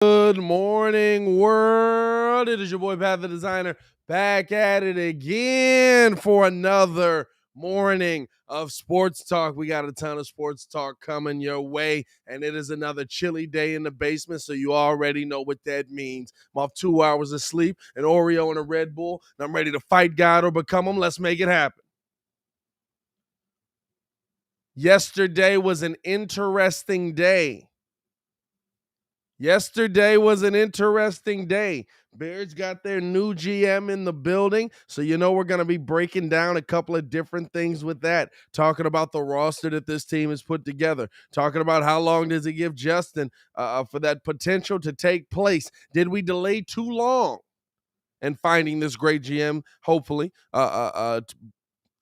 Good morning, world. It is your boy, Pat the Designer, back at it again for another morning of sports talk. We got a ton of sports talk coming your way, and it is another chilly day in the basement, so you already know what that means. I'm off 2 hours of sleep, an Oreo and a Red Bull, and I'm ready to fight God or become him. Let's make it happen. Yesterday was an interesting day. Yesterday was an interesting day. Bears got their new GM in the building. So, we're going to be breaking down a couple of different things with that. Talking about the roster that this team has put together. Talking about how long does it give Justin for that potential to take place. Did we delay too long in finding this great GM, hopefully?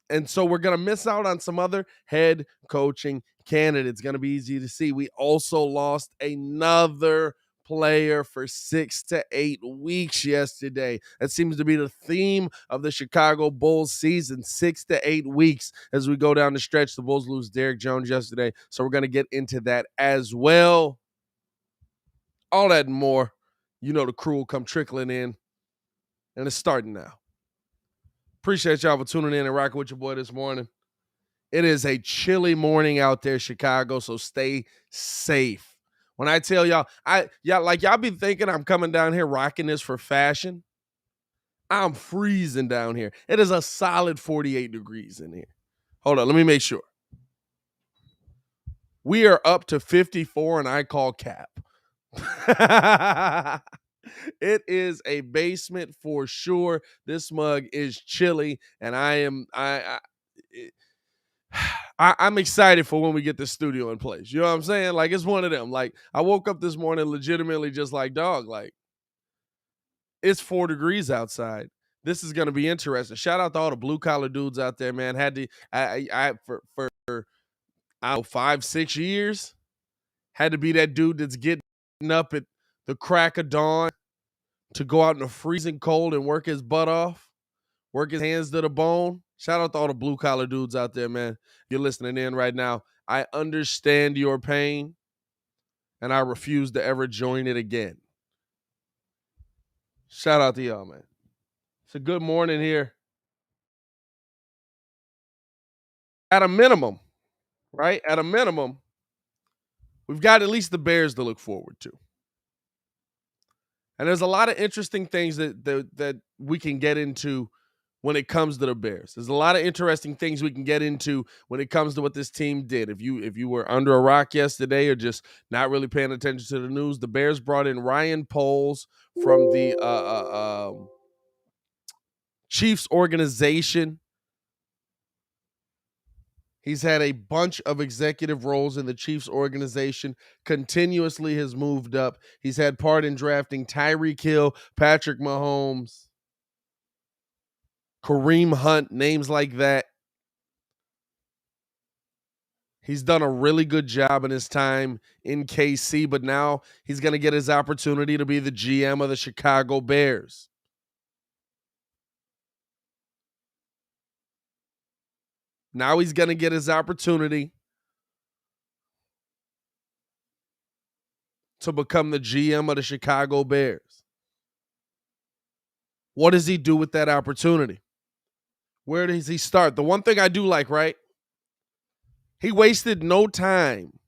And so we're going to miss out on some other head coaching candidates. Going to be easy to see. We also lost another player for 6 to 8 weeks yesterday. That seems to be the theme of the Chicago Bulls season, 6 to 8 weeks as we go down the stretch. The Bulls lose Derrick Jones yesterday, so we're going to get into that as well. All that and more. The crew will come trickling in, and it's starting now. Appreciate y'all for tuning in and rocking with your boy this morning. It is a chilly morning out there, Chicago, so stay safe. When I tell y'all, y'all be thinking I'm coming down here rocking this for fashion. I'm freezing down here. It is a solid 48 degrees in here. Hold on, let me make sure. We are up to 54, and I call cap. It is a basement for sure. This mug is chilly, and I'm excited for when we get the studio in place. You know what I'm saying? Like, it's one of them. Like, I woke up this morning legitimately just like, dog, like, it's 4 degrees outside. This is going to be interesting. Shout out to all the blue collar dudes out there, man. For I don't know, 5-6 years, had to be that dude that's getting up at the crack of dawn to go out in the freezing cold and work his butt off, work his hands to the bone. Shout out to all the blue collar dudes out there, man. You're listening in right now. I understand your pain, and I refuse to ever join it again. Shout out to y'all, man. It's a good morning here. At a minimum, right? At a minimum, we've got at least the Bears to look forward to. And there's a lot of interesting things that we can get into when it comes to the Bears. There's a lot of interesting things we can get into when it comes to what this team did. If you were under a rock yesterday or just not really paying attention to the news, the Bears brought in Ryan Poles from the Chiefs organization. He's had a bunch of executive roles in the Chiefs organization, continuously has moved up. He's had part in drafting Tyreek Hill, Patrick Mahomes, Kareem Hunt, names like that. He's done a really good job in his time in KC, but now he's going to get his opportunity to be the GM of the Chicago Bears. Now he's going to get his opportunity to become the GM of the Chicago Bears. What does he do with that opportunity? Where does he start? The one thing I do like, right? He wasted no time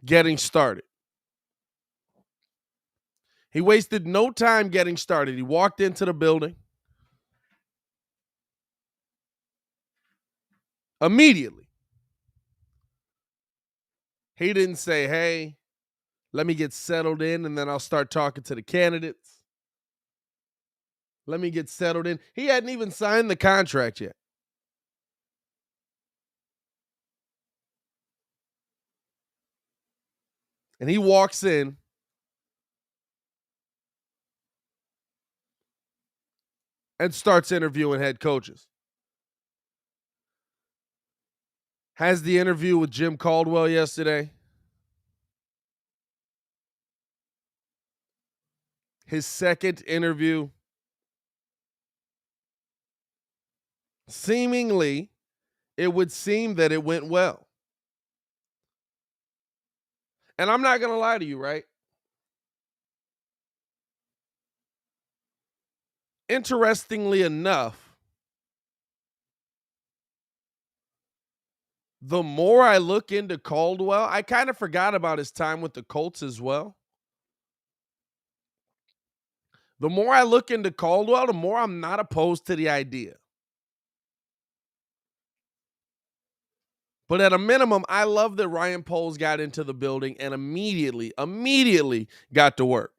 getting started. He wasted no time getting started. He walked into the building immediately. He didn't say, hey, let me get settled in and then I'll start talking to the candidates. Let me get settled in. He hadn't even signed the contract yet. And he walks in and starts interviewing head coaches. Has the interview with Jim Caldwell yesterday. His second interview. Seemingly, it would seem that it went well. And I'm not going to lie to you, right? Interestingly enough, the more I look into Caldwell, I kind of forgot about his time with the Colts as well. The more I look into Caldwell, the more I'm not opposed to the idea. But at a minimum, I love that Ryan Poles got into the building and immediately got to work.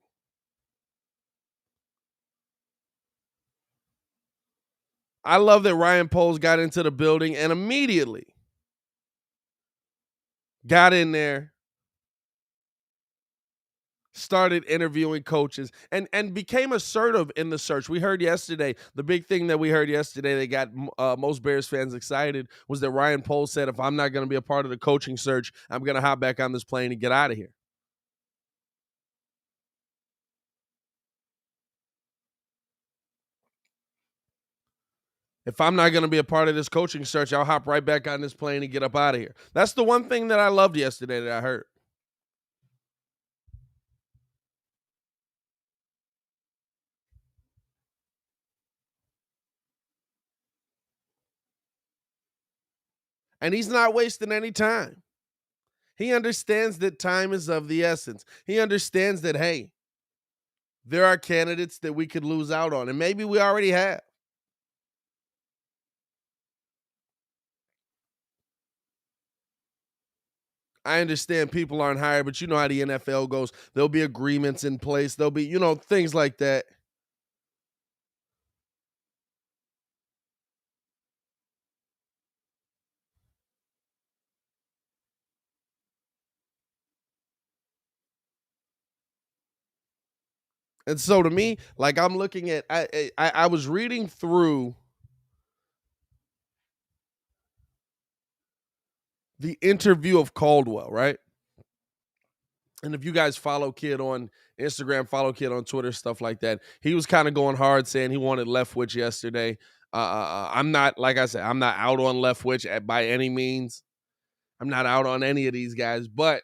I love that Ryan Poles got into the building and immediately got in there, started interviewing coaches, and became assertive in the search. We heard yesterday, the big thing that we heard yesterday that got most Bears fans excited was that Ryan Poles said, if I'm not going to be a part of the coaching search, I'm going to hop back on this plane and get out of here. If I'm not going to be a part of this coaching search, I'll hop right back on this plane and get up out of here. That's the one thing that I loved yesterday that I heard. And he's not wasting any time. He understands that time is of the essence. He understands that, hey, there are candidates that we could lose out on, and maybe we already have. I understand people aren't hired, but you know how the NFL goes. There'll be agreements in place. There'll be, things like that. And so to me, like I'm looking at, I was reading through the interview of Caldwell, right? And if you guys follow Kidd on Instagram, follow Kidd on Twitter, stuff like that, he was kind of going hard saying he wanted Leftwich yesterday. I'm not, like I said, I'm not out on Leftwich by any means. I'm not out on any of these guys, but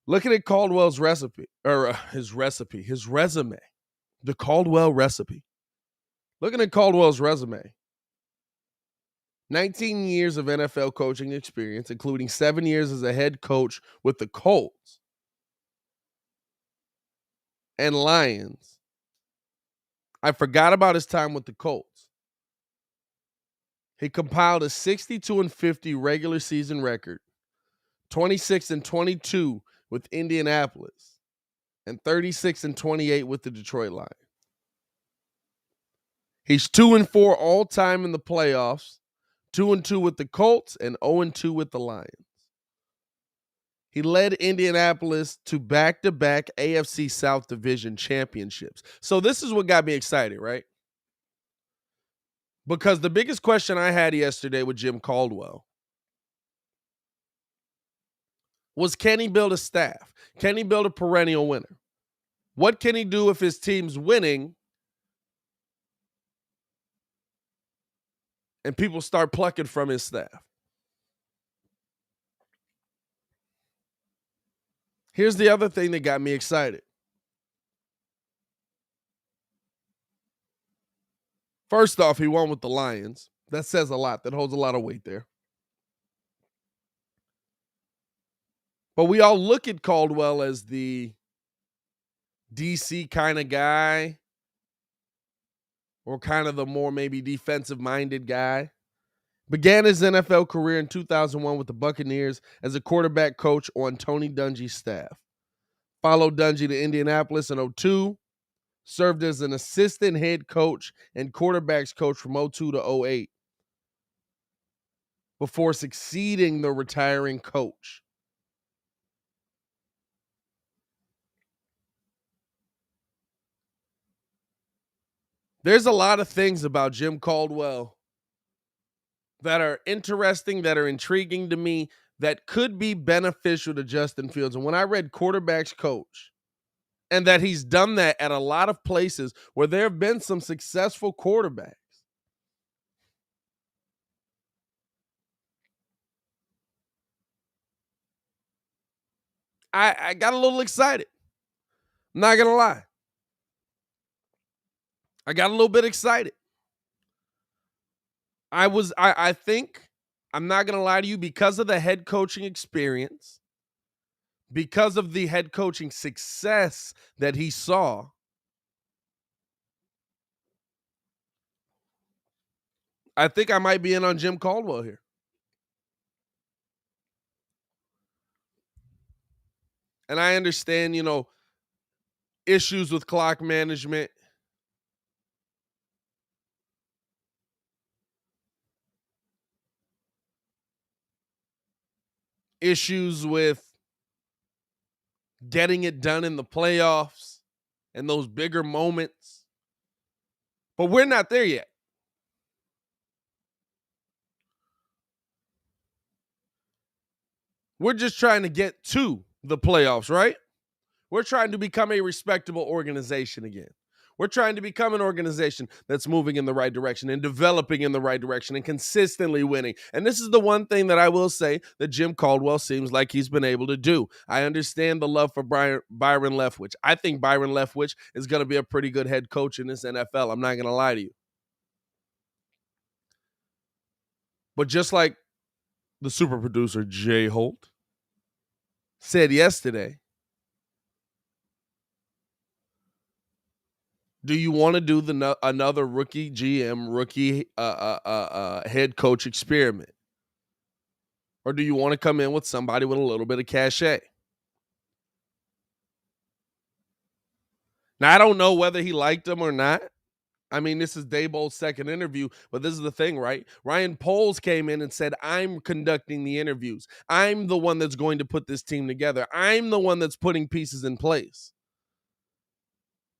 looking at Caldwell's recipe, or his resume, the Caldwell recipe. Looking at Caldwell's resume, 19 years of NFL coaching experience, including 7 years as a head coach with the Colts and Lions. I forgot about his time with the Colts. He compiled a 62-50 regular season record, 26-22 with Indianapolis, and 36-28 with the Detroit Lions. He's 2-4 all time in the playoffs, 2-2 with the Colts, and 0-2 with the Lions. He led Indianapolis to back-to-back AFC South Division championships. So this is what got me excited, right? Because the biggest question I had yesterday with Jim Caldwell was, can he build a staff? Can he build a perennial winner? What can he do if his team's winning and people start plucking from his staff? Here's the other thing that got me excited. First off, he won with the Lions. That says a lot. That holds a lot of weight there. But we all look at Caldwell as the DC kind of guy, or kind of the more maybe defensive-minded guy. Began his NFL career in 2001 with the Buccaneers as a quarterback coach on Tony Dungy's staff. Followed Dungy to Indianapolis in 2002. Served as an assistant head coach and quarterbacks coach from 2002 to 2008 before succeeding the retiring coach. There's a lot of things about Jim Caldwell that are interesting, that are intriguing to me, that could be beneficial to Justin Fields. And when I read quarterbacks coach, and that he's done that at a lot of places where there have been some successful quarterbacks, I got a little excited. I'm not going to lie. I got a little bit excited. I think, I'm not going to lie to you, because of the head coaching experience, because of the head coaching success that he saw, I think I might be in on Jim Caldwell here. And I understand, issues with clock management, issues with getting it done in the playoffs and those bigger moments. But we're not there yet. We're just trying to get to the playoffs, right? We're trying to become a respectable organization again. We're trying to become an organization that's moving in the right direction and developing in the right direction and consistently winning. And this is the one thing that I will say that Jim Caldwell seems like he's been able to do. I understand the love for Byron Leftwich. I think Byron Leftwich is going to be a pretty good head coach in this NFL. I'm not going to lie to you. But just like the super producer, Jay Holt, said yesterday, do you want to do another rookie GM, rookie head coach experiment? Or do you want to come in with somebody with a little bit of cachet? Now, I don't know whether he liked him or not. I mean, this is Daboll's second interview, but this is the thing, right? Ryan Poles came in and said, I'm conducting the interviews. I'm the one that's going to put this team together. I'm the one that's putting pieces in place.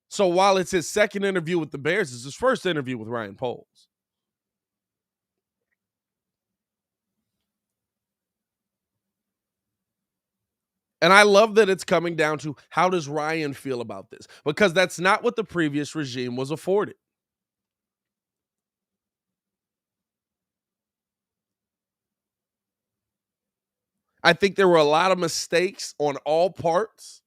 So while it's his second interview with the Bears, it's his first interview with Ryan Poles. And I love that it's coming down to, how does Ryan feel about this? Because that's not what the previous regime was afforded. I think there were a lot of mistakes on all parts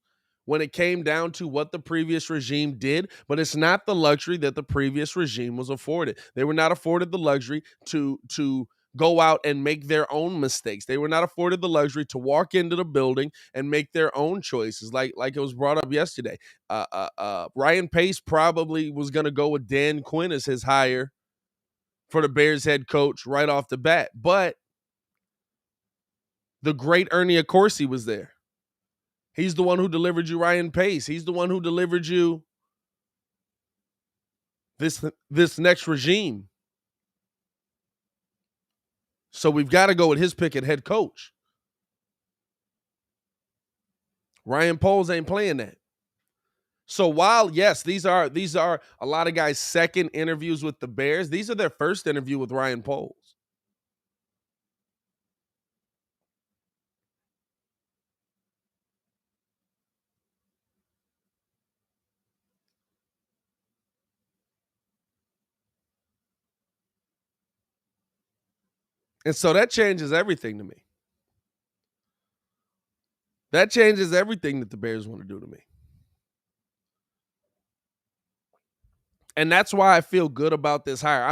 when it came down to what the previous regime did, but it's not the luxury that the previous regime was afforded. They were not afforded the luxury to go out and make their own mistakes. They were not afforded the luxury to walk into the building and make their own choices, like it was brought up yesterday. Ryan Pace probably was going to go with Dan Quinn as his hire for the Bears head coach right off the bat, but the great Ernie Accorsi was there. He's the one who delivered you Ryan Pace. He's the one who delivered you this next regime. So we've got to go with his pick at head coach. Ryan Poles ain't playing that. So while, yes, these are a lot of guys' second interviews with the Bears, these are their first interview with Ryan Poles. And so that changes everything to me. That changes everything that the Bears want to do to me. And that's why I feel good about this hire.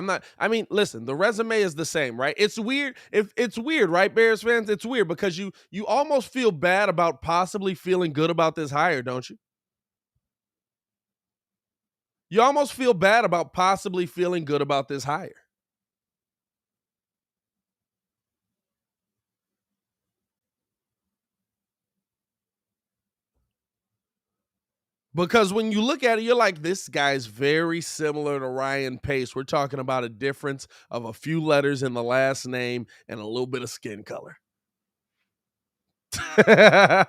Listen, the resume is the same, right? It's weird. If it's weird, right, Bears fans? It's weird because you almost feel bad about possibly feeling good about this hire, don't you? You almost feel bad about possibly feeling good about this hire. Because when you look at it, you're like, this guy's very similar to Ryan Pace. We're talking about a difference of a few letters in the last name and a little bit of skin color. You know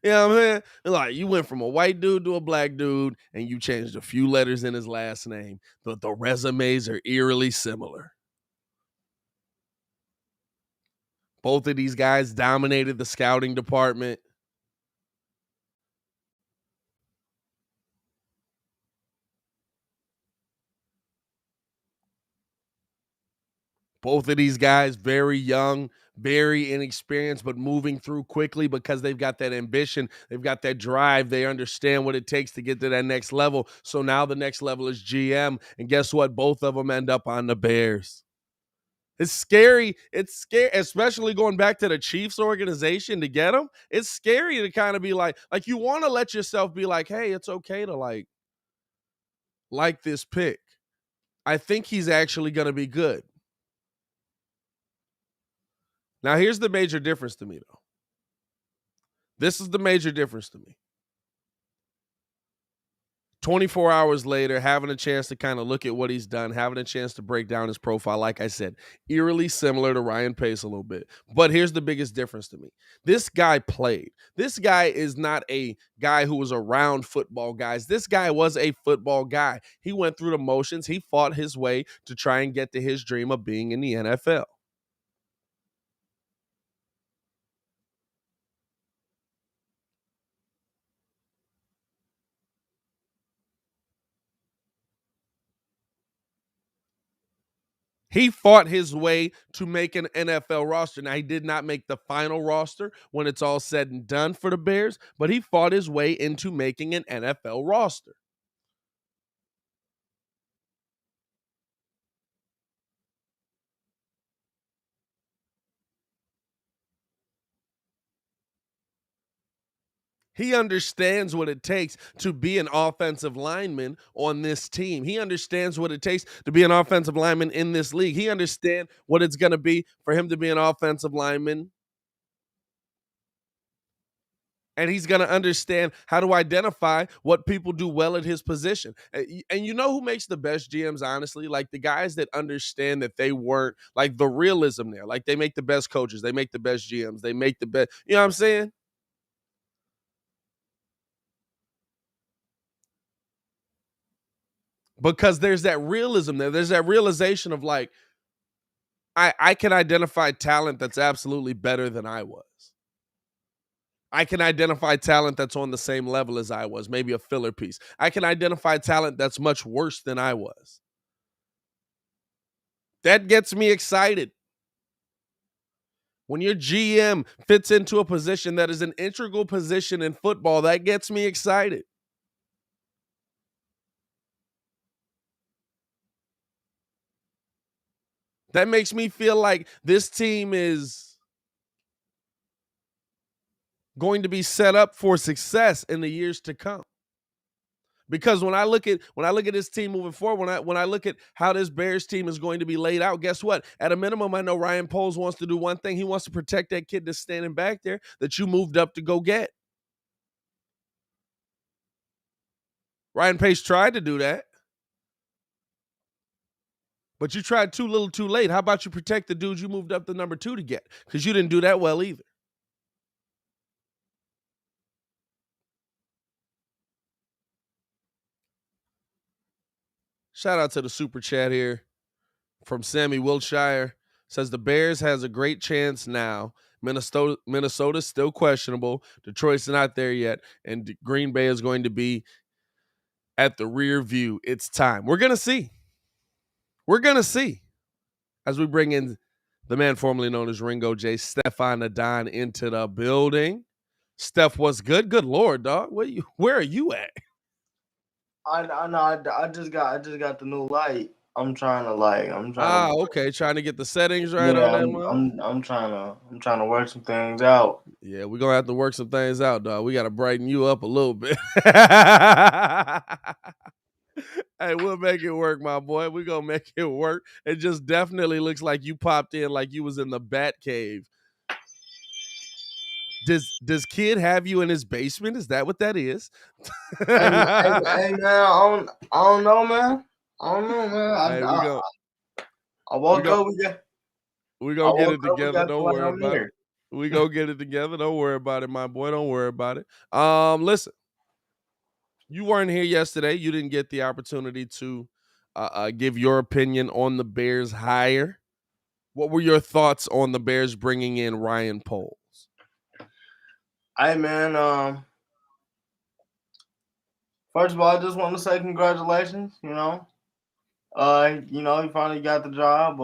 what I'm saying? Like, you went from a white dude to a black dude and you changed a few letters in his last name, but the resumes are eerily similar. Both of these guys dominated the scouting department. Both of these guys very young, very inexperienced, but moving through quickly because they've got that ambition, they've got that drive, they understand what it takes to get to that next level. So now the next level is GM, and guess what? Both of them end up on the Bears. It's scary. It's scary, especially going back to the Chiefs organization to get them. It's scary to kind of be like you want to let yourself be like, hey, it's okay to like this pick. I think he's actually going to be good. Now, here's the major difference to me, though. This is the major difference to me. 24 hours later, having a chance to kind of look at what he's done, having a chance to break down his profile, like I said, eerily similar to Ryan Pace a little bit. But here's the biggest difference to me. This guy played. This guy is not a guy who was around football guys. This guy was a football guy. He went through the motions. He fought his way to try and get to his dream of being in the NFL. He fought his way to make an NFL roster. Now, he did not make the final roster when it's all said and done for the Bears, but he fought his way into making an NFL roster. He understands what it takes to be an offensive lineman on this team. He understands what it takes to be an offensive lineman in this league. He understands what it's going to be for him to be an offensive lineman. And he's going to understand how to identify what people do well at his position. And you know who makes the best GMs, honestly? Like the guys that understand that they weren't, like the realism there. Like they make the best coaches. They make the best GMs. They make the best, you know what I'm saying? Because there's that realism there. There's that realization of like, I can identify talent that's absolutely better than I was. I can identify talent that's on the same level as I was, maybe a filler piece. I can identify talent that's much worse than I was. That gets me excited. When your GM fits into a position that is an integral position in football, that gets me excited. That makes me feel like this team is going to be set up for success in the years to come. Because when I look at this team moving forward, when I look at how this Bears team is going to be laid out, guess what? At a minimum, I know Ryan Poles wants to do one thing. He wants to protect that kid that's standing back there that you moved up to go get. Ryan Pace tried to do that, but you tried too little too late. How about you protect the dude you moved up to number 2 to get? Because you didn't do that well either. Shout out to the super chat here from Sammy Wiltshire. Says the Bears has a great chance now. Minnesota's still questionable. Detroit's not there yet. And Green Bay is going to be at the rear view. It's time. We're going to see. We're going to see as we bring in the man formerly known as Ringo J. Stefan Adon into the building. Steph, what's good? Good Lord, dog. Where are you at? I know. I just got the new light. I'm trying to. Okay. Trying to get the settings right on Yeah, that, man. I'm trying to work some things out. Yeah, we're gonna have to work some things out, dog. We gotta brighten you up a little bit. Hey, we'll make it work, my boy. We're gonna make it work. It just definitely looks like you popped in like you was in the Bat Cave. Does Kid have you in his basement? Is that what that is? Hey, man, I don't know, man. I don't know, man. Hey, I we woke go up. we I gonna get woke it up. We together. got the Don't light worry on about it. here. We gonna get it together. Don't worry about it, my boy. Don't worry about it. Listen, you weren't here yesterday. You didn't get the opportunity to give your opinion on the Bears hire. What were your thoughts on the Bears bringing in Ryan Poles? Hey, man. First of all, I just want to say congratulations. He finally got the job.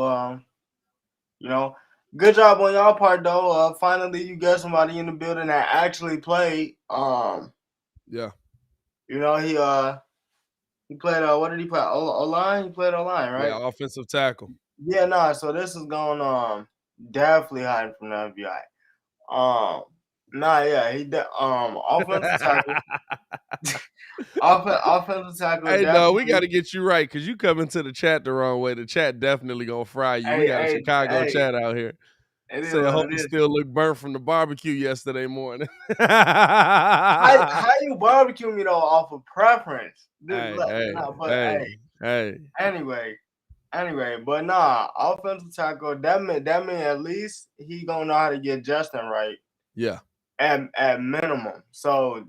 You know, good job on y'all part though. Finally, you get somebody in the building that actually played. Yeah. You know, he played. What did he play? O line. He played O line, right? Yeah, offensive tackle. Yeah, nah. So this is going definitely hiding from the FBI. Nah, yeah, offensive tackle, offensive tackle, Hey, no, we definitely. gotta get you right because you come into the chat the wrong way. The chat definitely gonna fry you. We Hey, got a hey, Chicago hey, chat out here. it is Say, I what hope it you is. still look burnt from the barbecue yesterday morning. How you barbecue me though off of preference? Hey, hey, Nah, but hey, hey, hey. anyway, but nah, offensive tackle. That mean at least he gonna know how to get Justin right Yeah, at minimum. So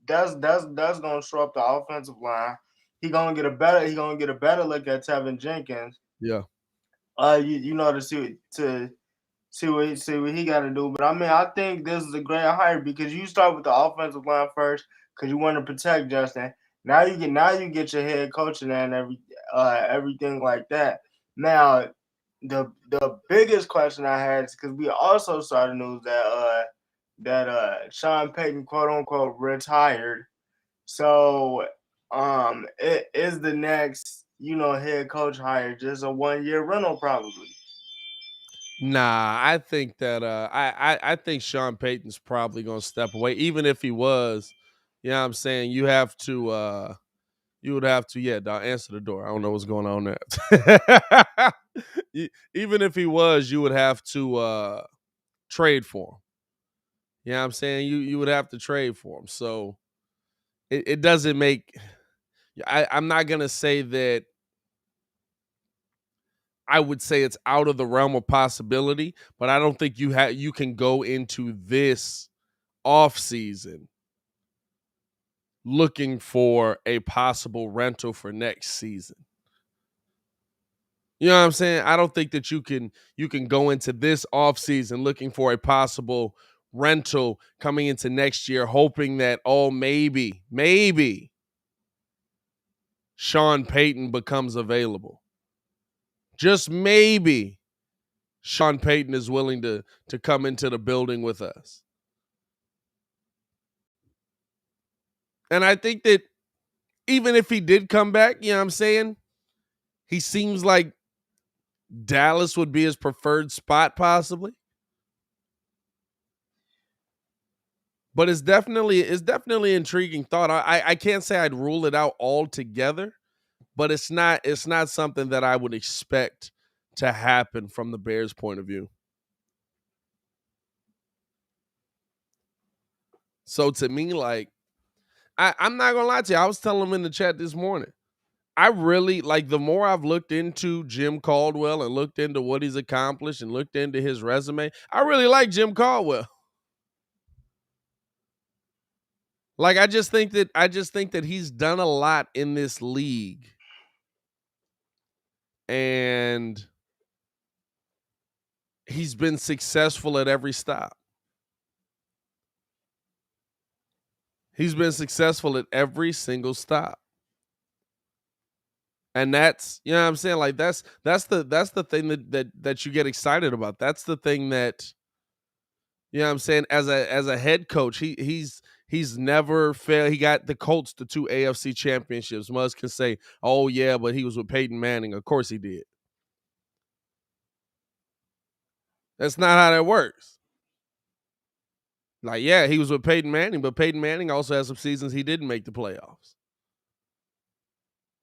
that's gonna show up the offensive line. He gonna get a better look at Tevin Jenkins. yeah. You know, to see what he got to do. But I mean, I think this is a great hire because you start with the offensive line first because you want to protect Justin. Now you get your head coach in there and everything like that. Now the biggest question I had is because we also saw the news that Sean Payton quote unquote retired. So it is the next head coach hire just a 1 year rental probably. Nah, I think that I think Sean Payton's probably gonna step away, even if he was. You know what I'm saying? You would have to, yeah, dog, answer the door. I don't know what's going on there. Even if he was, you would have to trade for him. You know what I'm saying? You would have to trade for him. So it doesn't make I'm not gonna say that I would say it's out of the realm of possibility, but I don't think you can go into this off season looking for a possible rental for next season. You know what I'm saying? I don't think that you can go into this off season looking for a possible rental coming into next year, hoping that maybe Sean Payton becomes available. Just maybe Sean Payton is willing to come into the building with us. And I think that even if he did come back, you know what I'm saying? He seems like Dallas would be his preferred spot, possibly. But it's definitely intriguing thought. I can't say I'd rule it out altogether, but it's not something that I would expect to happen from the Bears' point of view. So to me, like, I'm not gonna lie to you. I was telling him in the chat this morning. I really like the more I've looked into Jim Caldwell and looked into what he's accomplished and looked into his resume. I really like Jim Caldwell. Like I just think that he's done a lot in this league. And he's been successful at every stop. He's been successful at every single stop. And that's, you know what I'm saying? Like that's the thing that you get excited about. That's the thing that, you know what I'm saying, as a head coach, he's never failed. He got the Colts to 2 AFC championships. Musk can say, "Oh yeah, but he was with Peyton Manning." Of course he did. That's not how that works. Like, yeah, he was with Peyton Manning, but Peyton Manning also has some seasons he didn't make the playoffs.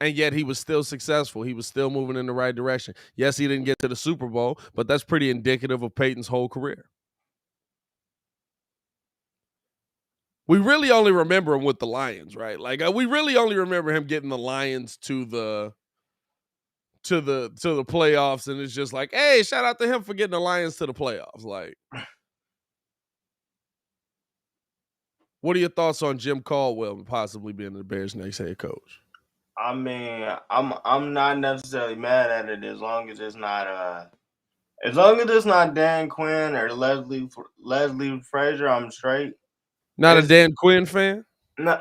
And yet he was still successful. He was still moving in the right direction. Yes, he didn't get to the Super Bowl, but that's pretty indicative of Peyton's whole career. We really only remember him with the Lions, right? Like we really only remember him getting the Lions to the playoffs, and it's just like, hey, shout out to him for getting the Lions to the playoffs. Like, what are your thoughts on Jim Caldwell possibly being the Bears' next head coach? I mean, I'm not necessarily mad at it as long as it's not Dan Quinn or Leslie Frazier, I'm straight. Not a It's Dan Quinn fan? nah.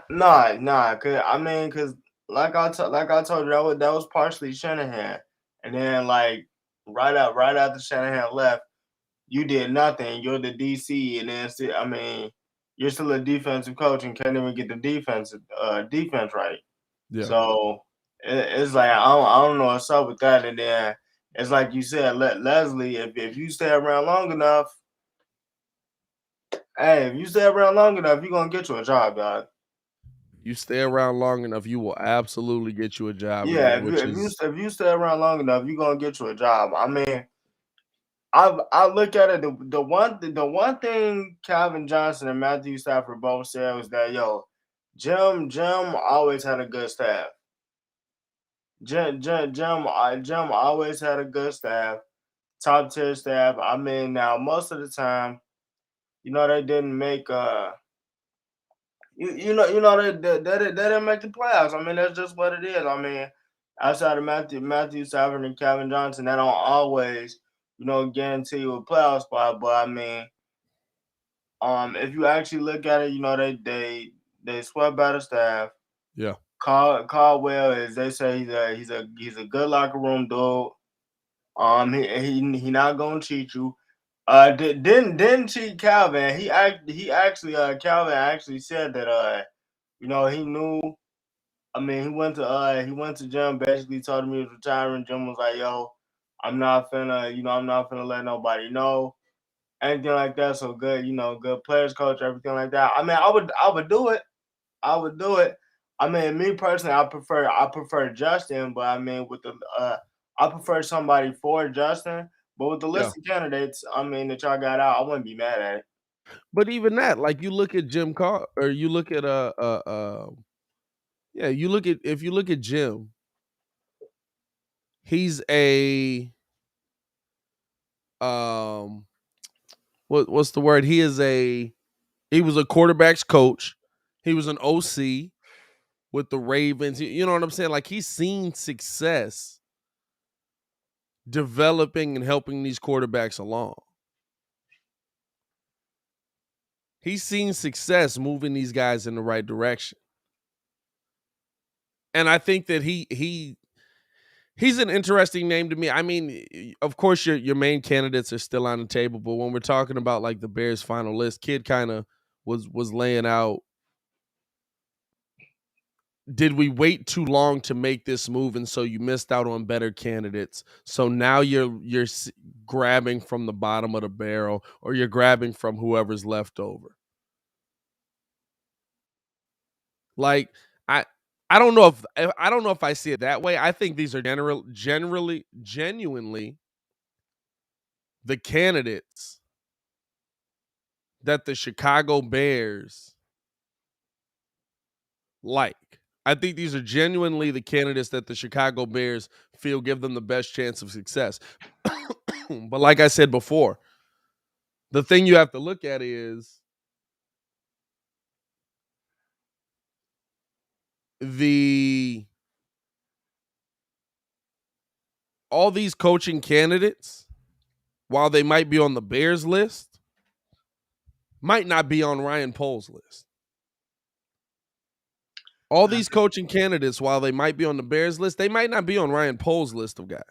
Cause like I told you, that was partially Shanahan, and then like right after Shanahan left, you did nothing. You're the DC, and then I mean, you're still a defensive coach and can't even get the defense right. Yeah. So it's like I don't know what's up with that. And then it's like you said, Leslie, if you stay around long enough, hey, if you stay around long enough, you're gonna get you a job, dog. You stay around long enough, you will absolutely get you a job Yeah, again, which is if you stay around long enough, you're gonna get you a job. I mean, I look at it the one thing Calvin Johnson and Matthew Stafford both said was that Jim always had a good staff. Jim always had a good staff, top tier staff. I mean, now most of the time, they didn't make they didn't make the playoffs. I mean, that's just what it is. I mean, outside of Matthew Stafford and Calvin Johnson, that don't always guarantee you a playoff spot. But I mean, if you actually look at it, they swept by the staff. yeah. Caldwell, as they say, he's a good locker room dude. He not gonna cheat you. Didn't cheat Calvin. He actually Calvin actually said that he knew. I mean, he went to Jim, basically told him he was retiring. Jim was like, "Yo, I'm not finna let nobody know anything like that." So good, good players coach, everything like that. I mean, I would do it. I would do it. I mean, me personally, I prefer Justin, but I mean, I prefer somebody for Justin. But with the Yeah. list of candidates, I mean, that y'all got out, I wouldn't be mad at it. But even that, like you look at or you look at yeah, you look at if you look at Jim, he's a um what's the word? He was a quarterback's coach. He was an OC with the Ravens. You know what I'm saying? Like he's seen success developing and helping these quarterbacks along. He's seen success moving these guys in the right direction. And I think that he's an interesting name to me. I mean, of course your main candidates are still on the table, but when we're talking about like the Bears final list, Kidd kind of was laying out, did we wait too long to make this move and so you missed out on better candidates? So now you're grabbing from the bottom of the barrel or you're grabbing from whoever's left over. Like I I don't know if I see it that way. I think these are genuinely the candidates that the Chicago Bears like. I think these are genuinely the candidates that the Chicago Bears feel give them the best chance of success. But like I said before, the thing you have to look at is the all these coaching candidates, while they might be on the Bears list, might not be on Ryan Poles' list. All these coaching candidates, while they might be on the Bears list, they might not be on Ryan Poles' list of guys.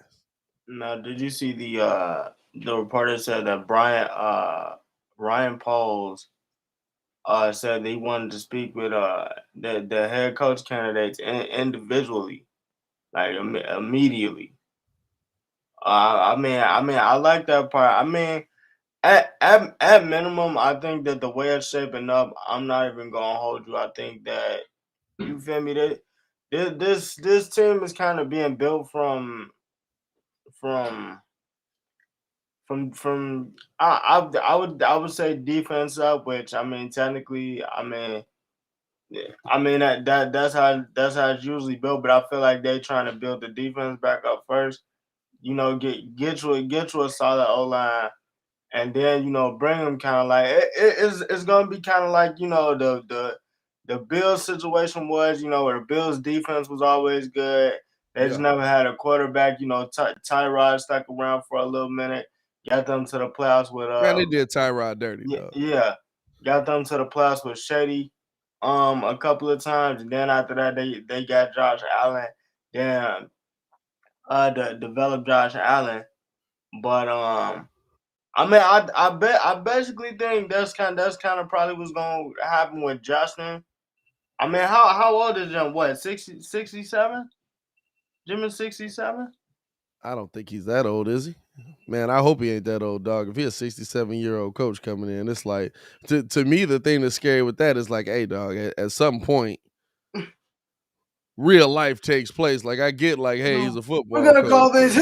Now, did you see the reporter said that Ryan Poles said that he wanted to speak with the head coach candidates individually, like immediately. I like that part. I mean, at minimum, I think that the way it's shaping up, I'm not even gonna hold you. I think that you feel me. That this team is kind of being built from from I would say defense up, which I mean technically, that's how it's usually built. But I feel like they trying to build the defense back up first. Get you a solid O line, and then bring them kind of like it's gonna be kind of like the Bills situation was where the Bills defense was always good. They just Yeah. never had a quarterback. Tyrod stuck around for a little minute, got them to the playoffs with Man, they did Tyrod dirty, though. yeah, got them to the playoffs with Shady a couple of times, and then after that they got Josh Allen. Then developed Josh Allen. But I mean, I basically think that's kind of probably what's gonna happen with Justin. I mean, how old is Jim? What, 60, 67? Jim is 67. I don't think he's that old, is he? Man, I hope he ain't that old, dog. If he a 67-year-old coach coming in, it's like to me the thing that's scary with that is like, hey, dog, at some point, real life takes place. Like I get, like, hey, he's No, a we're football gonna coach. call this.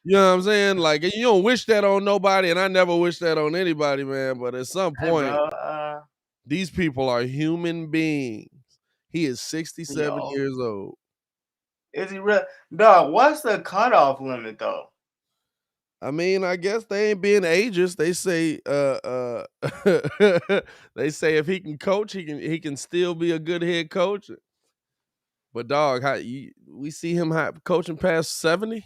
You know what I'm saying? Like you don't wish that on nobody, and I never wish that on anybody, man. But at some Hey, point, bro. these people are human beings. He is 67 Yo, years old. is he real? Dog, what's the cutoff limit though? I mean, I guess they ain't being ageist. They say, they say if he can coach, he can still be a good head coach. But dog, we see him coaching past 70.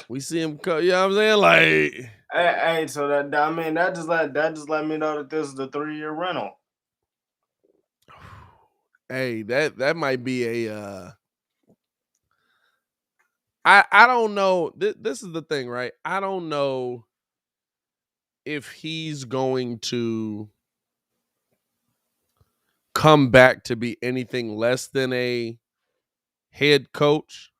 We see him, you know what I'm saying? Like, Hey, so I mean that just let me know that this is the 3 year rental. hey, that might be a. I don't know. This is the thing, right? I don't know if he's going to come back to be anything less than a head coach.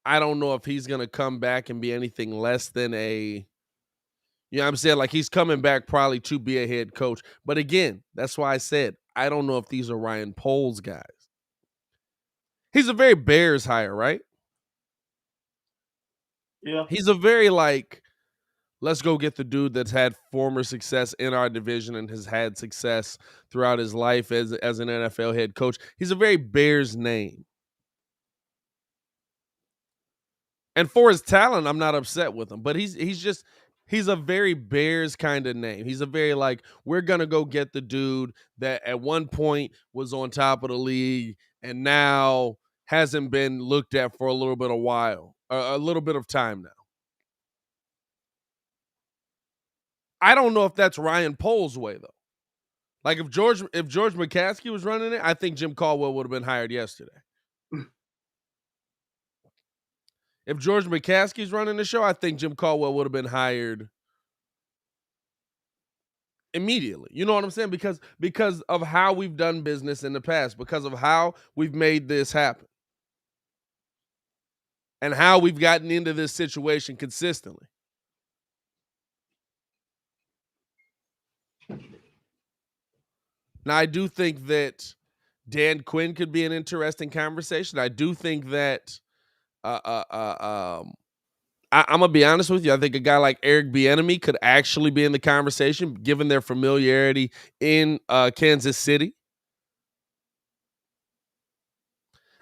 I don't know if he's going to come back and be anything less than you know what I'm saying? Like he's coming back probably to be a head coach. But again, that's why I said, I don't know if these are Ryan Poles guys. He's a very Bears hire, right? Yeah. He's a very like, let's go get the dude that's had former success in our division and has had success throughout his life as an NFL head coach. He's a very Bears name. And for his talent, I'm not upset with him. But he's a very Bears kind of name. He's a very like, we're gonna go get the dude that at one point was on top of the league and now hasn't been looked at for a little bit of while, a little bit of time now. I don't know if that's Ryan Poles' way though. Like if George McCaskey was running it, I think Jim Caldwell would have been hired yesterday. If George McCaskey's running the show, I think Jim Caldwell would have been hired immediately. You know what I'm saying? Because of how we've done business in the past, because of how we've made this happen. And how we've gotten into this situation consistently. Now, I do think that Dan Quinn could be an interesting conversation. I do think that I'm gonna be honest with you. I think a guy like Eric Bieniemy could actually be in the conversation, given their familiarity in Kansas City.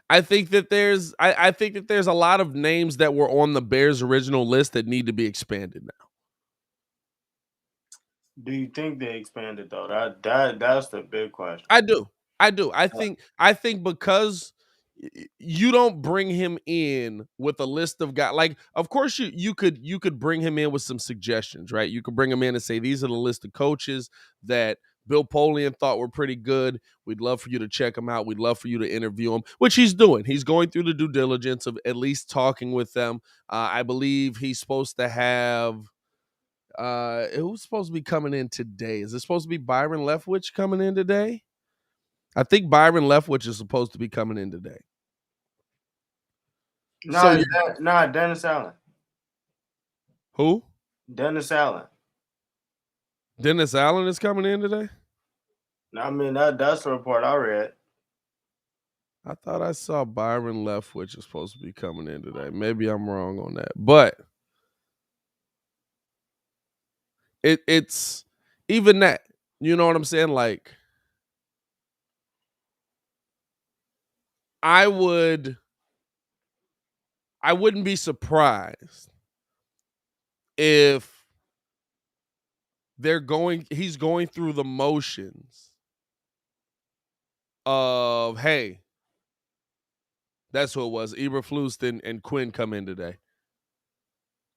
I think that there's a lot of names that were on the Bears' original list that need to be expanded now. Do you think they expanded though? That's the big question. I do. I think because you don't bring him in with a list of guys. Like, of course you could bring him in with some suggestions, right? You could bring him in and say these are the list of coaches that Bill Polian thought were pretty good. We'd love for you to check them out. We'd love for you to interview them, which he's doing. He's going through the due diligence of at least talking with them. I believe he's supposed to have. Who's supposed to be coming in today? Is it supposed to be Byron Leftwich coming in today? I think Byron Leftwich is supposed to be coming in today. So Nah, nah, Dennis Allen. who? Dennis Allen. Dennis Allen is coming in today? I mean that's the report I read. I thought I saw Byron Leftwich is supposed to be coming in today. Maybe I'm wrong on that. But it's even that. You know what I'm saying? Like I wouldn't be surprised if he's going through the motions of, hey, that's who it was. Eberflus and Quinn come in today.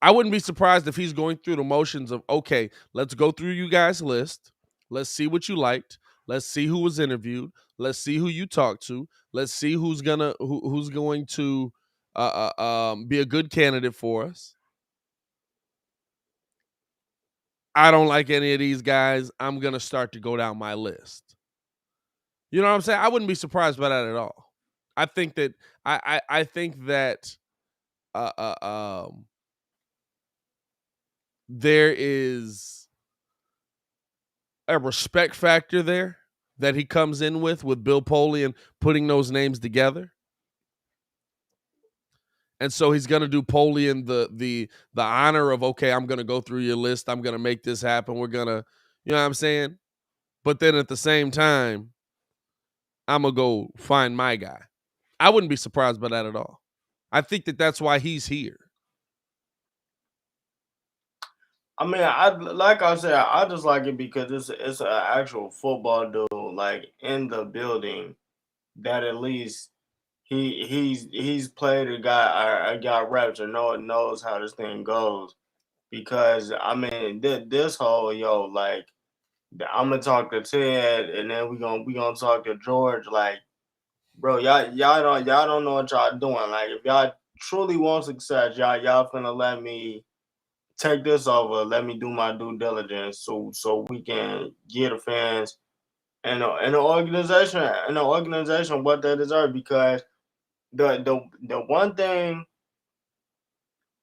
I wouldn't be surprised if he's going through the motions of, okay, let's go through you guys' list. Let's see what you liked. Let's see who was interviewed. Let's see who you talked to. Let's see who's going to be a good candidate for us. I don't like any of these guys. I'm gonna start to go down my list. You know what I'm saying? I wouldn't be surprised by that at all. I think that I think that uh, uh, um, there is a respect factor there that he comes in with Bill Poley and putting those names together. And so he's going to do Poley in the honor of, okay, I'm going to go through your list. I'm going to make this happen. We're going to, you know what I'm saying? But then at the same time, I'm going to go find my guy. I wouldn't be surprised by that at all. I think that that's why he's here. I mean, like I said, I just like it because it's an actual football dude like in the building that at least he's played got reps or knows how this thing goes. Because I mean, this whole like I'm gonna talk to Ted and then we gonna talk to George. Like, bro, y'all don't know what y'all doing. Like, if y'all truly want success, y'all finna let me take this over. Let me do my due diligence so we can get the fans and the organization what they deserve. Because the one thing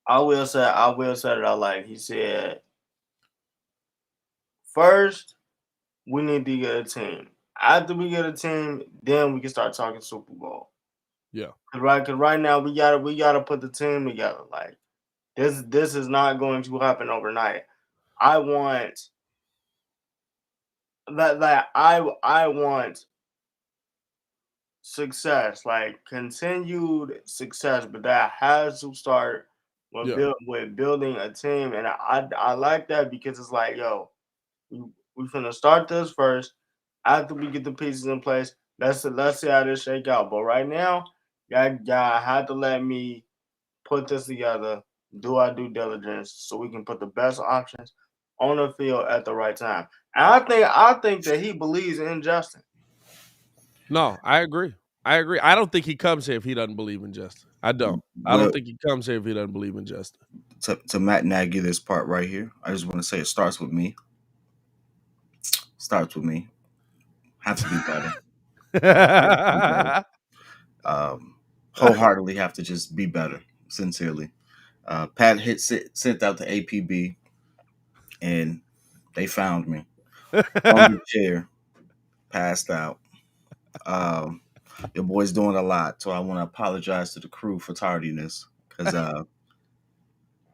I will say that I like. He said, first we need to get a team. After we get a team, then we can start talking Super Bowl. Yeah. Cause right now we gotta put the team together. Like, this is not going to happen overnight. I want I want success, like continued success, but that has to start Yeah. with building a team, and I like that because it's like, yo, we finna start this first. After we get the pieces in place, let's see how this shake out. But right now, y'all had to let me put this together, do our due diligence, so we can put the best options on the field at the right time. And I think that he believes in Justin. No, I agree. I agree. I don't think he comes here if he doesn't believe in Justin. I don't. I don't Well, think he comes here if he doesn't believe in Justin. to Matt Nagy this part right here, I just want to say it starts with me. Starts with me. Have to be better. Have to be better. Um, Wholeheartedly have to just be better. Sincerely. Pat sent out the APB and they found me on the chair, passed out. Um, your boy's doing a lot, so I want to apologize to the crew for tardiness because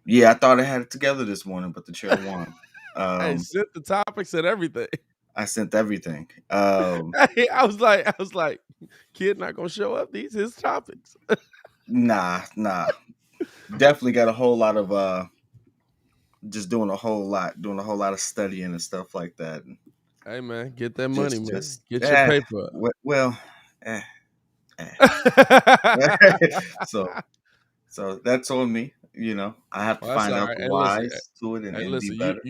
yeah, I thought I had it together this morning, but the chair won. Hey, Um, sent the topics and everything. I sent everything. Hey, I was like, kid not gonna show up. These his topics. Nah. Definitely got a whole lot of just doing a whole lot of studying and stuff like that. Hey man, get that money, Just man. just Get your paper up. well, eh, eh. so so that's on me. You know, I have to Well, that's find all out right. the Hey, listen. whys to it Hey, and be listen. better.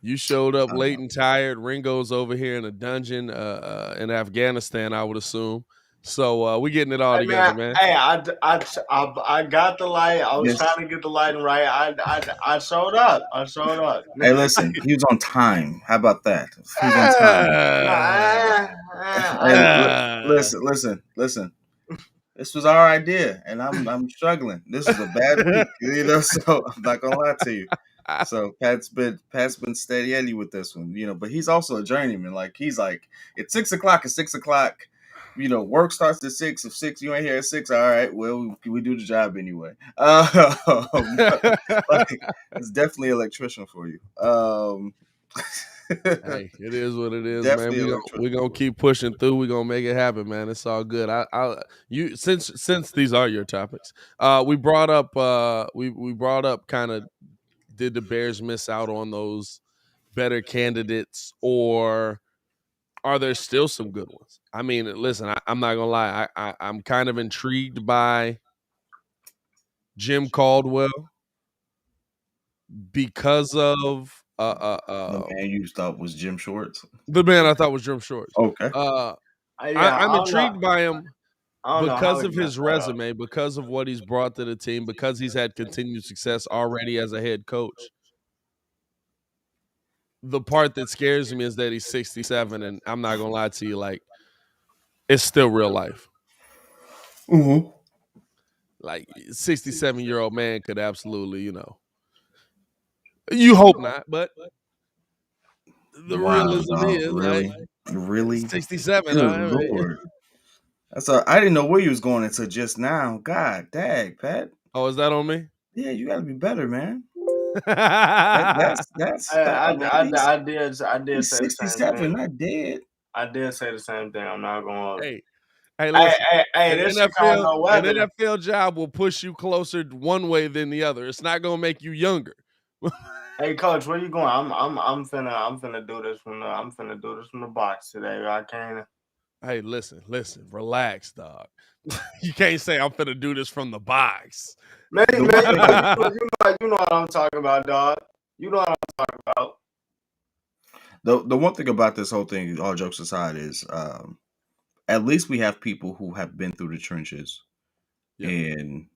You showed up late Uh, and tired. Ringo's over here in a dungeon in Afghanistan, I would assume. So we getting it all Hey man, together, man. hey, I got the light. I was this, trying to get the lighting right. I showed up. I showed up. hey, listen, he was on time. How about that? He was on time. Ah, Hey, ah. listen. This was our idea, and I'm struggling. This was a bad week, you know. So I'm not gonna lie to you. So Pat's been steady Eddie with this one, you know. But he's also a journeyman. Like he's like, it's 6 o'clock. It's 6 o'clock. You know, work starts at 6. If 6 you ain't here at 6, all right. Well, we do the job anyway. Like it's definitely an electrician for you. Hey, it is what it is, man. Definitely an We electrician gonna for you. keep pushing through. We gonna make it happen, man. It's all good. I you since these are your topics. We brought up kind of, did the Bears miss out on those better candidates, or are there still some good ones? I mean, listen, I'm not gonna lie. I'm kind of intrigued by Jim Caldwell because of The man you thought was Jim Shorts. the man I thought was Jim Shorts. Okay. Uh, Yeah, I'm I'm not. intrigued by him I don't know how because he of his messed that up. resume, because of what he's brought to the team, because he's had continued success already as a head coach. The part that scares me is that he's 67, and I'm not gonna lie to you, like it's still real life. Mm-hmm. Like 67-year-old man could absolutely, you hope not, but the Wow, realism dog. is like Really? 67. Good Lord. I didn't know where you was going into just now. God dag, Pat. Oh, is that on me? Yeah, you gotta be better, man. Hey, That's dog, man. I did He's say the same thing. 67, not dead. I did say the same thing. I'm not gonna. listen. This Chicago An weather. NFL job will push you closer one way than the other. It's not gonna make you younger. Hey, coach, where you going? I'm finna do this from the box today. I can't. Hey, listen, relax, dog. You can't say I'm finna do this from the box. Man, The you one thing know what I'm talking about, dog. You know what I'm talking about. the one thing about this whole thing, all jokes aside, is at least we have people who have been through the trenches Yeah. and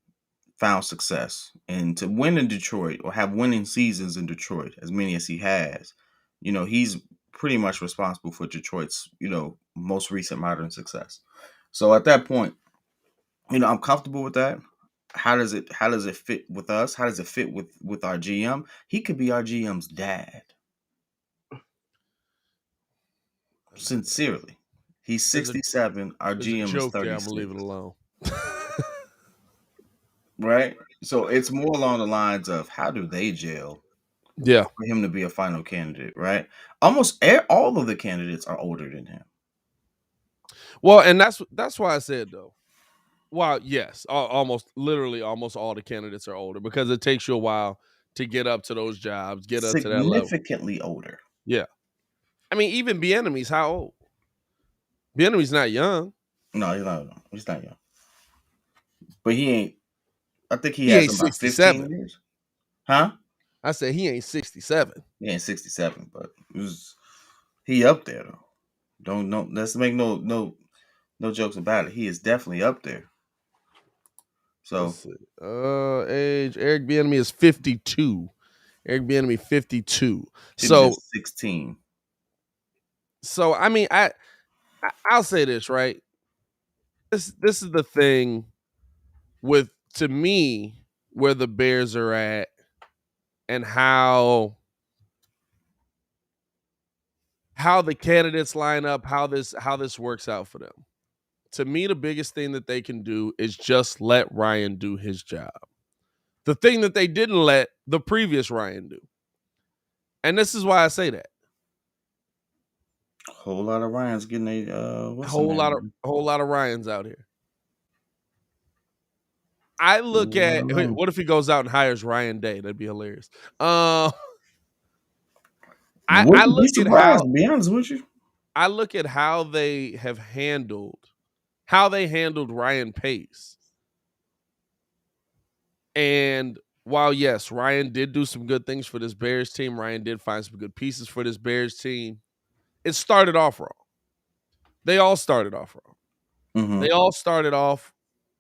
found success. And to win in Detroit or have winning seasons in Detroit, as many as he has, he's pretty much responsible for Detroit's, most recent modern success. So at that point, I'm comfortable with that. How does it fit with us? How does it fit with our GM? He could be our GM's dad. Sincerely. He's 67. Our There's a GM is joke there. I'm gonna 36. leave it alone. Right? So it's more along the lines of how do they gel Yeah. for him to be a final candidate, right? Almost all of the candidates are older than him. Well, and that's why I said though. Well, yes, literally almost all the candidates are older because it takes you a while to get up to those jobs, get up to that level. Significantly older. Yeah. I mean, even Bieniemy's how old? Bieniemy's not young. No, he's not young. But he ain't. I think he He has ain't about 67. 15 years. Huh? I said he ain't 67. He ain't 67, but he up there though. Don't let's make no jokes about it. He is definitely up there. So Let's see. Age Eric Bieniemy is 52. Eric Bieniemy 52. so 16. So I mean, I'll say this, right? This is the thing with, to me, where the Bears are at and how the candidates line up, how this works out for them. To me, the biggest thing that they can do is just let Ryan do his job. The thing that they didn't let the previous Ryan do. And this is why I say that. A whole lot of Ryans getting a whole lot of Ryans out here. I look at what if he goes out and hires Ryan Day? That'd be hilarious. I look at how, to be honest with you. I look at how they have handled Ryan Pace. And while yes, Ryan did do some good things for this Bears team, Ryan did find some good pieces for this Bears team. It started off wrong. They all started off wrong. Mm-hmm. They all started off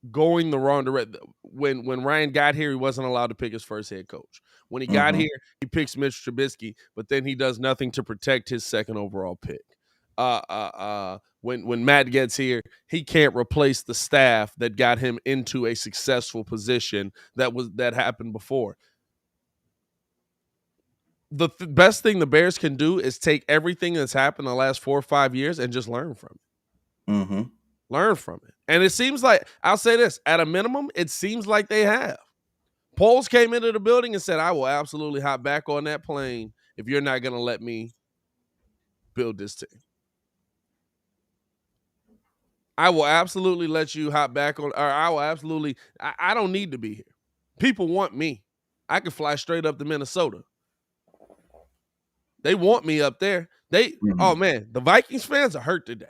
going the wrong direction. When Ryan got here, he wasn't allowed to pick his first head coach. When he got here, he picks Mitch Trubisky, but then he does nothing to protect his second overall pick. When Matt gets here, he can't replace the staff that got him into a successful position that happened before. The best thing the Bears can do is take everything that's happened the last 4 or 5 years and just learn from it. Mm-hmm. Learn from it. And it seems like, I'll say this, at a minimum, it seems like they have. Poles came into the building and said, I will absolutely hop back on that plane if you're not going to let me build this team. I will absolutely let you hop back on, or I will absolutely, I don't need to be here. People want me. I can fly straight up to Minnesota. They want me up there. Oh man, the Vikings fans are hurt today.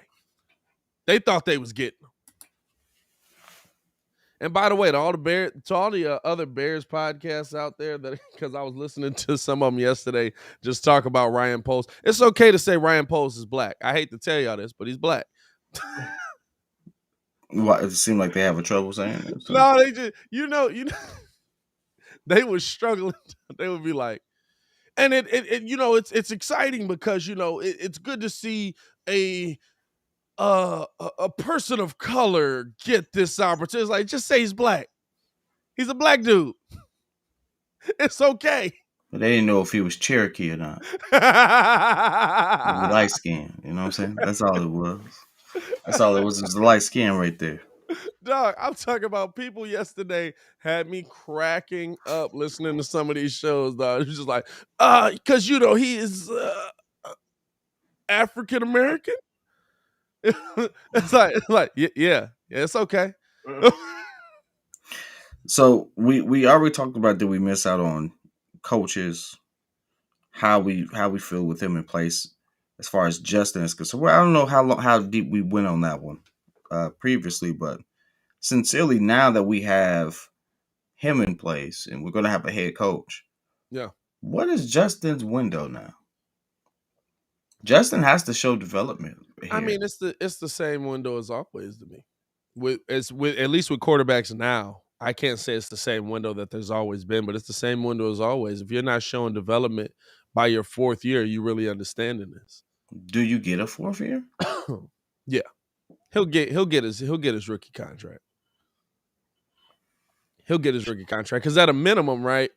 They thought they was getting them. And by the way, to all the other Bears podcasts out there, that because I was listening to some of them yesterday, just talk about Ryan Poles. It's okay to say Ryan Poles is black. I hate to tell y'all this, but he's black. What, it seemed like they have a trouble saying it. So. No, they just they were struggling. They would be like, and it it's exciting because it's good to see a a person of color get this opportunity. It's like, just say he's black. He's a black dude. It's okay. But they didn't know if he was Cherokee or not. Light skin, you know what I'm saying? That's all it was. That's all it was. It was the light skin right there. Dog, I'm talking about people yesterday had me cracking up listening to some of these shows, dog. It's just like, because he is African American. It's like, yeah, it's okay. So we already talked about, did we miss out on coaches, how we feel with him in place as far as Justin is concerned. Well, I don't know how deep we went on that one previously, but sincerely, now that we have him in place and we're going to have a head coach, yeah, what is Justin's window now? Justin has to show development here. I mean, it's the same window as always to me. With at least with quarterbacks now, I can't say it's the same window that there's always been, but it's the same window as always. If you're not showing development by your fourth year, you really understanding this. Do you get a fourth year? Yeah, he'll get his rookie contract. He'll get his rookie contract because at a minimum, right?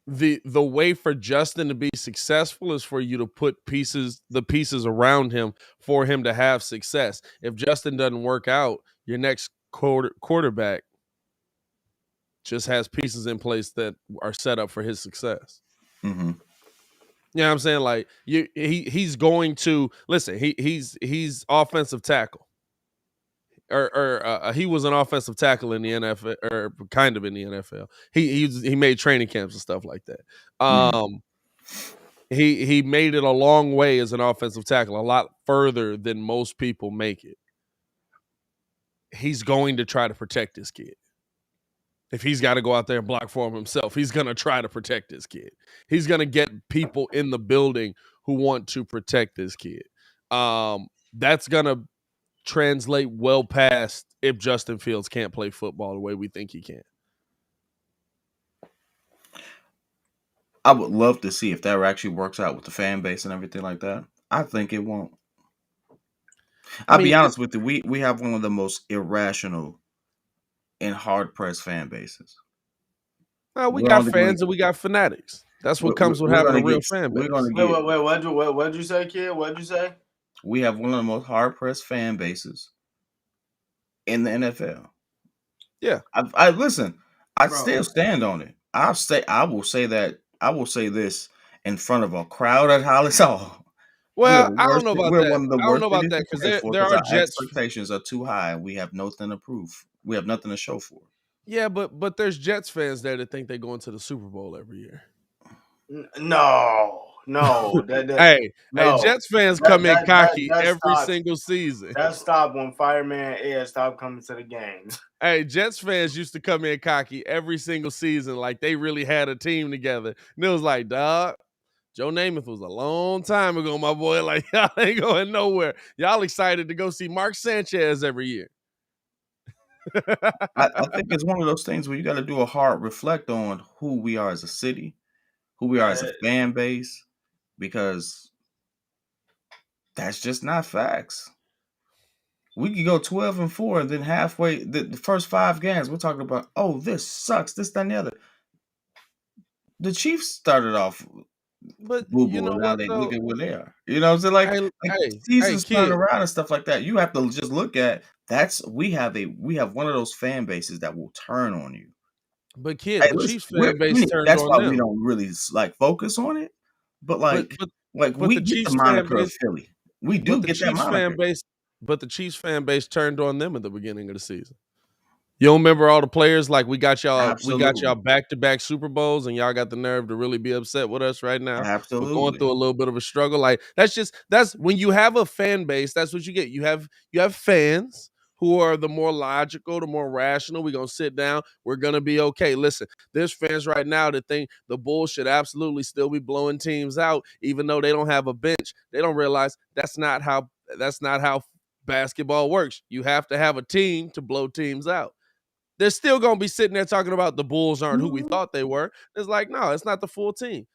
The way for Justin to be successful is for you to put the pieces around him for him to have success. If Justin doesn't work out, your next quarterback just has pieces in place that are set up for his success. Mm-hmm. You know what I'm saying? Like he's going to listen. He's offensive tackle, or he was an offensive tackle in the NFL, or kind of in the NFL. He made training camps and stuff like that. He made it a long way as an offensive tackle, a lot further than most people make it. He's going to try to protect this kid. If he's got to go out there and block for him himself, he's going to try to protect this kid. He's going to get people in the building who want to protect this kid. That's going to translate well past if Justin Fields can't play football the way we think he can. I would love to see if that actually works out with the fan base and everything like that. I think it won't. I'll be honest with you. We have one of the most irrational and hard-pressed fan bases. We got fans and we got fanatics. That's what comes with having a real fan base. Wait, what'd you say, kid? What'd you say? We have one of the most hard-pressed fan bases in the NFL. Yeah. I listen. I still stand on it. I will say this in front of a crowd at Hollis Hall. Well, I don't know about that. I don't know about that because there are Jets. Expectations are too high. We have nothing to prove. We have nothing to show for. Yeah, but there's Jets fans there that think they go into the Super Bowl every year. No. Hey, Jets fans come in cocky every single season. That stopped when Fireman Ed stopped coming to the games. Hey, Jets fans used to come in cocky every single season, like they really had a team together. And it was like, dog, Joe Namath was a long time ago, my boy. Like, y'all ain't going nowhere. Y'all excited to go see Mark Sanchez every year. I think it's one of those things where you got to do a hard reflect on who we are as a city, who we are as a fan base, because that's just not facts. We could go 12-4, and then halfway, the first 5 games, we're talking about, oh, this sucks, this, that, and the other. The Chiefs started off, but now they look at where they are. You know what I'm saying? Like seasons turn around and stuff like that. You have to just look at we have one of those fan bases that will turn on you. But kid, the Chiefs fan base turned that's on why them. We don't really like focus on it. But we get the moniker of Philly. We do get that moniker. But the Chiefs fan base turned on them at the beginning of the season. You don't remember all the players? Like we got y'all back-to-back Super Bowls, and y'all got the nerve to really be upset with us right now. Absolutely. We're going through a little bit of a struggle. Like that's when you have a fan base, that's what you get. You have fans who are the more logical, the more rational. We're gonna sit down, we're gonna be okay. Listen, there's fans right now that think the Bulls should absolutely still be blowing teams out, even though they don't have a bench. They don't realize that's not how basketball works. You have to have a team to blow teams out. They're still going to be sitting there talking about the Bulls aren't who we thought they were. It's like, no, it's not the full team.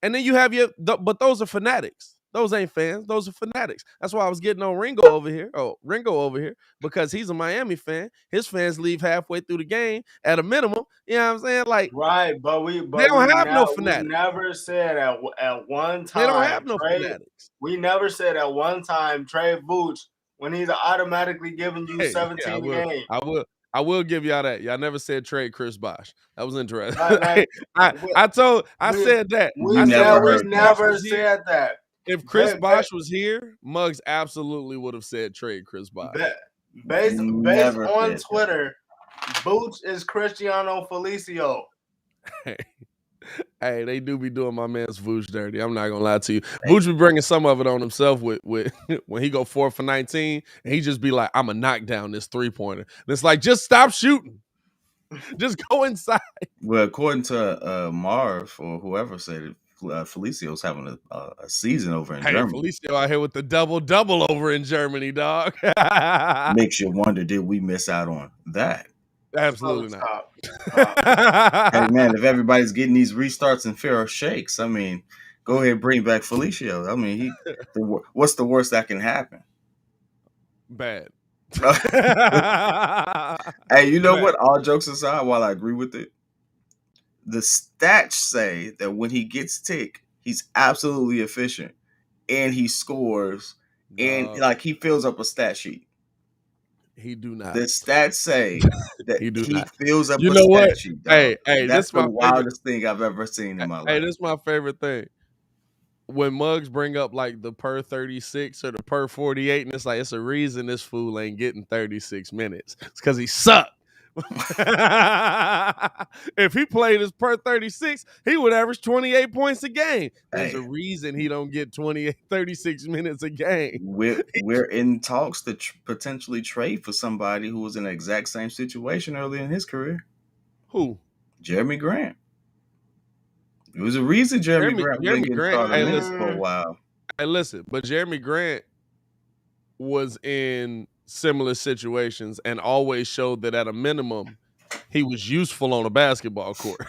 And then you have but those are fanatics. Those ain't fans. Those are fanatics. That's why I was getting on Ringo over here, because he's a Miami fan. His fans leave halfway through the game at a minimum. You know what I'm saying? Like, right, they don't have no fanatics. We never said at one time. They don't have no fanatics. We never said at one time trade Vooch when he's automatically giving you 17 games. I will give y'all that. Y'all never said trade Chris Bosh. That was interesting. Like, I said that. We never said that. If Chris Bosh was here, Muggs absolutely would have said trade Chris Bosh. Based on Twitter, Vooch is Cristiano Felicio. Hey, they do be doing my man's Vooch dirty. I'm not gonna lie to you. Vooch be bringing some of it on himself with when he go 4 for 19, and he just be like, "I'm gonna knock down this 3-pointer." And it's like, just stop shooting, just go inside. Well, according to Marv or whoever said it, Felicio's having a season over in Germany. Felicio out here with the double over in Germany, dog. Makes you wonder, did we miss out on that? Absolutely not. Hey man, if everybody's getting these restarts and fair shakes, I mean, go ahead and bring back Felicio. I mean, what's the worst that can happen? Bad. Hey, you know what? All jokes aside, while I agree with it, the stats say that when he gets tick, he's absolutely efficient, and he scores, and like he fills up a stat sheet. He do not. The stats say that he fills up a stat sheet. Dog. Hey, that's the wildest thing I've ever seen in my life. Hey, this is my favorite thing. When Muggs bring up like the per 36 or the per 48, and it's like, it's a reason this fool ain't getting 36 minutes. It's because he sucked. If he played his per 36, he would average 28 points a game. There's a reason he don't get 36 minutes a game. We're in talks to potentially trade for somebody who was in the exact same situation early in his career. Who? Jeremy Grant. It was a reason Jeremy Grant started for a while. Hey, listen, but Jeremy Grant was in similar situations and always showed that at a minimum he was useful on a basketball court.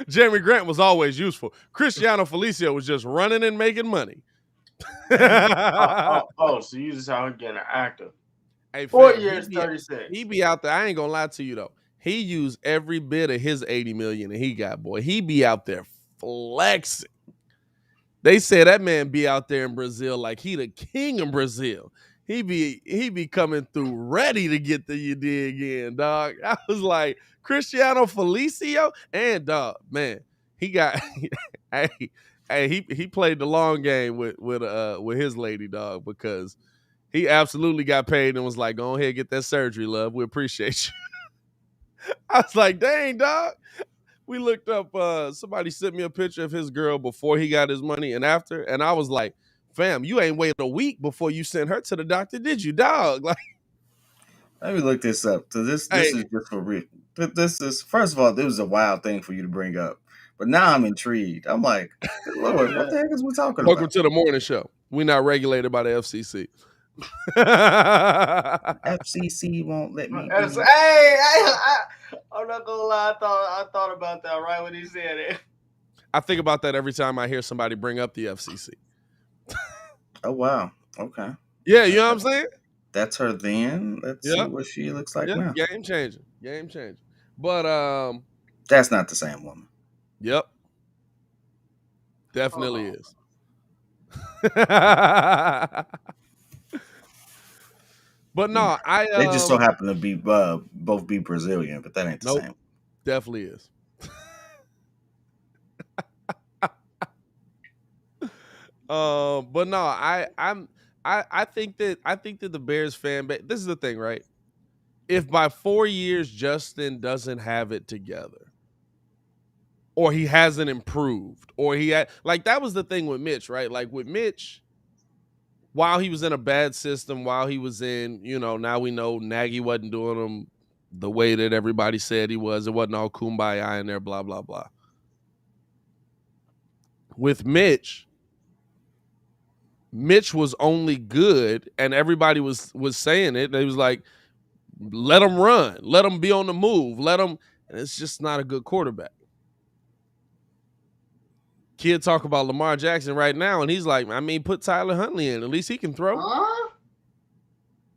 Jeremy Grant was always useful. Cristiano Felicio was just running and making money. So you just out getting active. Hey, 4 years, 36. He be out there. I ain't gonna lie to you though. He used every bit of his 80 million that he got, boy. He be out there flexing. They say that man be out there in Brazil like he the king of Brazil. He be coming through ready to get the you dig in, dog. I was like, Cristiano Felicio, and dog, man, he got he played the long game with his lady, dog, because he absolutely got paid and was like, go ahead, get that surgery, love. We appreciate you. I was like, dang, dog. We looked up, somebody sent me a picture of his girl before he got his money and after, and I was like, fam, you ain't waited a week before you sent her to the doctor, did you, dog? Like, let me look this up. So this is just for real. This is, first of all, this was a wild thing for you to bring up, but now I'm intrigued. I'm like, Lord, what the heck is we talking about? Welcome to the morning show. We're not regulated by the FCC. FCC won't let me. I'm not gonna lie. I thought about that right when he said it. I think about that every time I hear somebody bring up the FCC. Oh wow. Okay. Yeah, you know what I'm saying? That's her then. Let's see what she looks like now. Game changing. But that's not the same woman. Yep. Definitely is. But no, they just so happen to be both be Brazilian, but that ain't the same. Definitely is. But no, I think that the Bears fan base, this is the thing, right? If by 4 years Justin doesn't have it together, or he hasn't improved, or he had, like, that was the thing with Mitch, right? Like with Mitch, while he was in a bad system, while he was in, now we know Nagy wasn't doing him the way that everybody said he was. It wasn't all kumbaya in there, blah, blah, blah. With Mitch Mitch was only good, and everybody was saying it. They was like, let him run, let him be on the move, let him. And it's just not a good quarterback. Kid talk about Lamar Jackson right now, and he's like, I mean, put Tyler Huntley in. At least he can throw. Huh?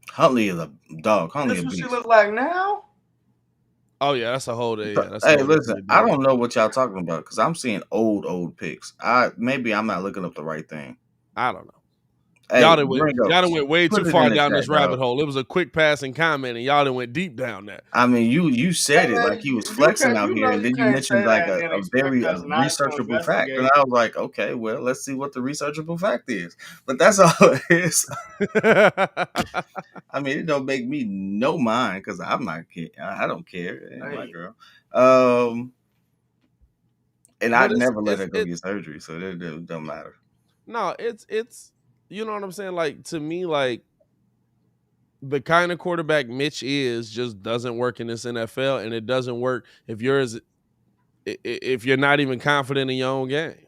Huntley is a dog. Huntley That's a what she beast. look like now. Oh yeah, that's a whole day. Yeah, that's Hey, a whole listen, I don't know what y'all talking about because I'm seeing old picks. Maybe I'm not looking up the right thing. I don't know. Hey, Y'all done went way Put too it far in the down chat, this rabbit dog. hole. It was a quick passing comment, and y'all done went deep down there. I mean, you said Hey, it man, like he was you flexing can't- out you here, know and you then you can't mentioned say like that and a expect very us not to researchable fact, and investigate. I was like, okay, well, let's see what the researchable fact is. But that's all it is. I mean, it don't make me no mind because I'm not. I don't care. It ain't my Hey, girl. And But I'd never let her go it's get surgery, so it don't matter. no, it's you know what I'm saying? Like, to me, like, the kind of quarterback Mitch is just doesn't work in this NFL, and it doesn't work if if you're not even confident in your own game.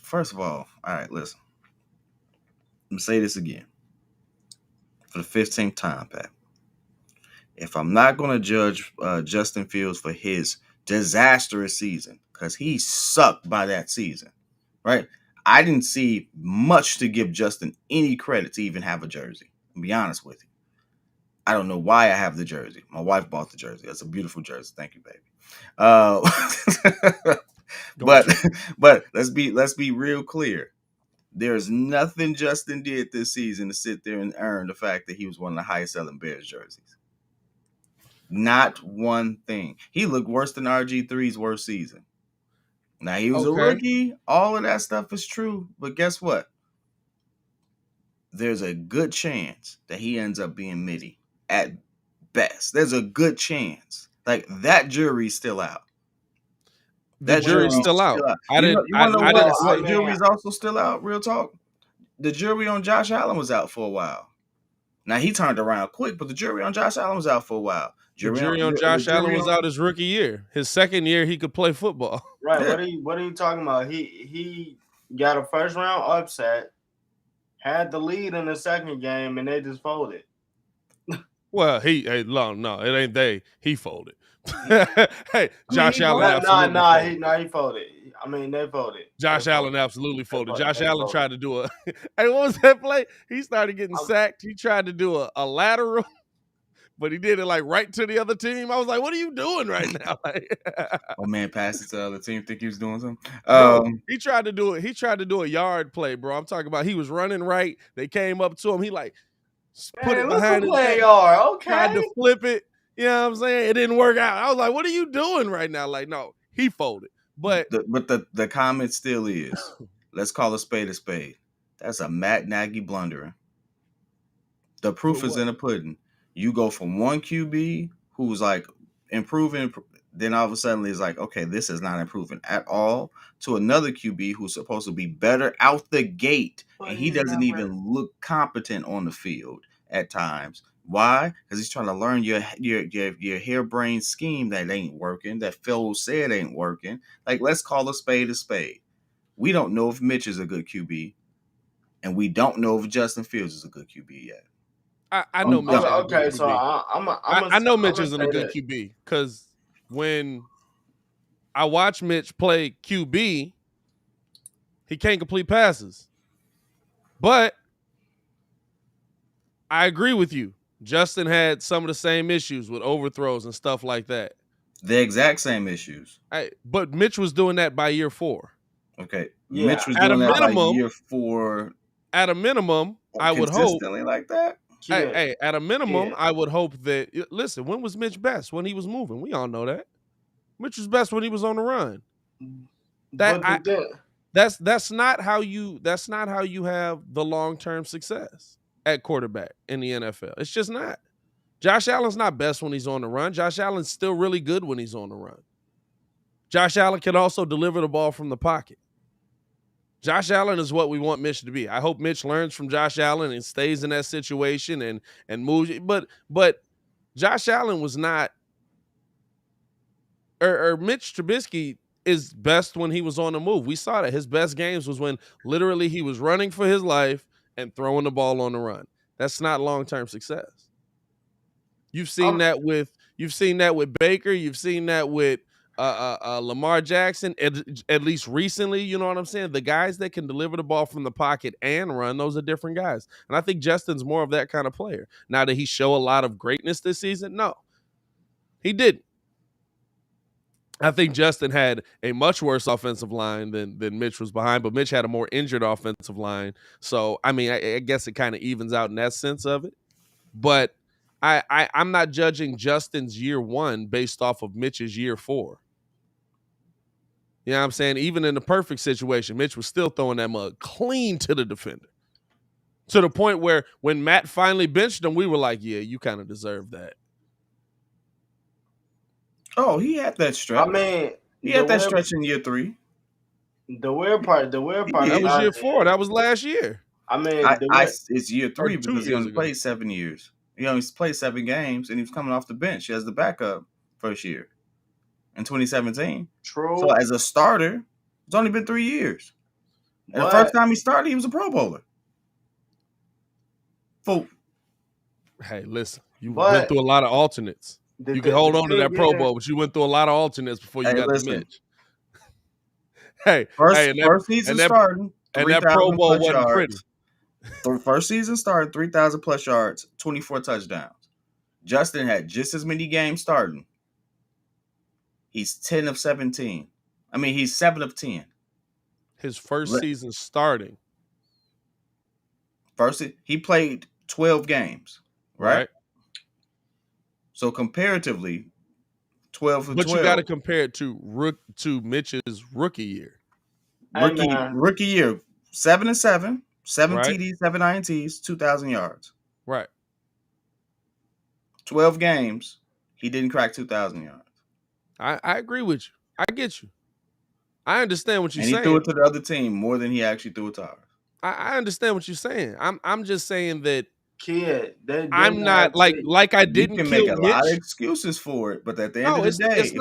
First of all right, listen. Let me say this again for the 15th time, Pat. If I'm not going to judge Justin Fields for his disastrous season, because he sucked by that season, right? I didn't see much to give Justin any credit to even have a jersey. I'll be honest with you. I don't know why I have the jersey. My wife bought the jersey. That's a beautiful jersey. Thank you, baby. But let's be real clear. There's nothing Justin did this season to sit there and earn the fact that he was one of the highest selling Bears jerseys. Not one thing. He looked worse than RG3's worst season. Now, he was a rookie. All of that stuff is true. But guess what? There's a good chance that he ends up being midi at best. There's a good chance. Like, that jury's still out. The jury's still out. You want to know what mean, jury's also still out? Real talk. The jury on Josh Allen was out for a while. Now, he turned around quick, but the jury on Josh Allen was out for a while. The jury on Josh Allen was out his rookie year. His second year, he could play football. Right. Yeah. What are you talking about? He got a first round upset, had the lead in the second game, and they just folded. Well, he ain't they. He folded. Hey, Josh Allen absolutely folded. I mean, they folded. Josh Allen absolutely folded. Josh Allen tried to do hey, what was that play? He started getting sacked. He tried to do a lateral, but he did it like right to the other team. I was like, what are you doing right now? Oh man, passed it to the other team. Think he was doing something? No, he tried to do it. He tried to do a yard play, bro. I'm talking about he was running right. They came up to him. He like put it behind his back. Okay. Tried to flip it. You know what I'm saying? It didn't work out. I was like, what are you doing right now? Like, no, he folded. But the comment still is, let's call a spade a spade. That's a Matt Nagy blundering. The proof is in the pudding. You go from one QB who's like improving, then all of a sudden it's like, okay, this is not improving at all, to another QB who's supposed to be better out the gate, and he doesn't even look competent on the field at times. Why? Because he's trying to learn your harebrained scheme that ain't working, that Phil said ain't working. Like, let's call a spade a spade. We don't know if Mitch is a good QB, and we don't know if Justin Fields is a good QB yet. I know Mitch. Okay, so I know Mitch isn't a good QB because when I watch Mitch play QB, he can't complete passes. But I agree with you. Justin had some of the same issues with overthrows and stuff like that. The exact same issues. But Mitch was doing that by year 4. Okay. Yeah. Mitch was doing that by year 4. At a minimum, I would hope. Consistently like that? Hey, at a minimum, I would hope that, listen, when was Mitch best? When he was moving. We all know that. Mitch was best when he was on the run. That's not how you have the long-term success at quarterback in the NFL. It's just not. Josh Allen's not best when he's on the run. Josh Allen's still really good when he's on the run. Josh Allen can also deliver the ball from the pocket. Josh Allen is what we want Mitch to be. I hope Mitch learns from Josh Allen and stays in that situation and moves. But Josh Allen was not, or Mitch Trubisky is best when he was on the move. We saw that his best games was when literally he was running for his life and throwing the ball on the run. That's not long-term success. You've seen that with Baker. You've seen that with Lamar Jackson. At least recently, you know what I'm saying. The guys that can deliver the ball from the pocket and run, those are different guys. And I think Justin's more of that kind of player. Now, did he show a lot of greatness this season? No, he didn't. I think Justin had a much worse offensive line than Mitch was behind, but Mitch had a more injured offensive line. So, I mean, I guess it kind of evens out in that sense of it. But I'm not judging Justin's year 1 based off of Mitch's year 4. You know what I'm saying? Even in the perfect situation, Mitch was still throwing that mug clean to the defender. To the point where when Matt finally benched him, we were like, yeah, you kind of deserve that. Oh, he had that stretch. I mean, he had that stretch in year 3. The weird part. That was year 4. That was last year. I mean, it's year 3 because he only played 7 years. He only played 7 games, and he was coming off the bench as the backup first year in 2017. True. So as a starter, it's only been 3 years. And the first time he started, he was a Pro Bowler. Hey, listen, you went through a lot of alternates. You can hold on to that Pro Bowl, but you went through a lot of alternates before you got the Mitch. First season starting, and that Pro Bowl wasn't pretty. First season started 3,000 plus yards, 24 touchdowns. Justin had just as many games starting. He's 10 of 17. I mean, he's 7 of 10. His first season starting. He played 12 games, right? So comparatively, 12 for 12. But you got to compare it to Mitch's rookie year. Rookie year, 7 and 7, 7 TDs, 7 INTs, 2,000 yards. Right. 12 games, he didn't crack 2,000 yards. I agree with you. I get you. I understand what you're saying. And he threw it to the other team more than he actually threw it to ours. I understand what you're saying. I'm just saying that Kidd. I'm not like I didn't kill Mitch. You can make a lot of excuses for it, but at the end of the day, if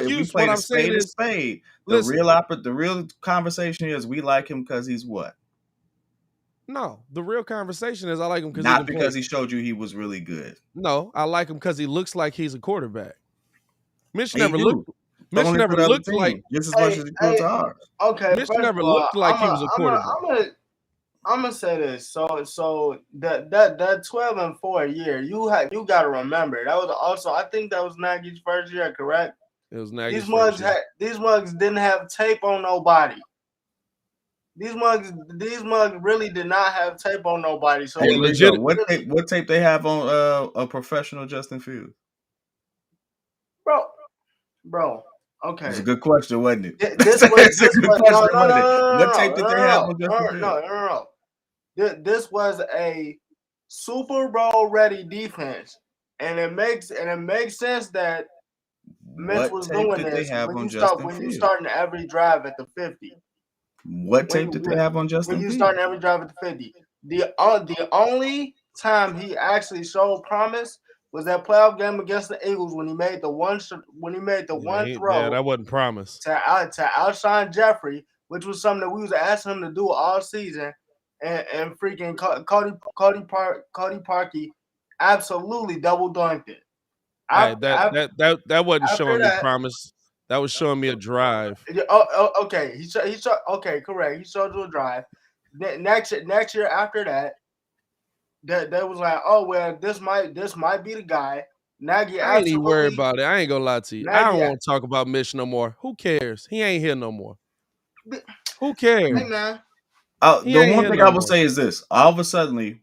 we play a spade, the real conversation is we like him because he's what? No, the real conversation is I like him because not because he showed you he was really good. No, I like him because he looks like he's a quarterback. Mitch never looked like just as much as he put to ours. Okay, Mitch never looked like he was a quarterback. I'm gonna say this. So that 12 and 4 year, you got to remember that was also, I think that was Nagy's first year, correct? It was Nagy's first year. These mugs didn't have tape on nobody. These mugs really did not have tape on nobody. So legit, what tape they have on a professional Justin Fields? Bro. Okay. It's a good question, wasn't it? What tape did they have on Justin Fields? No. This was a Super Bowl ready defense, and it makes sense that Mitch was doing this when you starting every drive at the 50. What tape did they have on Justin Fields? When you starting every drive at the 50. The only time he actually showed promise was that playoff game against the Eagles when he made the one throw. Yeah, that wasn't promise. To outshine Jeffrey, which was something that we was asking him to do all season, and freaking Cody Parkey absolutely double dunked it. That wasn't showing me promise. That was showing me a drive. Okay. He showed. Okay, correct. He showed you a drive. Next year after that. That was like, oh well, this might be the guy. Nagy, I ain't even worried about it. I ain't gonna lie to you. I don't want to talk about Mitch no more. Who cares? He ain't here no more. Who cares? Hey man. The one thing I will say is this: all of a sudden,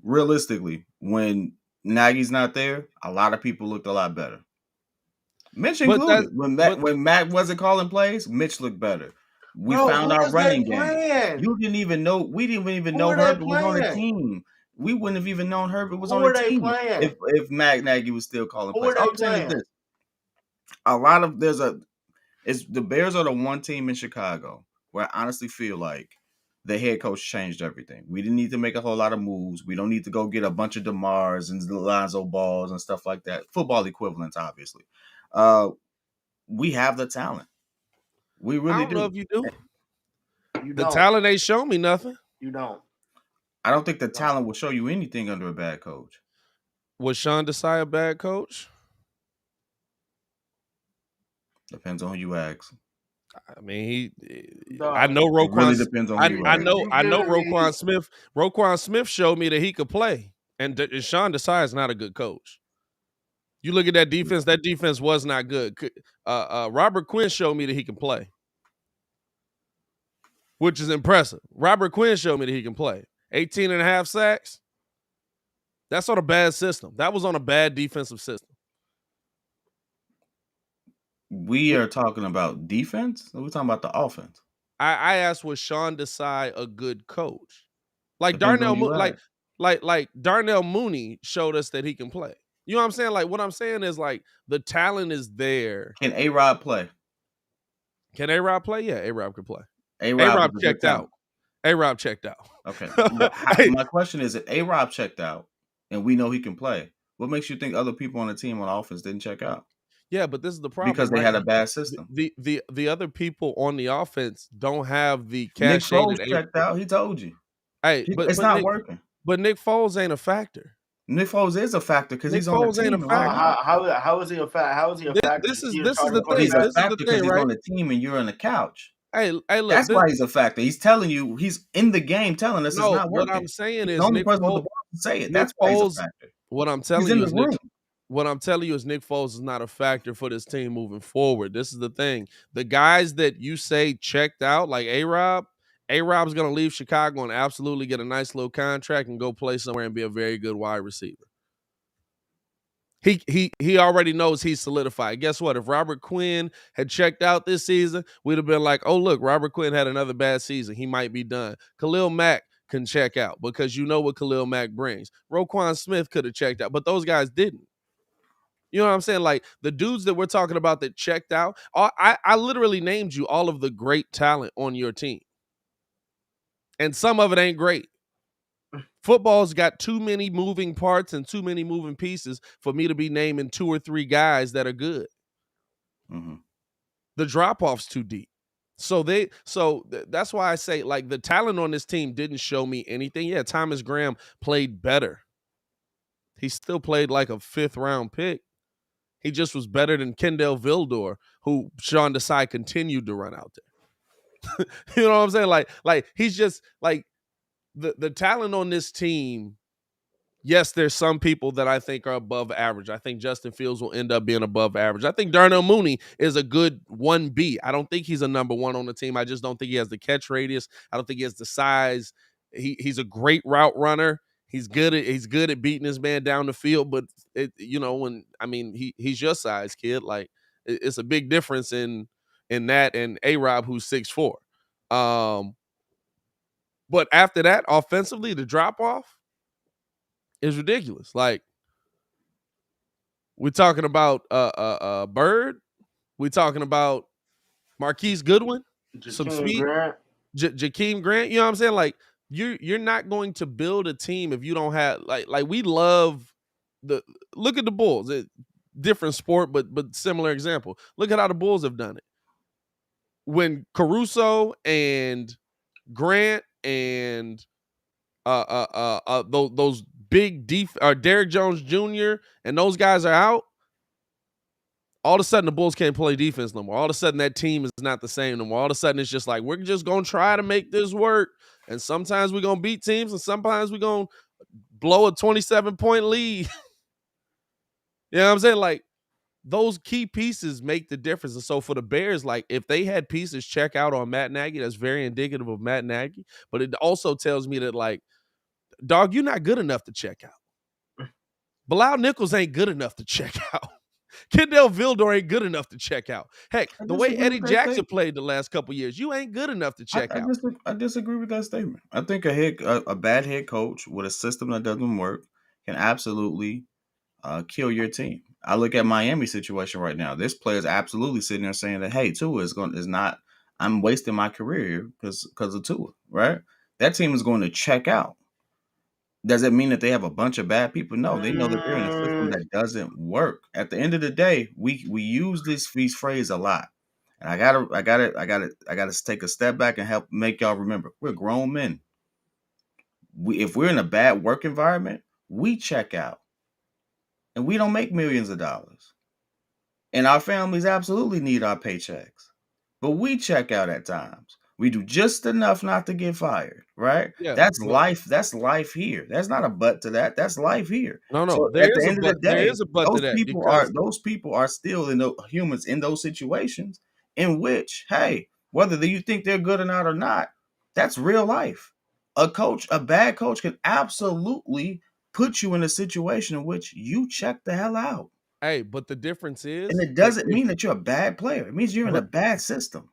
realistically, when Nagy's not there, a lot of people looked a lot better. Mitch included. When Matt wasn't calling plays, Mitch looked better. We found our running game. You didn't even know. We didn't even know Herbert was on the team. We wouldn't have even known Herbert was on the team if Matt Nagy was still calling plays. I'm saying this: the Bears are the one team in Chicago where I honestly feel like the head coach changed everything. We didn't need to make a whole lot of moves. We don't need to go get a bunch of DeMars and Lonzo balls and stuff like that. Football equivalents, obviously. We have the talent. We I really don't know do. if you do. You The don't. talent ain't shown me nothing. You don't. I don't think the talent will show you anything under a bad coach. Was Sean Desai a bad coach? Depends on who you ask. I mean, I Dog. know It really Roquan. depends on who you ask. I know giving me Roquan Smith. Roquan Smith showed me that he could play, and Sean Desai is not a good coach. You look at that defense. That defense was not good. Robert Quinn showed me that he can play, which is impressive. Robert Quinn showed me that he can play. 18 and a half sacks. That's on a bad system. That was on a bad defensive system. We are talking about defense, or we're talking about the offense. I asked, was Sean Desai a good coach? Like Depends on Darnell, who you ask. like Darnell Mooney showed us that he can play. You know what I'm saying? Like what I'm saying is like the talent is there. Can A-Rod play? Can A-Rob play? Yeah, A-Rob could play. A-Rob A-Rob is a good checked out. talent. A-Rob checked out. Okay. Hey, My question is, if A-Rob checked out and we know he can play, what makes you think other people on the team on offense didn't check out? yeah, but this is the problem, Because they right? had a bad system. The other people on the offense don't have the Nick cachet Foles that checked out. He told you. Hey, It's not working. But Nick Foles ain't a factor. Nick Foles is a factor because Nick he's on the Foles ain't a team. factor. How is he a fact? How is he a factor? This is He's the starting thing. He's a This is factor the because thing, he's right? on the team and you're on the couch. Hey, look. That's why he's a factor. He's telling you, he's in the game telling us it's not working. What I'm saying He's is the only Nick person with the Foles. ball to say it. Nick That's why he's a Foles. factor. What I'm He's telling in you the is room. What I'm telling you is Nick Foles is not a factor for this team moving forward. This is the thing. The guys that you say checked out, like A-Rob's going to leave Chicago and absolutely get a nice little contract and go play somewhere and be a very good wide receiver. He already knows he's solidified. Guess what? If Robert Quinn had checked out this season, we'd have been like, oh, look, Robert Quinn had another bad season. He might be done. Khalil Mack can check out because you know what Khalil Mack brings. Roquan Smith could have checked out, but those guys didn't. You know what I'm saying? Like the dudes that we're talking about that checked out, I literally named you all of the great talent on your team. And some of it ain't great. Football's got too many moving parts and too many moving pieces for me to be naming 2 or 3 guys that are good. Mm-hmm. The drop-off's too deep. So that's why I say like the talent on this team didn't show me anything. Yeah, Thomas Graham played better. He still played like a 5th round pick. He just was better than Kendall Vildor, who Sean Desai continued to run out there. You know what I'm saying? Like he's just like the talent on this team. Yes, there's some people that I think are above average. I think Justin Fields will end up being above average. I think Darnell Mooney is a good 1B. I don't think he's a number 1 on the team. I just don't think he has the catch radius. I don't think he has the size. He's a great route runner. He's good at beating his man down the field. But he's your size, kid. Like it's a big difference in that and A-Rob, who's 6'4". But after that, offensively, the drop off is ridiculous. Like we're talking about Bird, we're talking about Marquise Goodwin, some speed, Jakeem Grant. You know what I'm saying? Like you're not going to build a team if you don't have like we love look at the Bulls. Different sport, but similar example. Look at how the Bulls have done it. When Caruso and Grant and those big Derrick Jones Jr. and those guys are out, all of a sudden the Bulls can't play defense no more. All of a sudden that team is not the same no more. All of a sudden it's just like we're just gonna try to make this work. And sometimes we're gonna beat teams, and sometimes we're gonna blow a 27-point lead. You know what I'm saying? Like those key pieces make the difference. And so for the Bears, like if they had pieces check out on Matt Nagy, that's very indicative of Matt Nagy. But it also tells me that like, dog, you're not good enough to check out. Bilal Nichols ain't good enough to check out. Kendall Vildor ain't good enough to check out. Heck, the way Eddie Jackson played the last couple years, you ain't good enough to check out. I disagree with that statement. I think a bad head coach with a system that doesn't work can absolutely kill your team. I look at Miami's situation right now. This player is absolutely sitting there saying that, hey, Tua is not. I'm wasting my career here because of Tua, right? That team is going to check out. Does it mean that they have a bunch of bad people? No, they know that they're in a system that doesn't work. At the end of the day, we use this phase a lot. And I gotta take a step back and help make y'all remember we're grown men. If we're in a bad work environment, we check out, and we don't make millions of dollars. And our families absolutely need our paychecks, but we check out at times. We do just enough not to get fired, right? Yeah, That's but life. That's life here. There's not a but to that. That's life here. no, So at there the is a end of the but. There day, is a but to that because those people are still humans in those situations in which, hey, whether you think they're good or not, that's real life. A bad coach can absolutely put you in a situation in which you check the hell out. hey, but the difference And is it that doesn't if mean that you're a bad player. It means you're in a but bad system.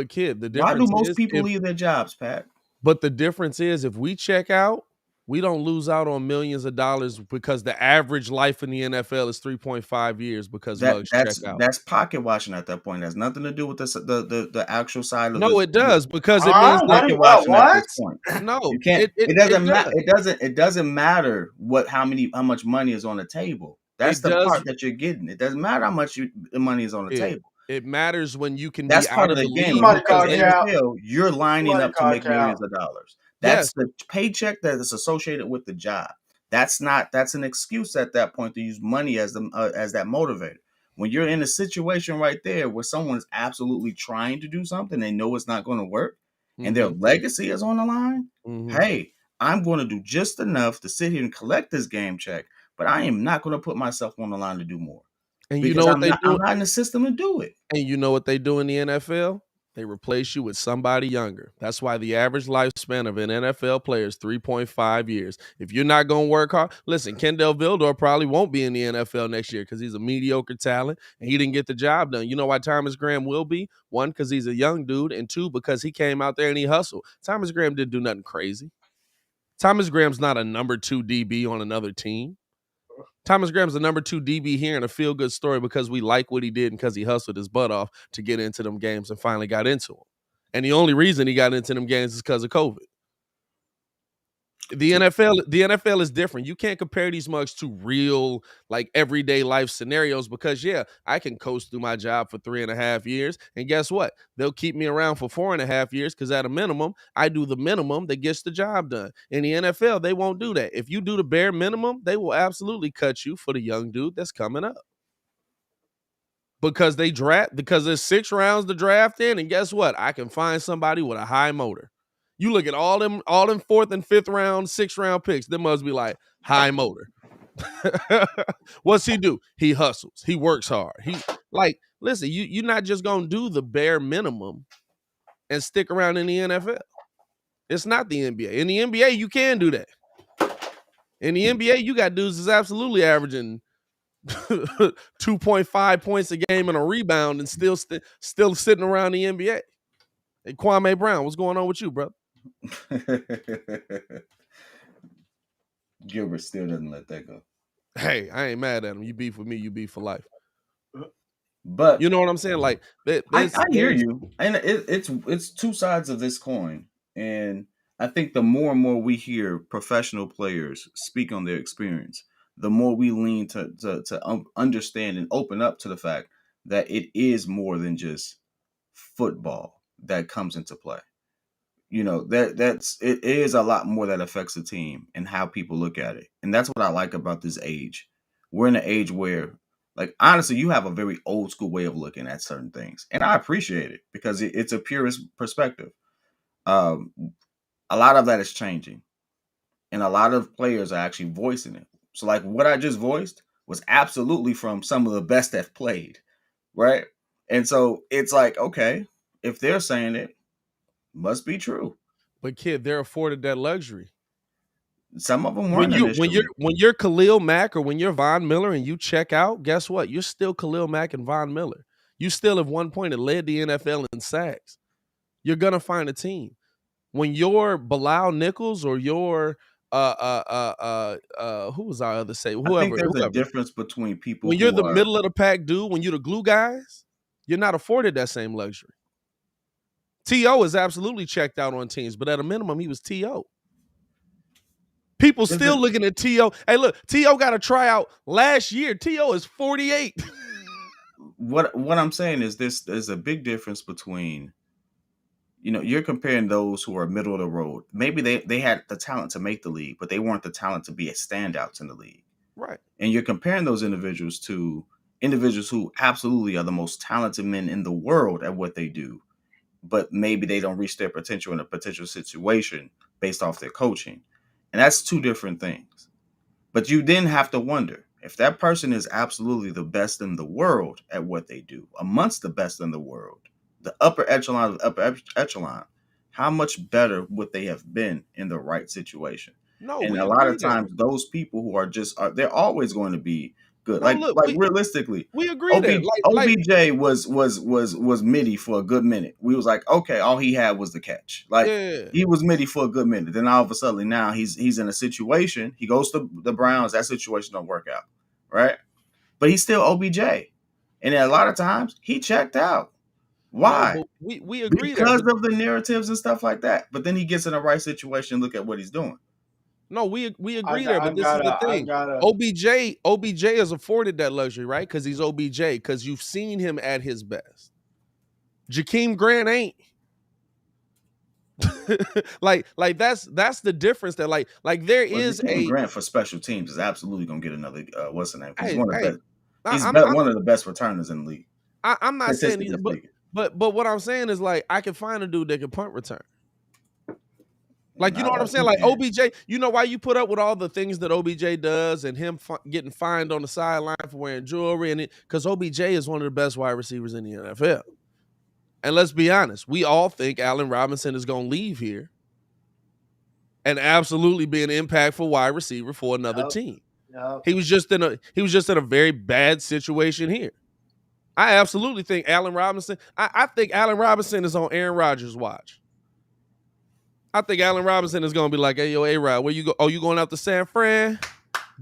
kid, the Why do difference most is people if leave their jobs, Pat? but the difference is if we check out, we don't lose out on millions of dollars because the average life in the NFL is 3.5 years because mugs check out. That's pocket watching at that point. It has nothing to do with the actual side of No, this. it does because it That's means Huh? that What? pocket What? watching at this What? point. no, You can't. it It doesn't matter. does. It doesn't matter how much money is on the table. That's It the does part that you're getting. It doesn't matter how much the money is on the it. table. It matters when you can That's be out part of of the the game league Somebody because because call in they the Cal. NFL, you're lining Somebody up to call make Cal. millions of dollars. yes, That's the paycheck that is associated with the job. That's an excuse at that point to use money as as that motivator. When you're in a situation right there where someone's absolutely trying to do something, they know it's not going to work, and their hmm legacy is on the line. hmm Hey, I'm going to do just enough to sit here and collect this game check, but I am not going to put myself on the line to do more and you because know what they I'm do. not in the system to do it. And you know what they do in the NFL? They replace you with somebody younger. That's why the average lifespan of an NFL player is 3.5 years. If you're not going to work hard, listen, Kendall Vildor probably won't be in the NFL next year because he's a mediocre talent and he didn't get the job done. You know why Thomas Graham will be? One, because he's a young dude, and two, because he came out there and he hustled. Thomas Graham didn't do nothing crazy. Thomas Graham's not a number 2 DB on another team. Thomas Graham's the number 2 DB here and a feel-good story because we like what he did and because he hustled his butt off to get into them games and finally got into them. And the only reason he got into them games is because of COVID. The NFL is different. You can't compare these mugs to real, like everyday life scenarios because yeah, I can coast through my job for 3.5 years. And guess what? They'll keep me around for 4.5 years because at a minimum, I do the minimum that gets the job done. In the NFL, they won't do that. If you do the bare minimum, they will absolutely cut you for the young dude that's coming up. Because there's 6 rounds to draft in, and guess what? I can find somebody with a high motor. You look at all them 4th and 5th round, 6th round picks, they must be like high motor. What's he do? He hustles. He works hard. Listen, you're not just gonna do the bare minimum and stick around in the NFL. It's not the NBA. In the NBA, you can do that. In the NBA, you got dudes that's absolutely averaging 2.5 points a game and a rebound and still sitting around the NBA. Hey, Kwame Brown, what's going on with you, bro? Gilbert still doesn't let that go. Hey, I ain't mad at him. You beef with me, you beef for life. But you know what I'm saying? Like, I hear you, and it's two sides of this coin. And I think the more and more we hear professional players speak on their experience, the more we lean to understand and open up to the fact that it is more than just football that comes into play. You know, it is a lot more that affects the team and how people look at it. And that's what I like about this age. We're in an age where, like, honestly, you have a very old school way of looking at certain things. And I appreciate it because it's a purist perspective. Um, a lot of that is changing. And a lot of players are actually voicing it. So, like, what I just voiced was absolutely from some of the best that played, right? And so it's like, okay, if they're saying it, must be true. But kid, they're afforded that luxury. Some of them When weren't initially. you're Khalil Mack or when you're Von Miller and you check out, guess what? You're still Khalil Mack and Von Miller. You still at one point have led the NFL in sacks. You're gonna find a team. When you're Bilal Nichols or you're who was our other say? I think Whoever. there's a difference between people When you're who the are. middle of the pack dude, when you're the glue guys, you're not afforded that same luxury. T.O. is absolutely checked out on teams, but at a minimum, he was T.O. People still looking at T.O. Hey, look, T.O. got a tryout last year. T.O. is 48. what I'm saying is this: there's a big difference between, you're comparing those who are middle of the road. Maybe they had the talent to make the league, but they weren't the talent to be a standouts in the league. Right. And you're comparing those individuals to individuals who absolutely are the most talented men in the world at what they do, but maybe they don't reach their potential in a potential situation based off their coaching. And that's two different things. But you then have to wonder, if that person is absolutely the best in the world at what they do, amongst the best in the world, the upper echelon of the upper echelon, how much better would they have been in the right situation? No, And we a lot agree of there. times, those people who are they're always going to be good. No, look, Like realistically, we agree there. OBJ was midi for a good minute. We was like, okay, all he had was the catch. Like, yeah. he was midi for a good minute. Then all of a sudden, now he's in a situation. He goes to the Browns. That situation don't work out, right? But he's still OBJ, and a lot of times he checked out. Why? No, but we agree Because there. of the narratives and stuff like that. But then he gets in the right situation. Look at what he's doing. No, we agree there, but this is the thing. OBJ is afforded that luxury, right? Because he's OBJ, because you've seen him at his best. Jakeem Grant ain't. like that's the difference. That like there is Jakeem Grant for special teams is absolutely gonna get another what's the name? He's hey, one of the best. He's I'm one of the best returners in the league. I'm not saying, Statistically but what I'm saying is, like, I can find a dude that can punt return. Like, you know what I'm saying? Like, OBJ, you know why you put up with all the things that OBJ does and him getting fined on the sideline for wearing jewelry, and because OBJ is one of the best wide receivers in the NFL. And let's be honest, we all think Allen Robinson is going to leave here and absolutely be an impactful wide receiver for another team. Yep. He was just in a very bad situation here. I absolutely think Allen Robinson. I think Allen Robinson is on Aaron Rodgers' watch. I think Allen Robinson is gonna be like, "Hey, yo, A-Rod, where you go? Oh, you going out to San Fran?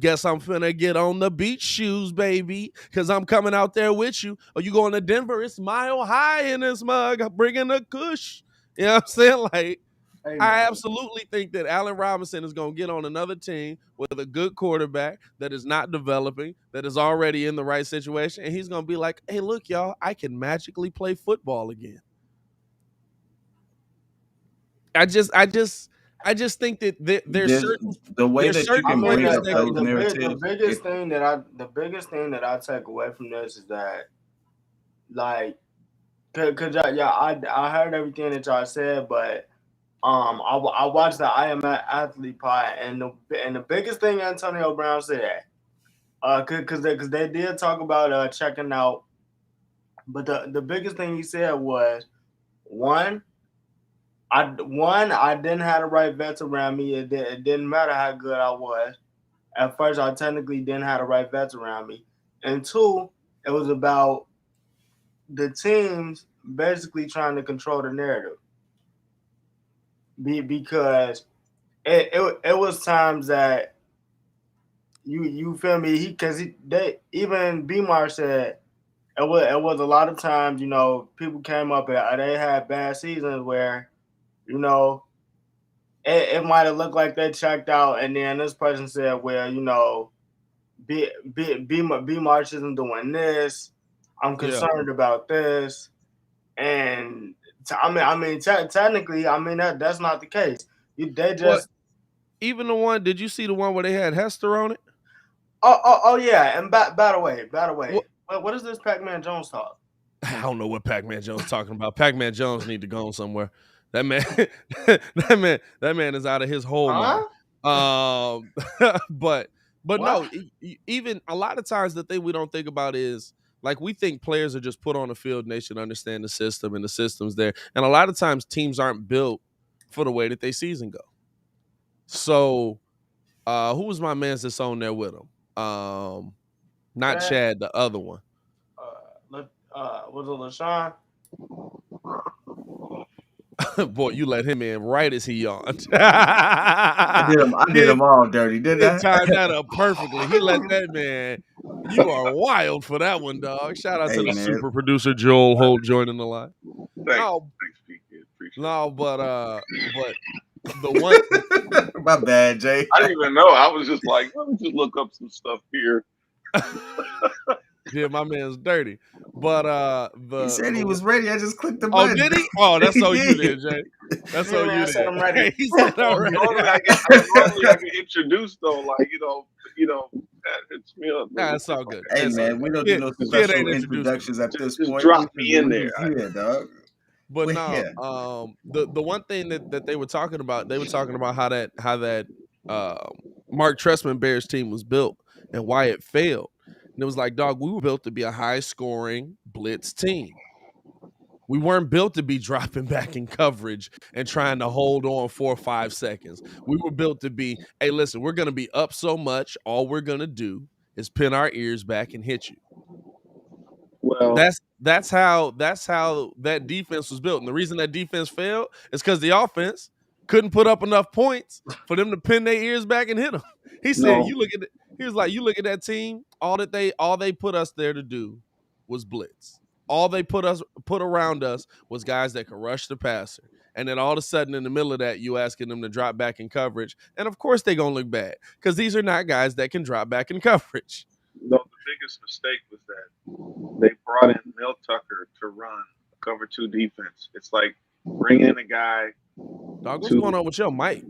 Guess I'm finna get on the beach shoes, baby, because I'm coming out there with you. Oh, you going to Denver? It's mile high in this mug. I'm bringing a kush." You know what I'm saying? Like, I absolutely think that Allen Robinson is going to get on another team with a good quarterback that is not developing, that is already in the right situation, and he's going to be like, "Hey, look, y'all, I can magically play football again." I just think that there's certain the way that you can bring up those narratives. The biggest thing that I take away from this is that, like, cause I heard everything that y'all said, but I watched the I Am Athlete pod, and the biggest thing Antonio Brown said, cause they did talk about checking out, but the biggest thing he said was, I didn't have the right vets around me. It didn't matter how good I was. At first, I technically didn't have the right vets around me. And two, it was about the teams basically trying to control the narrative. Because it was times that you feel me? Even B-Mar said it was a lot of times, people came up and they had bad seasons where, it might have looked like they checked out, and then this person said, "Well, B March isn't doing this. I'm concerned about this," and technically, that's not the case. They just even the one. Did you see the one where they had Hester on it? Oh yeah. And by the way, what is this Pac-Man Jones talk? I don't know what Pac-Man Jones talking about. Pac-Man Jones need to go somewhere. That man is out of his whole mind. But what? No, even a lot of times the thing we don't think about is, like, we think players are just put on the field and they should understand the system and the system's there. And a lot of times teams aren't built for the way that they season go. So who was my man that's on there with him? Not Chad, the other one. Was it LaShawn? Boy, you let him in right as he yawned. I did him all dirty, didn't I? Timed that up perfectly. He let that man. You are wild for that one, dog. Shout out to the super producer Joel Holt joining the line. Thanks, P.kidd. Appreciate it. But the one. My bad, Jay. I didn't even know. I was just like, let me just look up some stuff here. Did my man's dirty. But He said he was ready. I just clicked the Oh, button. did he? Oh, that's He so you did. did, Jay. That's Yeah, so man, you I said I'm ready. did. He said already. Normally I get introduced though, like that hits me up. Nah, it's all good. Hey It's all man, we good. don't do no Kid special ain't introduced me. introductions at this Just point. drop me in We there. just here, dog. But We're no, here. the one thing that they were talking about how that Mark Trestman Bears team was built and why it failed. And it was like, dog, we were built to be a high scoring blitz team. We weren't built to be dropping back in coverage and trying to hold on 4 or 5 seconds. We were built to be, hey, listen, we're going to be up so much, all we're going to do is pin our ears back and hit you. Well, That's how that defense was built. And the reason that defense failed is because the offense couldn't put up enough points for them to pin their ears back and hit them. He said, No. "You look at it." He was like, "You look at that team. All they put us there to do was blitz. All they put around us was guys that could rush the passer. And then all of a sudden, in the middle of that, you asking them to drop back in coverage, and of course they're gonna look bad because these are not guys that can drop back in coverage." No, the biggest mistake was that they brought in Mel Tucker to run cover 2 defense. It's like bringing in a guy. Dog, what's going on with your mic?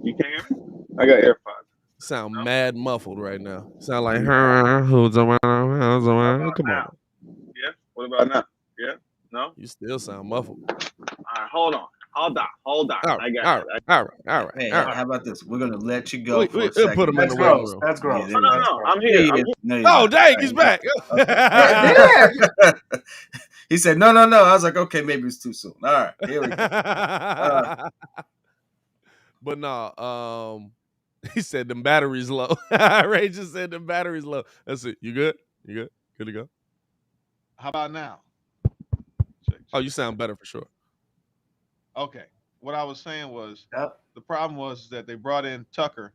You can hear me? I got AirPods. Sound mad muffled right now. Sound like who's around? Come on. Yeah. What about now? Yeah. No. You still sound muffled. All right. Hold on. Hold on. All I got right, it. all right. Hey, all right. how about this? We're gonna let you go for a We'll second. put him in That's the waiting gross. room. That's gross. Yeah, No. I'm here. Yeah, I'm here. no, you're Oh, not. dang, he's back. He said, no. I was like, okay, maybe it's too soon. All right, here we go. But no, he said the battery's low. Ray just said the battery's low. That's it. You good? Good to go? How about now? Check. Oh, you sound better for sure. Okay. What I was saying was Yep. the problem was that they brought in Tucker,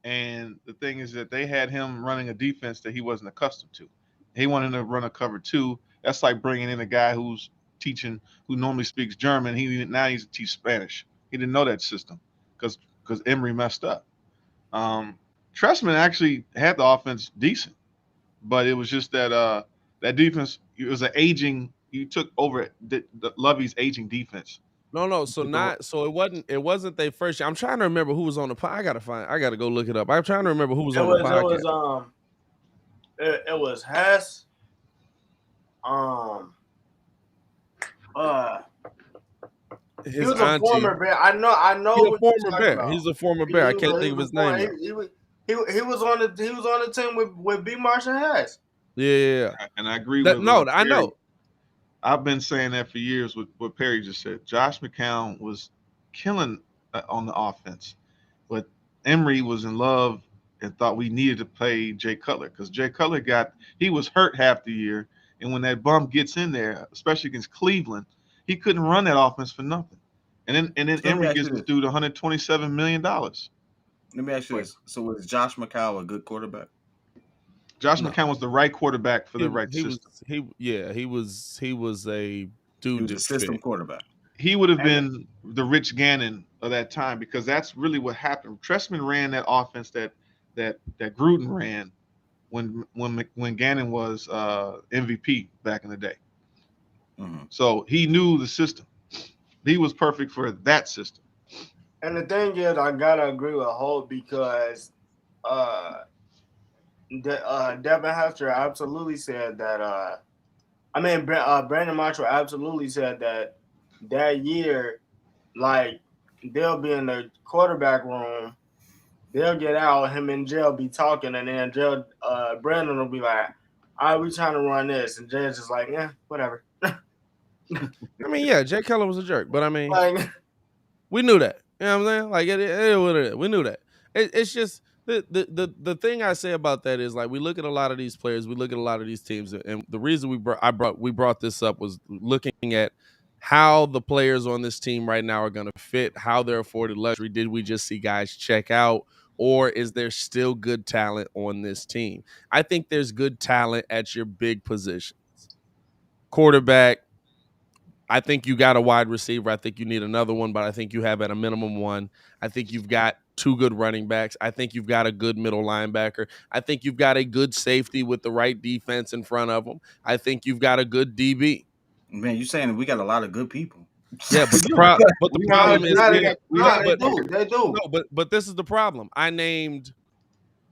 and the thing is that they had him running a defense that he wasn't accustomed to. He wanted to run a cover 2. That's like bringing in a guy who normally speaks German. Now he's to teach Spanish. He didn't know that system because Emery messed up. Trestman actually had the offense decent, but it was just that that defense. It was an aging. You took over the Lovey's aging defense. No. So it wasn't their first year. I'm trying to remember who was on the pod. I gotta go look it up. I'm trying to remember who was on the podcast. It was Hess. He was a former Bear. I know. He's a former Bear. He's a former Bear. I can't think of his name. He was on the team with B. Marshall Hess. Yeah. And I agree with I know. I've been saying that for years with what Perry just said. Josh McCown was killing on the offense, but Emery was in love and thought we needed to play Jay Cutler because Jay Cutler he was hurt half the year, and when that bump gets in there, especially against Cleveland, he couldn't run that offense for nothing. And then Emery gets this dude $127 million. Let me ask you this: so was Josh McCown a good quarterback? Josh McCown was the right quarterback for the right system. He was a dude. He was a system quarterback. He would have been the Rich Gannon of that time because that's really what happened. Trestman ran that offense that Gruden ran when Gannon was MVP back in the day. Mm-hmm. So he knew the system. He was perfect for that system. And the thing is, I gotta agree with Holt because Devin Hester absolutely said that. Brandon Marshall absolutely said that year, like they'll be in the quarterback room, they'll get out, him and Jay be talking, and then Brandon will be like, "All right, we trying to run this," and Jay's just like, "Yeah, whatever." I mean, yeah, Jay Cutler was a jerk, but I mean, we knew that. You know what I'm saying? Like we knew that. It's just the thing I say about that is like we look at a lot of these players, we look at a lot of these teams, and the reason we brought this up was looking at how the players on this team right now are going to fit, how they're afforded luxury. Did we just see guys check out, or is there still good talent on this team? I think there's good talent at your big positions. Quarterback, I think you got a wide receiver. I think you need another one, but I think you have at a minimum one. I think you've got 2 good running backs. I think you've got a good middle linebacker. I think you've got a good safety with the right defense in front of them. I think you've got a good DB. Man, you're saying we got a lot of good people. Yeah, but the problem is, They do. no, but this is the problem. I named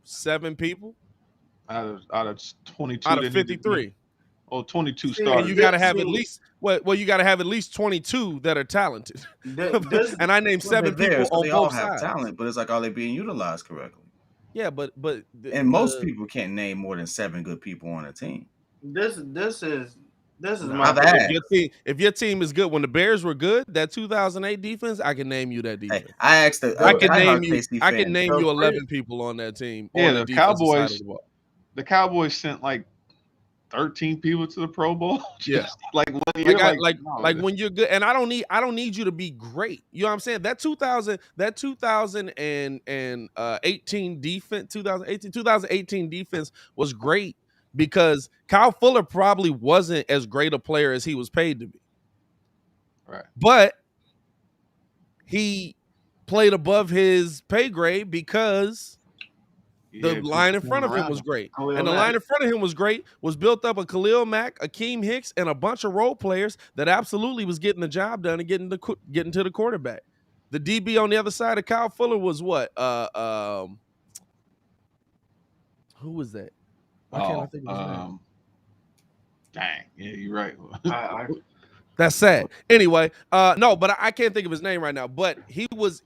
7 people out of 22 out of that need to be- 53. Oh, 22 See, starters. And you got to have See. at least you got to have at least 22 that are talented. This, And I named 7 They're there, people so on they all both have sides. talent, but it's like, are they being utilized correctly? Yeah, but And most people can't name more than 7 good people on a team. this is my I've asked. if your team is good, when the Bears were good, that 2008 defense, I can name you that defense. Hey, I asked the I can diehard name you. KC I can fan, name So you 11 Chris- people on that team. Yeah, on the the defensive side Cowboys- of the ball. The Cowboys sent like 13 people to the Pro Bowl. Yeah. like 1 year. Like when you're good, and I don't need you to be great. You know what I'm saying? That 2018 defense, 2018 defense was great because Kyle Fuller probably wasn't as great a player as he was paid to be. Right. But he played above his pay grade because the line in front of him was great. And the line in front of him was great, was built up of Khalil Mack, Akeem Hicks, and a bunch of role players that absolutely was getting the job done and getting to the quarterback. The DB on the other side of Kyle Fuller was what? Who was that? Why can't I think of his name? Dang, yeah, you're right. That's sad. Anyway, no, but I can't think of his name right now. But he was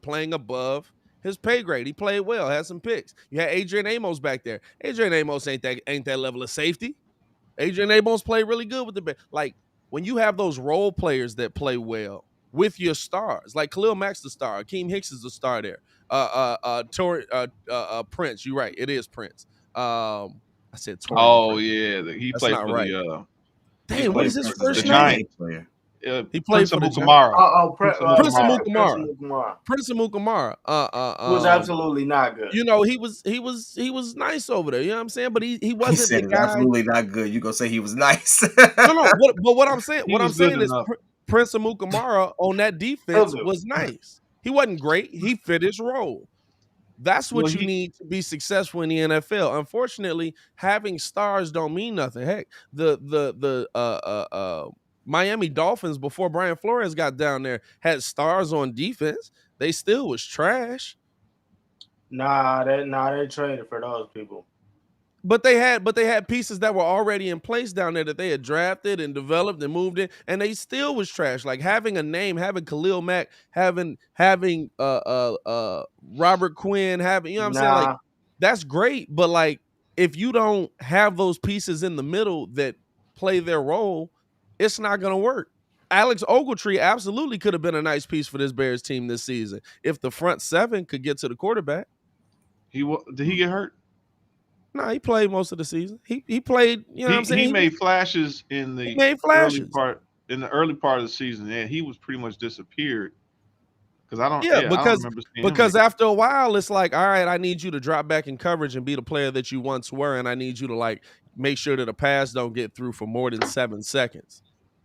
playing above his pay grade. He played well, had some picks. You had Adrian Amos back there. Adrian Amos ain't that level of safety. Adrian Amos played really good with the like when you have those role players that play well with your stars, like Khalil Mack's the star, Akeem Hicks is the star there. Prince, you're right, it is Prince. I said Torian. Oh Prince. yeah, he That's played not for right. the. Damn, what is his first the name? Giants. player. He played for the Mukamara. Prince Amukamara. Prince Amukamara. Was absolutely not good. You know, he was nice over there. You know what I'm saying? But he He wasn't said the it's guy. absolutely not good. You gonna say he was nice? No. But what I'm saying, He was good is enough. Prince Amukamara on that defense was nice. He wasn't great. He fit his role. That's what you need to be successful in the NFL. Unfortunately, having stars don't mean nothing. Heck, the Miami Dolphins before Brian Flores got down there had stars on defense. They still was trash. Nah, they traded for those people. But they had pieces that were already in place down there that they had drafted and developed and moved in, and they still was trash. Like having a name, having Khalil Mack, having Robert Quinn, having, you know what I'm saying? Like that's great, but like if you don't have those pieces in the middle that play their role, it's not gonna work. Alex Ogletree absolutely could have been a nice piece for this Bears team this season if the front 7 could get to the quarterback. Did he get hurt? No, he played most of the season. He played, you know what I'm saying? He made flashes in the early part of the season. Yeah, he was pretty much disappeared. Because I don't remember seeing because after a while, it's like, all right, I need you to drop back in coverage and be the player that you once were, and I need you to like make sure that a pass don't get through for more than 7 seconds.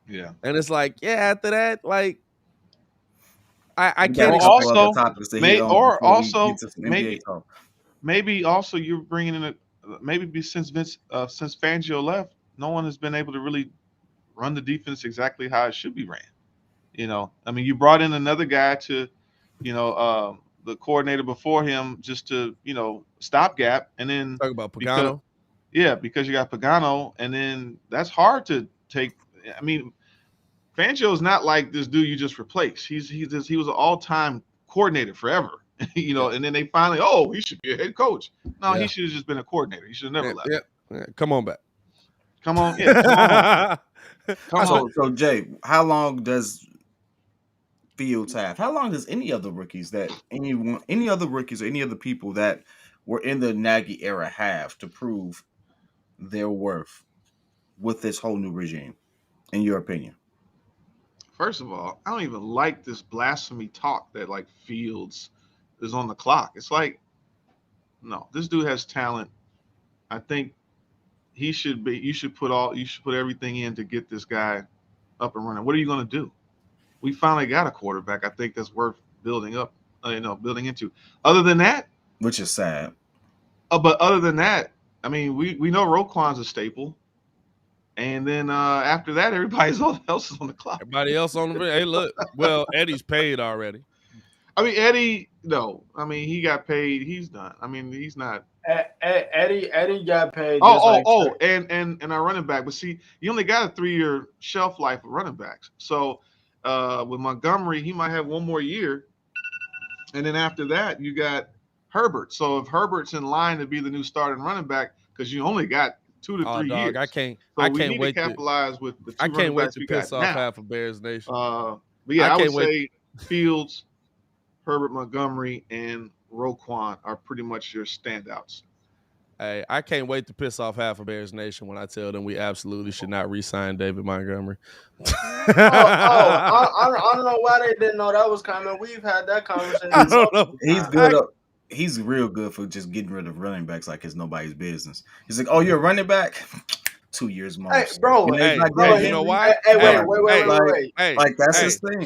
Yeah. And it's like, yeah, after that, like I can't maybe also you're bringing in since Fangio left, no one has been able to really run the defense exactly how it should be ran. You know, I mean, you brought in another guy to, the coordinator before him just to, stopgap, and then talk about Pagano. Because you got Pagano, and then that's hard to take. I mean, Fangio's not like this dude you just replace. He was an all-time coordinator forever. And then they finally, he should be a head coach. No, he should have just been a coordinator. He should have never left. Yeah. Come on back. Come on. Yeah, come on. So Jay, how long does Fields have? How long does any other rookies or any other people that were in the Nagy era have to prove their worth with this whole new regime, in your opinion? First of all, I don't even like this blasphemy talk that like Fields is on the clock. It's like, no, this dude has talent. I think you should put everything in to get this guy up and running. What are you going to do? We finally got a quarterback. I think that's worth building up building into. Other than that, which is sad. but other than that, I mean, we know Roquan's a staple, and then after that, everybody else is on the clock. Everybody else on the hey, look. Well, Eddie's paid already. I mean, Eddie, no. I mean, he got paid. He's done. I mean, he's not. Eddie got paid. And our running back. But see, you only got a 3-year shelf life of running backs. So with Montgomery, he might have one more year. And then after that, you got Herbert. So if Herbert's in line to be the new starting running back, because you only got 2 to 3 years. I can't wait to capitalize with the two I can't wait to piss off now. half of Bears Nation. But yeah, I would say Fields, Herbert, Montgomery, and Roquan are pretty much your standouts. Hey, I can't wait to piss off half of Bears Nation when I tell them we absolutely should not re-sign David Montgomery. I don't know why they didn't know that was coming. We've had that conversation. I don't know. He's good. He's real good for just getting rid of running backs like it's nobody's business. He's like, oh, you're a running back? 2 years more. Hey, bro. You know why? Wait. Like, that's his thing.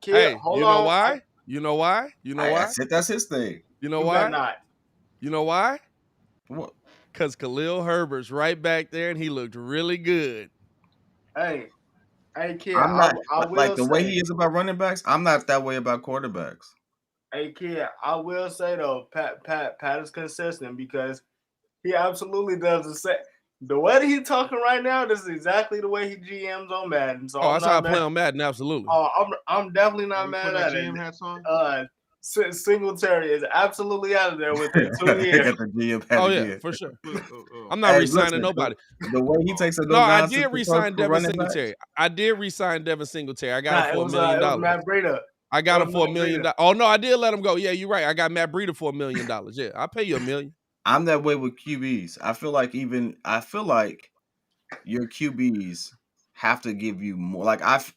Kid, hold on. You know why? That's his thing. You know why? Not. You know why? What? Because Khalil Herbert's right back there, and he looked really good. Hey, kid. I'm not I like the way he is about running backs. I'm not that way about quarterbacks. Hey, kid. I will say though, Pat is consistent because he absolutely does the same. The way that he's talking right now, this is exactly the way he GMs on Madden. So that's how I play on Madden. Absolutely. I'm definitely not mad at it. GM hats on? Singletary is absolutely out of there within 2 years. Yeah, for sure. I'm not re-signing nobody. The way he takes it. I did re-sign Devin Singletary. I got him for $1 million. Matt Breida. I got him for $1 million. Oh no, I did let him go. Yeah, you're right. I got Matt Breida for $1 million. Yeah, I'll pay you $1 million. I'm that way with QBs. I feel like your QBs have to give you more. Like this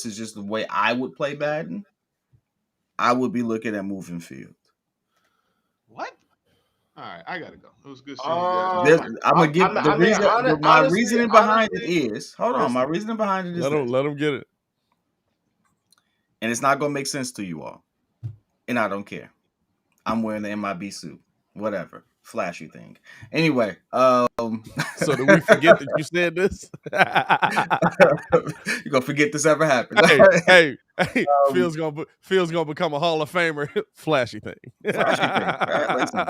is just the way I would play Madden. I would be looking at moving Field. What? All right, I gotta go. It was good seeing you guys. I'm gonna give my reasoning behind it is. Hold on, my reasoning behind it is. Let them get it. And it's not gonna make sense to you all, and I don't care. I'm wearing the MIB suit, whatever, flashy thing. Anyway, so did we forget that you said this? You're gonna forget this ever happened. Hey, Phil's gonna become a Hall of Famer. Flashy thing. Flashy thing. Listen,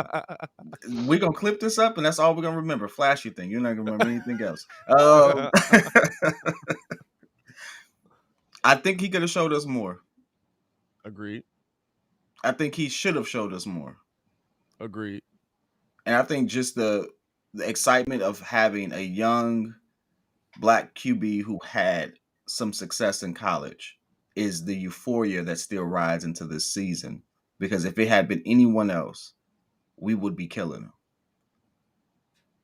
we're gonna clip this up, and that's all we're gonna remember. Flashy thing. You're not gonna remember anything else. I think he could have showed us more. Agreed. I think he should have showed us more. Agreed. And I think just the excitement of having a young black QB who had some success in college is the euphoria that still rides into this season. Because if it had been anyone else, we would be killing him.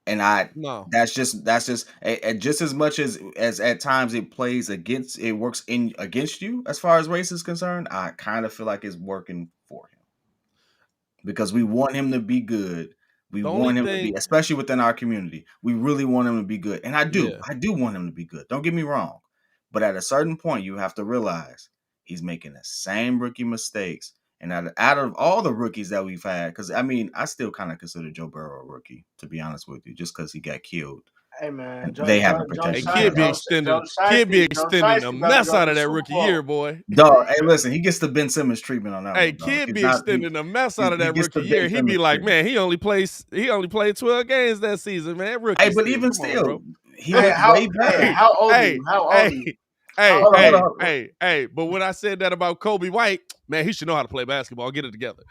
And that's just as much as at times it works against you as far as race is concerned. I kind of feel like it's working for him because we want him to be good. We want him to be, especially within our community. We really want him to be good, and I do want him to be good. Don't get me wrong, but at a certain point, you have to realize he's making the same rookie mistakes. And out of all the rookies that we've had, because I mean, I still kind of consider Joe Burrow a rookie, to be honest with you, just because he got killed. Hey man, they haven't protected. Kid be extending the mess out of that rookie year, boy. Dog, hey, listen, he gets the Ben Simmons treatment on that. Hey, Kid be extending the mess out of that rookie year. He be like, man, he only played 12 games that season, man. Rookie. Hey, but even still, he way better. How old are you? Hey, but when I said that about Kobe White, man, he should know how to play basketball. Get it together.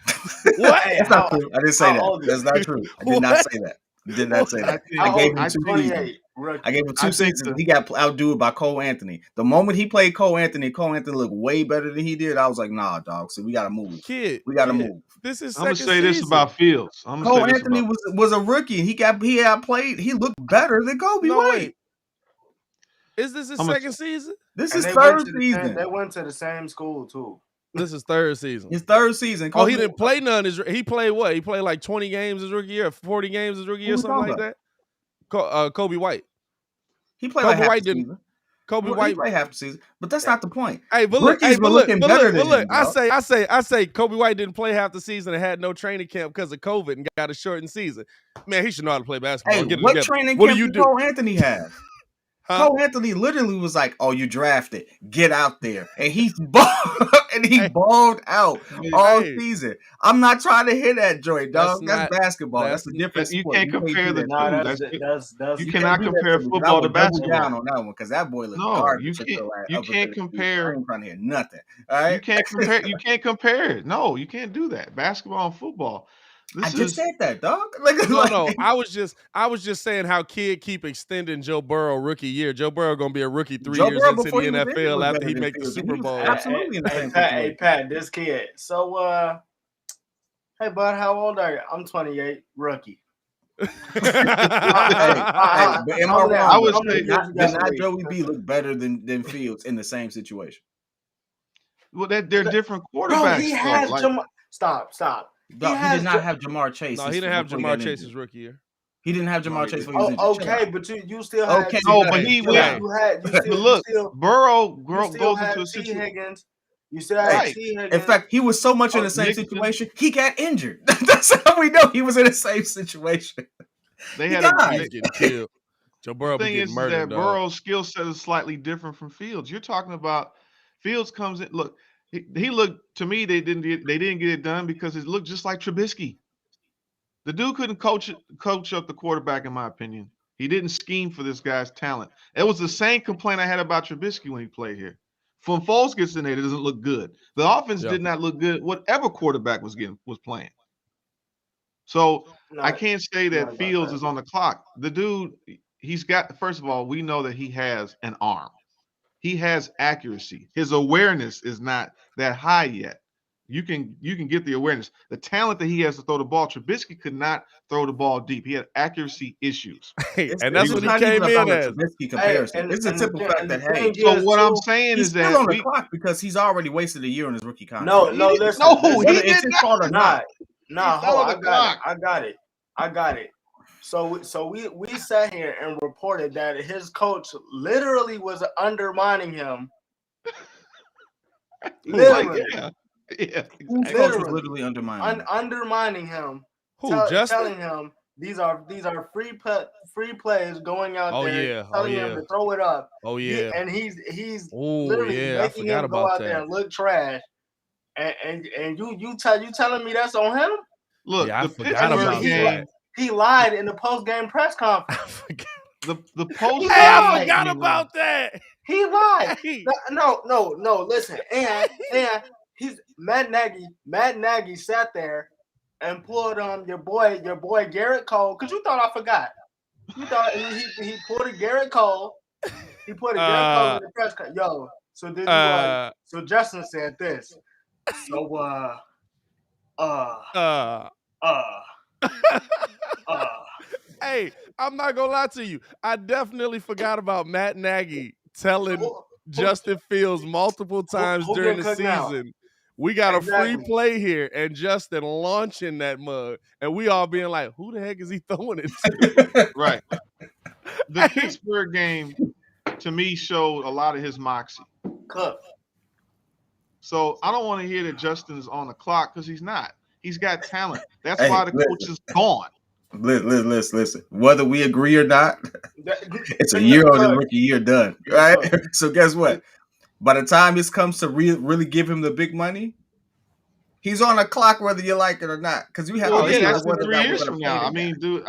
What? That's not true. I didn't say that. That's not true. I did not say that. Did not say that. I gave him 2 seasons. I gave him 2 seasons. He got outdued by Cole Anthony. The moment he played Cole Anthony looked way better than he did. I was like, nah, dog. So we got to move. We got to move. This is I'm going to say this about Fields. Cole Anthony was a rookie. He outplayed. He looked better than Kobe White. Is this his second season? This is third season. They went to the same school too. This is third season. His third season. Oh, he didn't play none. He played what? He played like 20 games his rookie year, 40 games his rookie year, something like that. Kobe White. He played Kobe like White didn't. Kobe Well, he White. played half the season, but that's not the point. Hey, but look, Rookies were looking better than him. I say Kobe White didn't play half the season and had no training camp because of COVID and got a shortened season. Man, he should know how to play basketball. Hey, Get it what together. training What camp do you did do? Cole Anthony have? Huh? Cole Anthony literally was like, "Oh, you drafted, get out there," and he balled out all season. I'm not trying to hear that, Joy, dog. That's basketball. That's a different You sport. can't compare the two. That's You cannot compare football to basketball. Down on that one because that boy looked garbage. You can't compare. I ain't trying to hear nothing. All right, you can't compare. You can't compare it. No, you can't do that. Basketball and football. I just said that, dog. No. I was just saying how Kidd keep extending Joe Burrow rookie year. Joe Burrow gonna be a rookie 3 years into the NFL after he make the Super Bowl. Absolutely in the same situation. Hey, Pat, this kid. So, hey, bud, how old are you? I'm 28, rookie. But am I wrong? I would say did not Joey B look better than Fields in the same situation? Well, they're different quarterbacks. Bro, he has Stop. He did not have Jamar Chase. No, he didn't have Jamar Chase's rookie year. He didn't have Jamar Chase when he was injured. Okay, but you still had. Okay, but he went. Burrow goes into a situation. Higgins. You still had T. Higgins. In fact, he was so much in the same situation, he got injured. That's how we know he was in the same situation. They had getting killed. Joe Burrow the thing getting murdered. Is that Burrow's skill set is slightly different from Fields. You're talking about Fields comes in. Look, he looked to me. They didn't get it done because it looked just like Trubisky. The dude couldn't coach up the quarterback, in my opinion. He didn't scheme for this guy's talent. It was the same complaint I had about Trubisky when he played here. When Foles gets in there, it doesn't look good. The offense did not look good, whatever quarterback was playing. So I can't say that Fields is on the clock. The dude, first of all, we know that he has an arm. He has accuracy. His awareness is not that high yet. You can get the awareness. The talent that he has to throw the ball, Trubisky could not throw the ball deep. He had accuracy issues. And that's what he came in as. Trubisky comparison. It's a simple fact that, hey. So what I'm saying is that he's still on the clock because he's already wasted a year on his rookie contract. No, listen. He did not. I got it. So we sat here and reported that his coach literally was undermining him. Literally. Yeah, literally undermining him. Telling him these are free plays going out there, telling him to throw it up. And he's literally making him go out there and look trash. And you telling me that's on him? Look, I forgot about that. He lied in the post-game press conference. The post. I forgot about that. He lied. No. Listen, and he's Matt Nagy sat there and pulled your boy Garrett Cole, because you thought I forgot. You thought he pulled a Garrett Cole. He put a Garrett Cole in the press conference. Yo, so then so Justin said this. So hey, I'm not gonna lie to you. I definitely forgot about Matt Nagy telling Justin Fields multiple times during the season, we got a free play here, and Justin launching that mug, and we all being like, who the heck is he throwing it to? Right. The Pittsburgh game, to me, showed a lot of his moxie. So I don't want to hear that Justin's on the clock, because he's not. He's got talent. That's why the coach is gone. Listen. Whether we agree or not, it's a year on his rookie year done. Right? So guess what? By the time this comes to really give him the big money, he's on a clock whether you like it or not. Because we have that's 3 years from now. I mean, look,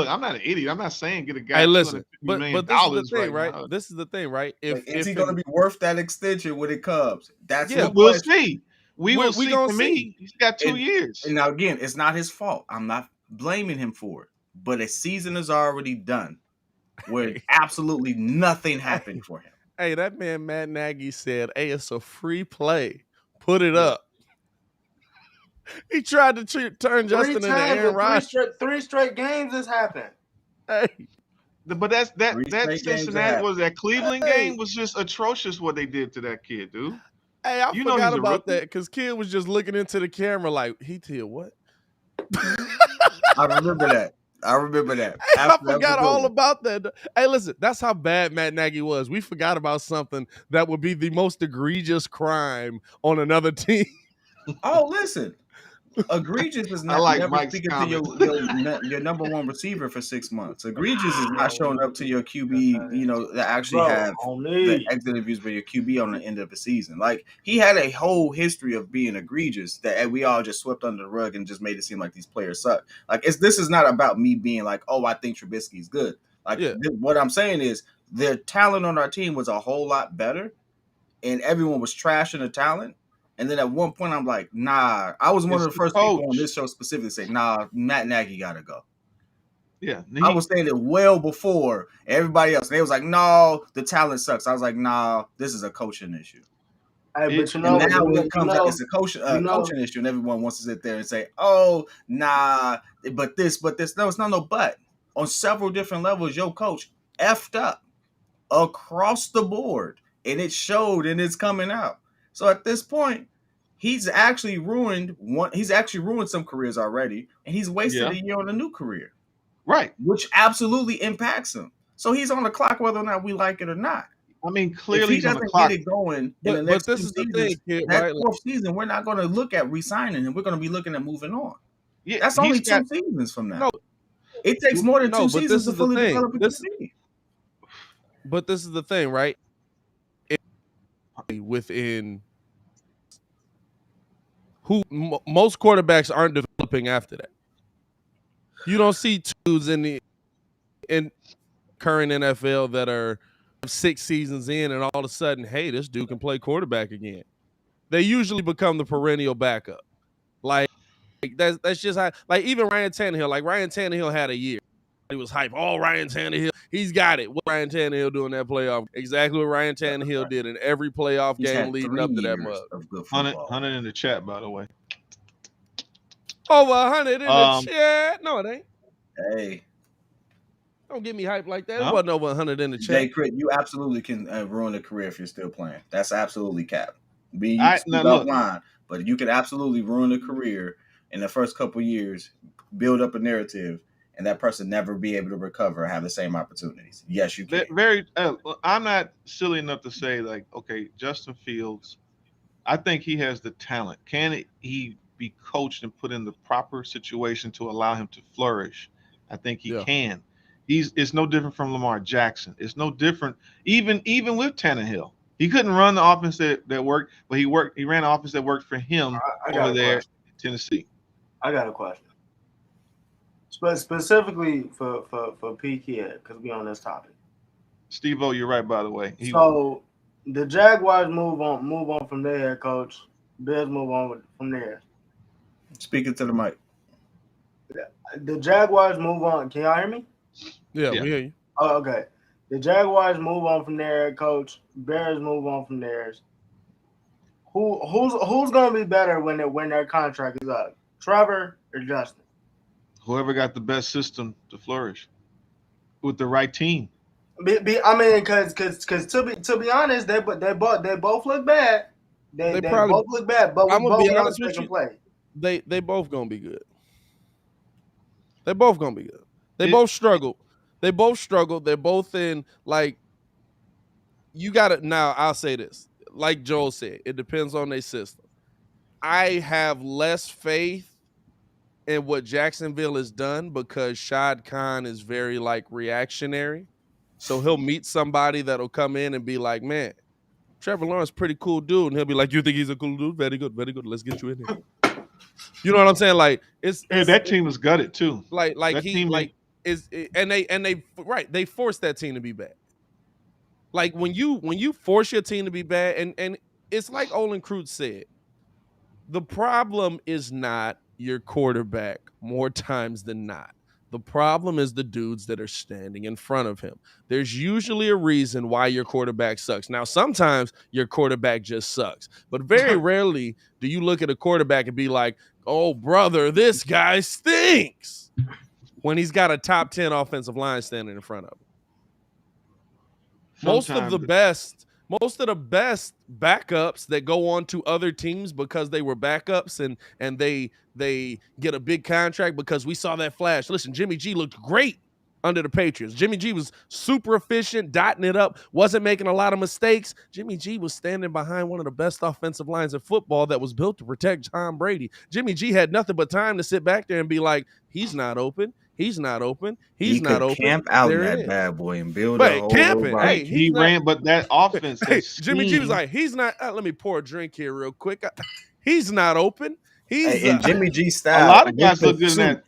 I'm not an idiot. I'm not saying get a guy. Hey, listen, but this is the thing, right? This is the thing, right? Is he going to be worth that extension when it comes? That's we'll see. We will see. To me, he's got 2 years. And now again, it's not his fault. I'm not blaming him for it. But a season is already done where absolutely nothing happened for him. Hey, that man Matt Nagy said, hey, it's a free play. Put it up. He tried to turn Justin into Aaron Rodgers. 3 straight games has happened. Hey. But that Cincinnati was that Cleveland game was just atrocious what they did to that kid, dude. Hey, I forgot about that because Kid was just looking into the camera like, he did what? I remember that. I remember that. I forgot all about that. Hey, listen, that's how bad Matt Nagy was. We forgot about something that would be the most egregious crime on another team. Oh, listen. Egregious is I not like never Mike's speaking to comment. your number one receiver for 6 months. Egregious is not showing up to your QB, that actually have the exit interviews with your QB on the end of the season. Like, he had a whole history of being egregious that we all just swept under the rug and just made it seem like these players suck. Like, this is not about me being like, oh, I think Trubisky's good. Like, what I'm saying is the talent on our team was a whole lot better, and everyone was trashing the talent. And then at one point, I'm like, nah. I was one of the first people on this show specifically to say, nah, Matt Nagy got to go. Yeah. I was saying it well before everybody else. They was like, no, the talent sucks. I was like, nah, this is a coaching issue. Hey, but now it comes out, it's a coaching issue, and everyone wants to sit there and say, oh, nah, but this. No, it's not no but. On several different levels, your coach effed up across the board, and it showed, and it's coming out. So at this point, he's actually ruined some careers already, and he's wasted a year on a new career. Right. Which absolutely impacts him. So he's on the clock whether or not we like it or not. I mean, clearly if he doesn't get it going in the next 2 seasons, that fourth season, we're not going to look at re-signing him. We're going to be looking at moving on. Yeah, that's only 2 seasons from now. It takes more than 2 seasons to fully develop a QB. But this is the thing, right? Within most quarterbacks aren't developing after that. You don't see twos in current NFL that are 6 seasons in, and all of a sudden, hey, this dude can play quarterback again. They usually become the perennial backup. Like that's just how. Like even Ryan Tannehill. Like Ryan Tannehill had a year. He was hype. Oh, Ryan Tannehill, he's got it. What Ryan Tannehill doing that playoff? Exactly what Ryan Tannehill did in every playoff game leading up to that mug. 100 in the chat, by the way. Over 100 in the chat. No, it ain't. Hey. Don't get me hyped like that. No. It wasn't over 100 in the chat. Jay Crit, you absolutely can ruin a career if you're still playing. That's absolutely cap. You can line, but you can absolutely ruin a career in the first couple of years, build up a narrative, and that person never be able to recover and have the same opportunities. Yes, you can. I'm not silly enough to say, like, okay, Justin Fields, I think he has the talent. Can he be coached and put in the proper situation to allow him to flourish? I think he can. It's no different from Lamar Jackson. It's no different, even with Tannehill. He couldn't run the offense that worked, but he ran an offense that worked for him over there in Tennessee. I got a question. Specifically for P.kidd, because we on this topic. Steve-O, you're right, by the way. So the Jaguars move on from their head coach. Bears move on from theirs. Speaking to the mic. The Jaguars move on. Can y'all hear me? Yeah, we hear you. Oh, okay. The Jaguars move on from their head coach. Bears move on from theirs. Who's going to be better when their contract is up? Trevor or Justin? Whoever got the best system to flourish with the right team. I mean, because to be honest, they both look bad. They both look bad, but I'm gonna be honest with you. Play. They both gonna be good. They both gonna be good. They both struggle. They're both in, like, you gotta. Now I'll say this, like Joel said, it depends on their system. I have less faith in what Jacksonville has done because Shad Khan is very, like, reactionary. So he'll meet somebody that'll come in and be like, man, Trevor Lawrence, pretty cool dude. And he'll be like, you think he's a cool dude? Very good, very good. Let's get you in here. You know what I'm saying? Like, that team was gutted too. They forced that team to be bad. Like when you force your team to be bad, and it's like Olin Kreutz said, the problem is not your quarterback more times than not. The problem is the dudes that are standing in front of him. There's usually a reason why your quarterback sucks. Now, sometimes your quarterback just sucks, but very rarely do you look at a quarterback and be like, oh, brother, this guy stinks, when he's got a top 10 offensive line standing in front of him. Most of the most of the best backups that go on to other teams because they were backups and they get a big contract because we saw that flash. Listen, Jimmy G looked great under the Patriots. Jimmy G was super efficient, dotting it up, wasn't making a lot of mistakes. Jimmy G was standing behind one of the best offensive lines of football that was built to protect Tom Brady. Jimmy G had nothing but time to sit back there and be like, he's not open. He's not open. He's He not could open. camp out in There it that is. bad boy and build a Wait, whole camping. robot. Hey, He ran, but that offense, Hey, that Jimmy G was scheme- like, he's not. Let me pour a drink here real quick. He's not open. He's Hey, in Jimmy G a style. lot of guys with the look good in suit. that.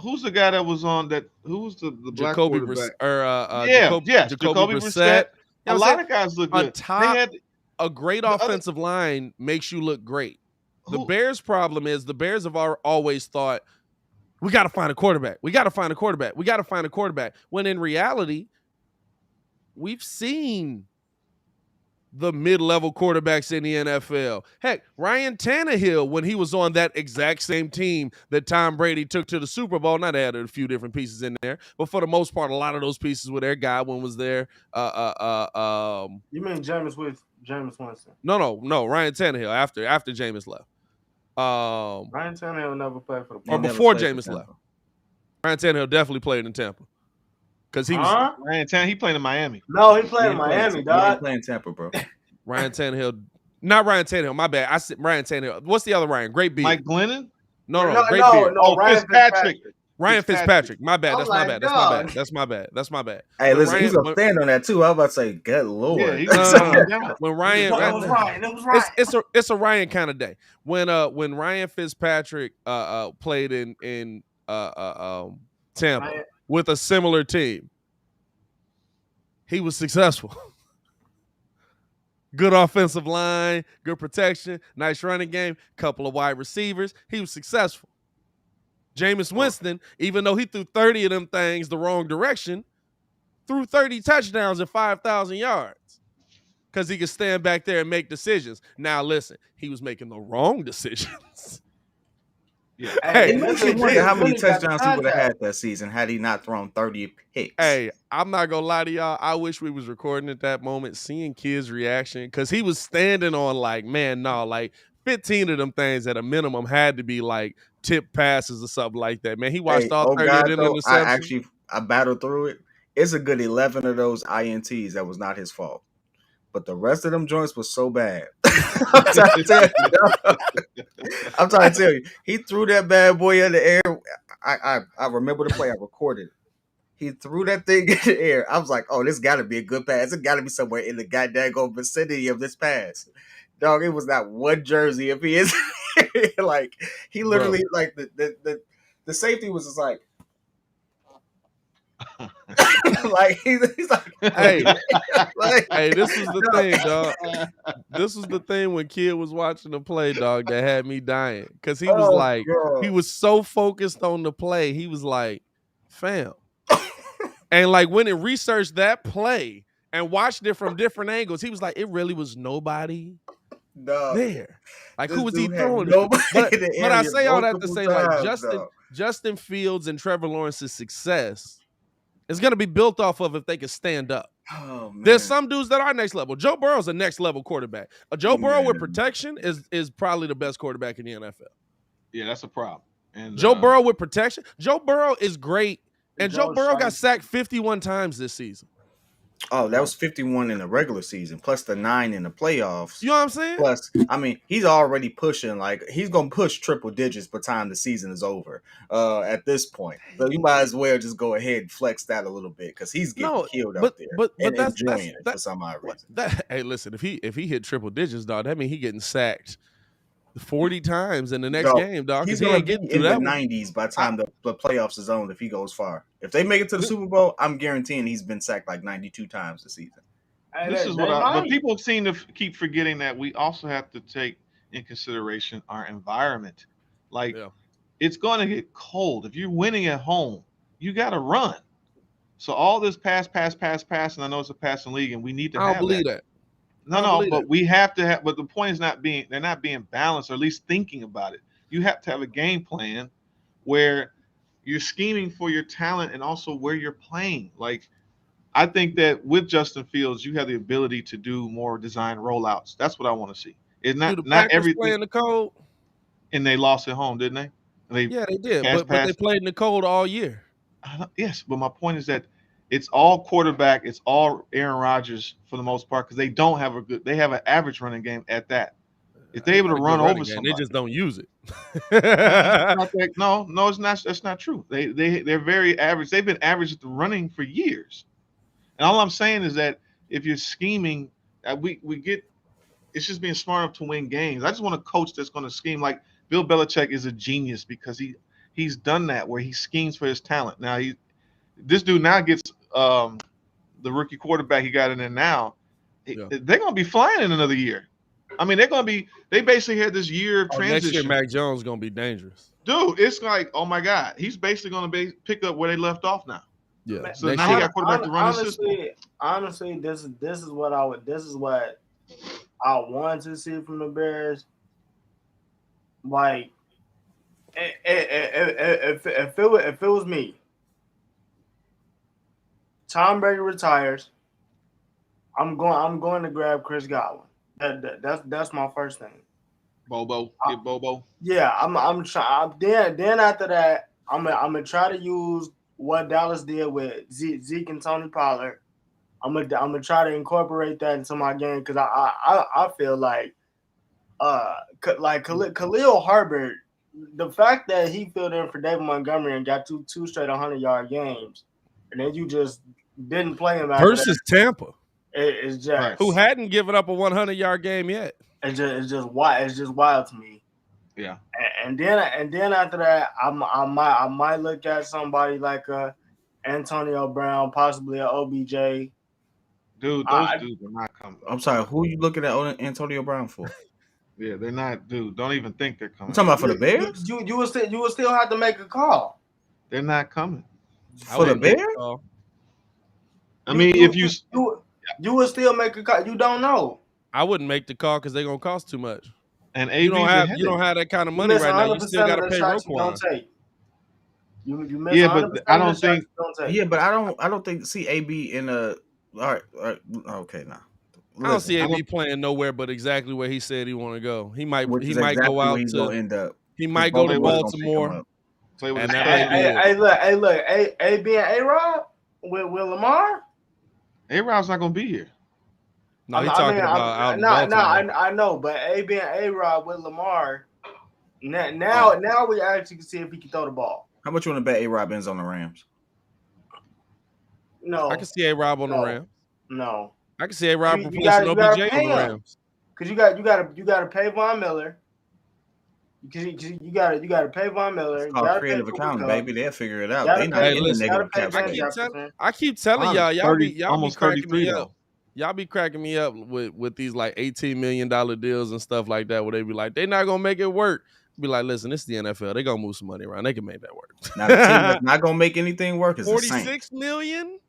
Who's the guy that was on that? Who was the black Jacoby quarterback? Jacoby Brissett. A lot of guys look On good. top, a great other- offensive line makes you look great. The Who- Bears' problem is the Bears have always thought, we got to find a quarterback. We got to find a quarterback. We got to find a quarterback. When in reality, we've seen the mid-level quarterbacks in the NFL. Heck, Ryan Tannehill, when he was on that exact same team that Tom Brady took to the Super Bowl, not added a few different pieces in there, but for the most part, a lot of those pieces were there. Godwin was there. You mean Jameis Winston? No, Ryan Tannehill after Jameis left. Ryan Tannehill never played for the Or He never before played for Jameis Tampa. left. Ryan Tannehill definitely played in Tampa. Because he was Ryan Tannehill, he played in Miami. No, he played He in ain't playing- Miami, he ain't dog. playing Tampa, bro. Ryan Tannehill. Not Ryan Tannehill, my bad. I said Ryan Tannehill. What's the other Ryan? Great beard. Mike Glennon. No, great no, beard. no, Ryan Fitzpatrick. Ryan Fitzpatrick. My bad. I'm That's my like, bad. dog. That's my bad. Hey, When listen, Ryan- he's gonna when- stand on that too. I was about to say, good lord. Yeah, he No, was no, down. no. When Ryan, No, it was Ryan. It was Ryan. it's a Ryan kind of day. When Ryan Fitzpatrick played in Tampa Ryan- with a similar team, he was successful. Good offensive line, good protection, nice running game, couple of wide receivers. He was successful. Jameis Winston, even though he threw 30 of them things the wrong direction, threw 30 touchdowns and 5,000 yards because he could stand back there and make decisions. Now, listen, he was making the wrong decisions. Yeah. Hey, It makes you listen, wonder how many Jimmy got the touchdowns he would have contract. had that season had he not thrown 30 picks. Hey, I'm not gonna lie to y'all. I wish we was recording at that moment, seeing Kidd's reaction, because he was standing on like, man, no, like 15 of them things at a minimum had to be like tip passes or something like that. Man, he watched all 30 God, of them though, interceptions. I battled through it. It's a good 11 of those INTs that was not his fault. But the rest of them joints was so bad. I'm trying to tell you, he threw that bad boy in the air. I remember the play. I recorded it. He threw that thing in the air. I was like, oh, this got to be a good pass. It got to be somewhere in the goddamn vicinity of this pass. Dog, it was not one jersey if he is. Like, he literally, like, the safety was just like, like he's like, Hey, like, hey, this was the thing, dog. This was the thing when Kidd was watching the play, dog, that had me dying. Because he was oh, like, God. he was so focused on the play. He was like, fam. And like when it researched that play and watched it from different angles, he was like, it really was nobody Dog. there. Like, This who was he dude had throwing? nobody But, in the but I area say all that to multiple say, like, times, dog. Justin Fields and Trevor Lawrence's success is going to be built off of if they can stand up. Oh, man. There's some dudes that are next level. Joe Burrow's a next level quarterback. Joe Burrow with protection is probably the best quarterback in the NFL. Yeah, that's a problem. And Joe Burrow with protection. Joe Burrow is great. And Joe Joe Burrow got Shiesty. sacked 51 times this season. Oh, that was 51 in the regular season, plus the 9 in the playoffs. You know what I'm saying? Plus, I mean, he's already pushing, like, he's going to push triple digits by the time the season is over at this point. So you might as well just go ahead and flex that a little bit because he's getting killed out there but and that's enjoying it for that, some odd reason. hey, listen, if he hit triple digits, dog, that means he getting sacked 40 times in the next Dog, game, dog. He's He going ain't to getting be in through the that one. 90s by the time the playoffs is on if he goes far. If they make it to the Super Bowl, I'm guaranteeing he's been sacked like 92 times this season. Hey, This they- is they what but might. people seem to keep forgetting that we also have to take in consideration our environment. Like, Yeah. it's going to get cold. If you're winning at home, you got to run. So all this pass, and I know it's a passing league, and we need to I have don't believe that. I don't No, believe but that. we have to have. But the point is they're not being balanced, or at least thinking about it. You have to have a game plan where you're scheming for your talent and also where you're playing. Like, I think that with Justin Fields, you have the ability to do more design rollouts. That's what I want to see. It's Do the not Packers play everything. in the cold? And they lost at home, didn't they? They Yeah, they did, pass but they pass. played in the cold all year. Yes, but my point is that it's all quarterback. It's all Aaron Rodgers for the most part because they don't have a good. They have an average running game at that. If they're They able to got a good run running over game. They somebody, just don't use it. no, it's not. That's not true. They're very average. They've been average at the running for years. And all I'm saying is that if you're scheming, we get it's just being smart enough to win games. I just want a coach that's going to scheme like Bill Belichick is a genius because he's done that where he schemes for his talent. Now this dude now gets the rookie quarterback he got in there now. Yeah. They're going to be flying in another year. I mean, they basically had this year of transition. Next year, Mac Jones is going to be dangerous. Dude, it's like, oh my God, he's basically going to pick up where they left off now. Yeah. So now he got quarterback to run his system. Honestly, this is what I want to see from the Bears. Like, if it was me, Tom Brady retires, I'm going to grab Chris Godwin. That's my first thing. Bobo, get Bobo. Yeah, I'm trying. Then after that, I'm gonna try to use what Dallas did with Zeke and Tony Pollard. I'm gonna try to incorporate that into my game because I feel like Khalil Herbert, the fact that he filled in for David Montgomery and got two straight 100-yard games, and then you just didn't play him versus Tampa. It's just who hadn't given up a 100-yard game yet. It's just wild to me. Yeah. And then after that, I might look at somebody like Antonio Brown, possibly an OBJ. Dude, those dudes are not coming. I'm sorry, who are you looking at Antonio Brown for? Yeah, they're not, dude. Don't even think they're coming. I'm talking about for the Bears? You will still have to make a call. They're not coming. For the Bears? I mean, if you will still make a call. You don't know. I wouldn't make the call because they're gonna cost too much. And you don't have that kind of money right now. You still got to pay Roquan. You miss yeah, but I don't think. Yeah, but I don't think see AB in a. All right, okay, now. I don't see AB playing nowhere but exactly where he said he want to go. He might go out to end up. He might go to Baltimore. Hey, look, AB and A-Rod with Lamar. A-Rod's not gonna be here. No, he's talking about I know, but AB and A-Rod with Lamar. Now we actually can see if he can throw the ball. How much you want to bet A-Rod ends on the Rams? No, I can see A-Rob on the Rams. No, I can see A-Rob replacing OBJ on the Rams. Because you got to pay Von Miller. Because you got to pay Von Miller. It's called creative accounting, baby. They'll figure it out. They not in the negative cap. I keep telling y'all be cracking me up. Y'all be cracking me up with these like $18 million deals and stuff like that where they be like, they're not going to make it work. Be like, listen, it's the NFL. They're going to move some money around. They can make that work. Now, the team that's not going to make anything work is the Saints. $46 million?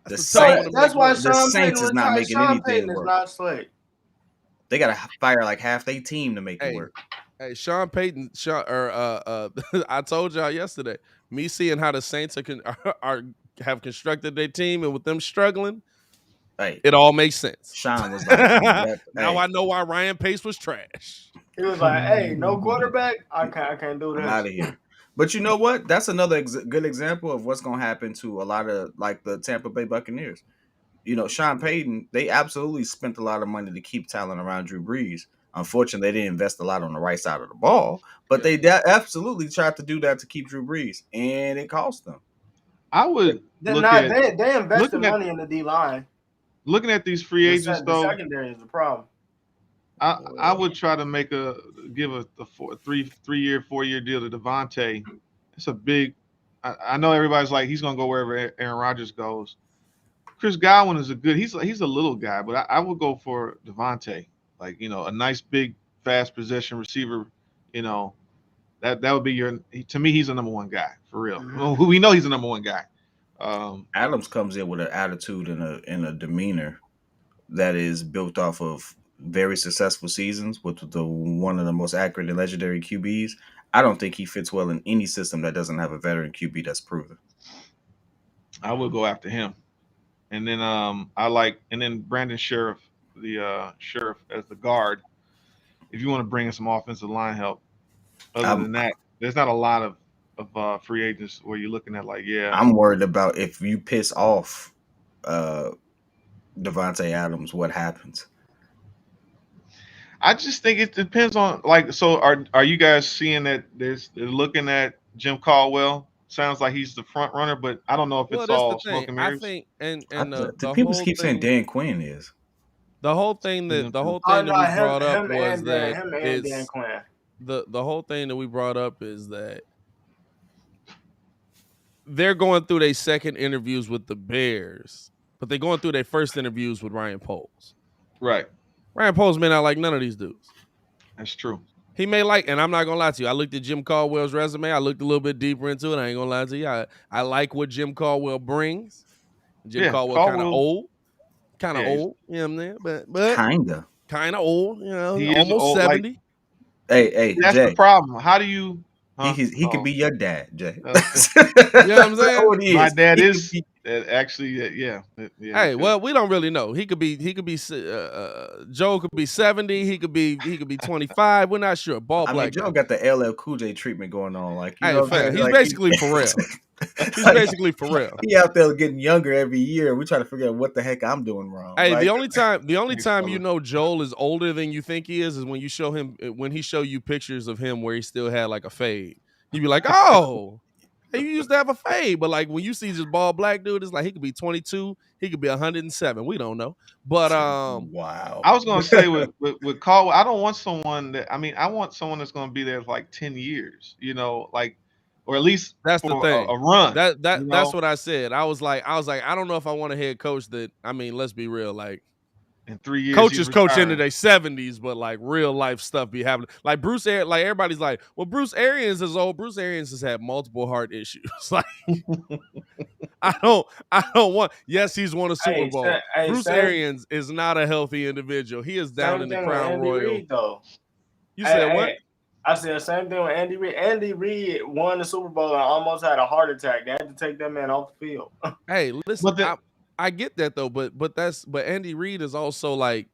That's why the Saints is not making anything work. Not slick. They got to fire like half their team to make it work. Hey, Sean Payton, I told y'all yesterday, me seeing how the Saints have constructed their team and with them struggling, it all makes sense. Sean was like, now I know why Ryan Pace was trash. He was like, hey, no quarterback? I can't do this. I'm out of here. But you know what? That's another good example of what's going to happen to a lot of like the Tampa Bay Buccaneers. You know, Sean Payton, they absolutely spent a lot of money to keep talent around Drew Brees. Unfortunately, they didn't invest a lot on the right side of the ball, but they absolutely tried to do that to keep Drew Brees, and it cost them. I would they invested money in the D-line. Looking at these free agents, though, the secondary is the problem. I would try to give a 3-year, 4-year deal to Devontae. It's a big. I know everybody's like he's gonna go wherever Aaron Rodgers goes. Chris Godwin is he's a little guy, but I would go for Devontae. Like, you know, a nice big fast possession receiver. You know, that would be to me he's the number one guy for real. Mm-hmm. We know he's the number one guy. Adams comes in with an attitude and a demeanor that is built off of very successful seasons with one of the most accurate and legendary QBs. I don't think he fits well in any system that doesn't have a veteran QB that's proven. I would go after him. And then and then Brandon Sheriff, the Sheriff as the guard. If you want to bring in some offensive line help, other I'm than that, there's not a lot of free agents where you're looking at like, yeah, I'm worried about if you piss off uh Devontae Adams, what happens? I just think it depends on like. So are you guys seeing that they're looking at Jim Caldwell? Sounds like he's the front runner, but I don't know if Well, it's that's the all thing. smoke and I mirrors. think, and I, the the people whole keep saying thing, Dan Quinn is. the whole thing You that know, the whole Oh thing that no, we him, brought up him was and Dan, that him and Dan it's Quinn. the whole thing that we brought up is that they're going through their second interviews with the Bears, but they're going through their first interviews with Ryan Poles. Right. Ryan Poles may not like none of these dudes. That's true. He may like, and I'm not gonna lie to you. I looked at Jim Caldwell's resume. I looked a little bit deeper into it. I ain't gonna lie to you. I like what Jim Caldwell brings. Jim Yeah, Caldwell kind of Caldwell. old, kind of Yeah, old. You know what I'm saying? But Kinda. kind of old. You know, he is almost old. Like 70. Hey, that's the Jay. problem. How do you? Huh? He could Oh, be your dad, Jay. okay. You know what I'm That's saying? what he My is. dad He could is be. actually, yeah, yeah. He Hey, could. well, we don't really know. He could be Joe could be 70. He could be 25. We're not sure. Ball I mean, black Joe guy. got the LL Cool J treatment going on. Like, you Hey, know what I'm fam, saying? he's Like basically Pharrell. He's like, basically Pharrell. he out there getting younger every year. We try to figure out what the heck I'm doing wrong. Hey, the Like, only Thanks, time you fella. know Joel is older than you think he is when you show him when he show you pictures of him where he still had like a fade. You'd be like, oh, hey, you used to have a fade, but like when you see this bald black dude, it's like he could be 22, he could be 107. We don't know, but wow. I was gonna say with Caldwell, I don't want someone that. I mean, I want someone that's gonna be there for like 10 years. You know, like or at least that's the for thing. a run. That's what I said. I was like, I don't know if I want a head coach that. I mean, let's be real, like. In 3 years, he's Coaches coach into retiring. their 70s, but like real life stuff be happening. Like like everybody's like, well, Bruce Arians is old. Bruce Arians has had multiple heart issues. Like, I don't want. Yes, he's won a Super Bowl. Bruce Same, Arians is not a healthy individual. He is down same in the thing with Crown Andy Royal. Reid though. You said what? Hey, I said the same thing with Andy Reid. Andy Reid won the Super Bowl and almost had a heart attack. They had to take that man off the field. Hey, listen, But I get that though, but Andy Reid has also like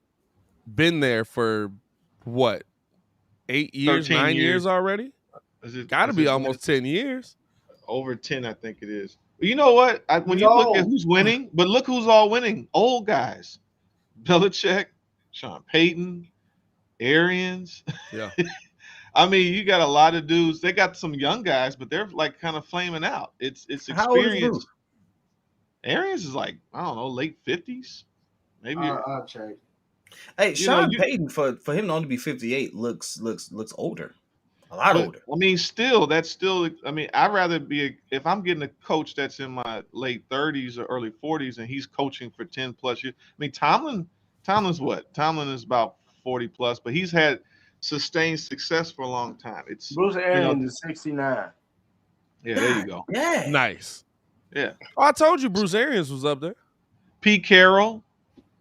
been there for what 8 years, 13 9 years years. already. Is it? Got to Is be it almost 10 years. over 10? I think it is. You know what? When you look at No. who's winning, but look who's all winning. Old guys: Belichick, Sean Payton, Arians. Yeah. I mean, you got a lot of dudes. They got some young guys, but they're like kind of flaming out. It's How old is experience. Bruce? Arians is like, I don't know, late 50s, maybe. I'll check. Hey, You know, Sean Payton for him to only be 58 looks older. A lot but older. I mean, still, that's still. I mean, I'd rather be if I'm getting a coach that's in my late 30s or early 40s, and he's coaching for 10 plus years. I mean, Tomlin's what? Tomlin is about 40 plus, but he's had sustained success for a long time. It's Bruce you know, Arians is 69. yeah, there you go. Yeah. Nice. Yeah, Oh, I told you Bruce Arians was up there. Pete Carroll,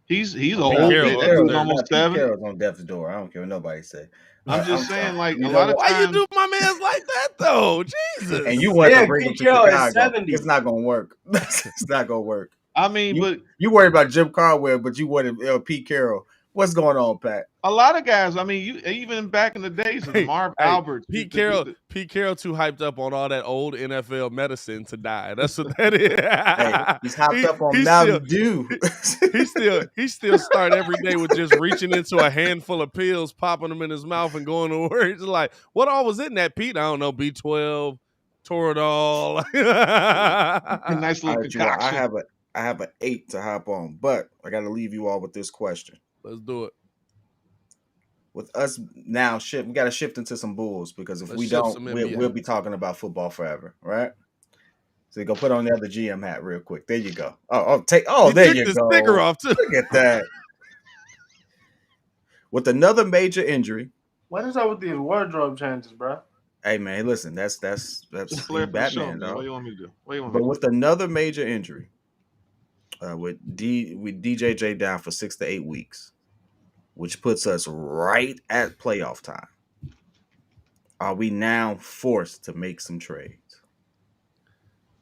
he's old. Carroll That dude's upstairs. almost Pete 70. Carroll's on death's door. I don't care what nobody say. I'm just sorry. saying, like You a know lot of what? Why you times. do my man's like that though? Jesus. And you want Yeah, to bring him Pete to Carroll is Chicago. 70. It's not gonna work. It's not gonna work. I mean, but You worry about Jim Caldwell, but you wanted Pete Carroll. What's going on, Pat? a lot of guys. I mean, you even back in the days of the Marv Alberts, Pete Carroll too hyped up on all that old NFL medicine to die. That's what that is. Hey, he's hopped up on Mountain Dew. He still start every day with just reaching into a handful of pills, popping them in his mouth, and going to work. It's like, what all was in that, Pete? I don't know. B12, Toradol. a nice All little right, you all, concoction. I have an 8 to hop on, but I got to leave you all with this question. Let's do it. With us now, we got to shift into some Bulls because if Let's we shift don't, some we'll NBA. be talking about football forever, right? So you go put on the other GM hat real quick. There you go. He There took you the go. sticker off too. Look at that. With another major injury. What is up with these wardrobe changes, bro? Hey man, listen, that's Flair for the show, Batman, man. dog. What do you want me to do? What do you want But me to with another major injury, with DJJ down for 6 to 8 weeks, which puts us right at playoff time, are we now forced to make some trades?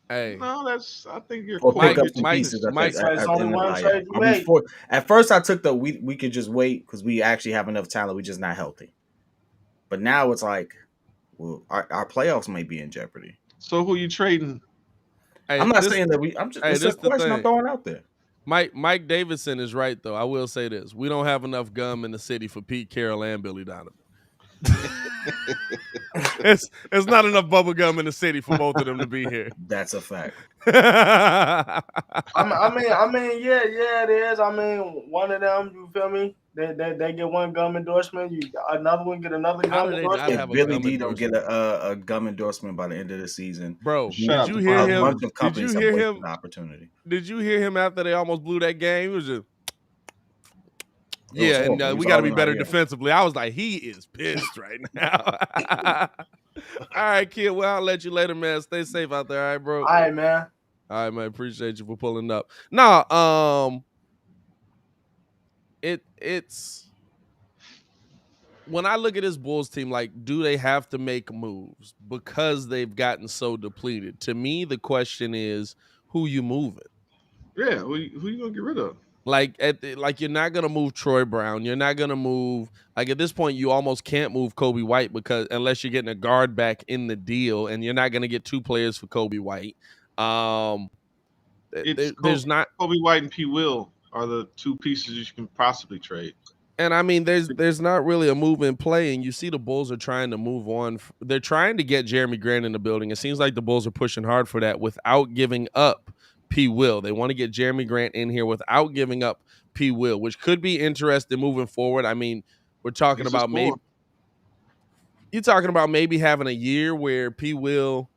Hey, No, I think you're or pick Mike, up quoting some your Mike, pieces teammates. at Mike. So it's the only end of the one buyout. trade you make. At first, I took we could just wait because we actually have enough talent. We're just not healthy. But now it's like, well, our playoffs may be in jeopardy. So who you trading? Hey, I'm not saying that we. I'm just. Hey, It's a this the question I'm thing. throwing out there. Mike Davidson is right though. I will say this: we don't have enough gum in the city for Pete Carroll and Billy Donovan. it's not enough bubble gum in the city for both of them to be here. That's a fact. Yeah, it is. I mean, one of them, you feel me? They get one gum endorsement. Another one get another How gum do they not endorsement. have If a Billy gum D don't get endorsement? a gum endorsement by the end of the season, Bro, Shout did out you to hear a Fanduel. him? bunch of Did you companies have hear wasted him? the opportunity. Did you hear him after they almost blew that game? He was just It was yeah, and horrible. He was we got to all be in our better ear. defensively. I was like, he is pissed right now. All right, kid. Well, I'll let you later, man. Stay safe out there. All right, bro. All right, man. All right, man. Appreciate you for pulling up. No, it's when I look at this Bulls team, like, do they have to make moves because they've gotten so depleted? To me, the question is, who you moving? Yeah, who you gonna get rid of? Like you're not gonna move Troy Brown. You're not gonna move like at this point you almost can't move Kobe White because unless you're getting a guard back in the deal, and you're not gonna get two players for Kobe White. It's There's not, Kobe White and P. Will are the two pieces you can possibly trade. and I mean there's not really a move in play, and you see the Bulls are trying to move on. They're trying to get Jeremy Grant in the building. It seems like the Bulls are pushing hard for that without giving up P. Will. They want to get Jeremy Grant in here without giving up P. Will, which could be interesting moving forward. I mean, we're talking He's a about scorer. maybe having a year where P. Will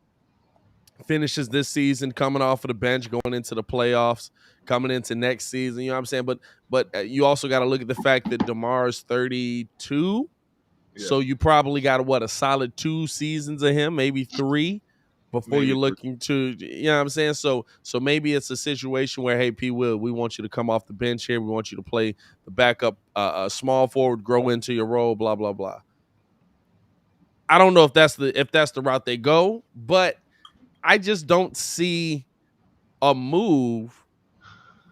finishes this season coming off of the bench, going into the playoffs, coming into next season. You know what I'm saying? But you also got to look at the fact that DeMar's 32. Yeah. So you probably got a solid 2 seasons of him, maybe 3, before Maybe you're 3. looking to, you know what I'm saying? So maybe it's a situation where, hey, P. Will, we want you to come off the bench here. We want you to play the backup, small forward, grow into your role, blah blah blah. I don't know if that's the route they go, but I just don't see a move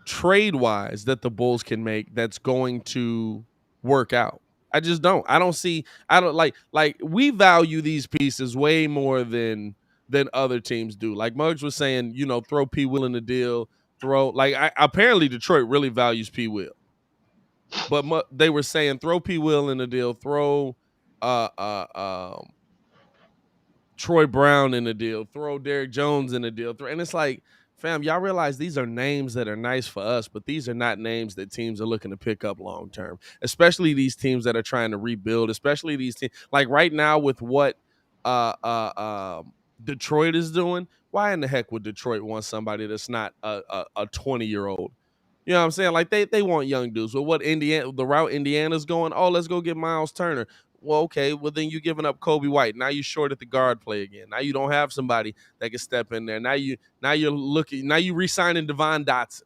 trade wise that the Bulls can make that's going to work out. I just don't. I don't like we value these pieces way more than other teams do. Like Muggs was saying, throw P. Will in the deal. Apparently Detroit really values P. Will, but they were saying throw P. Will in the deal. Throw uh uh um Troy Brown in the deal, throw Derrick Jones in the deal, and it's like, fam, y'all realize these are names that are nice for us, but these are not names that teams are looking to pick up long term. Especially these teams that are trying to rebuild. Especially these teams like right now with what Detroit is doing. Why in the heck would Detroit want somebody that's not a 20-year-old? You know what I'm saying? Like they want young dudes. But what the route Indiana's going? Oh, let's go get Miles Turner. Well, okay. Well, then you're giving up Kobe White. Now you're short at the guard play again. Now you don't have somebody that can step in there. Now you're looking. Now you re-signing Devon Dotson.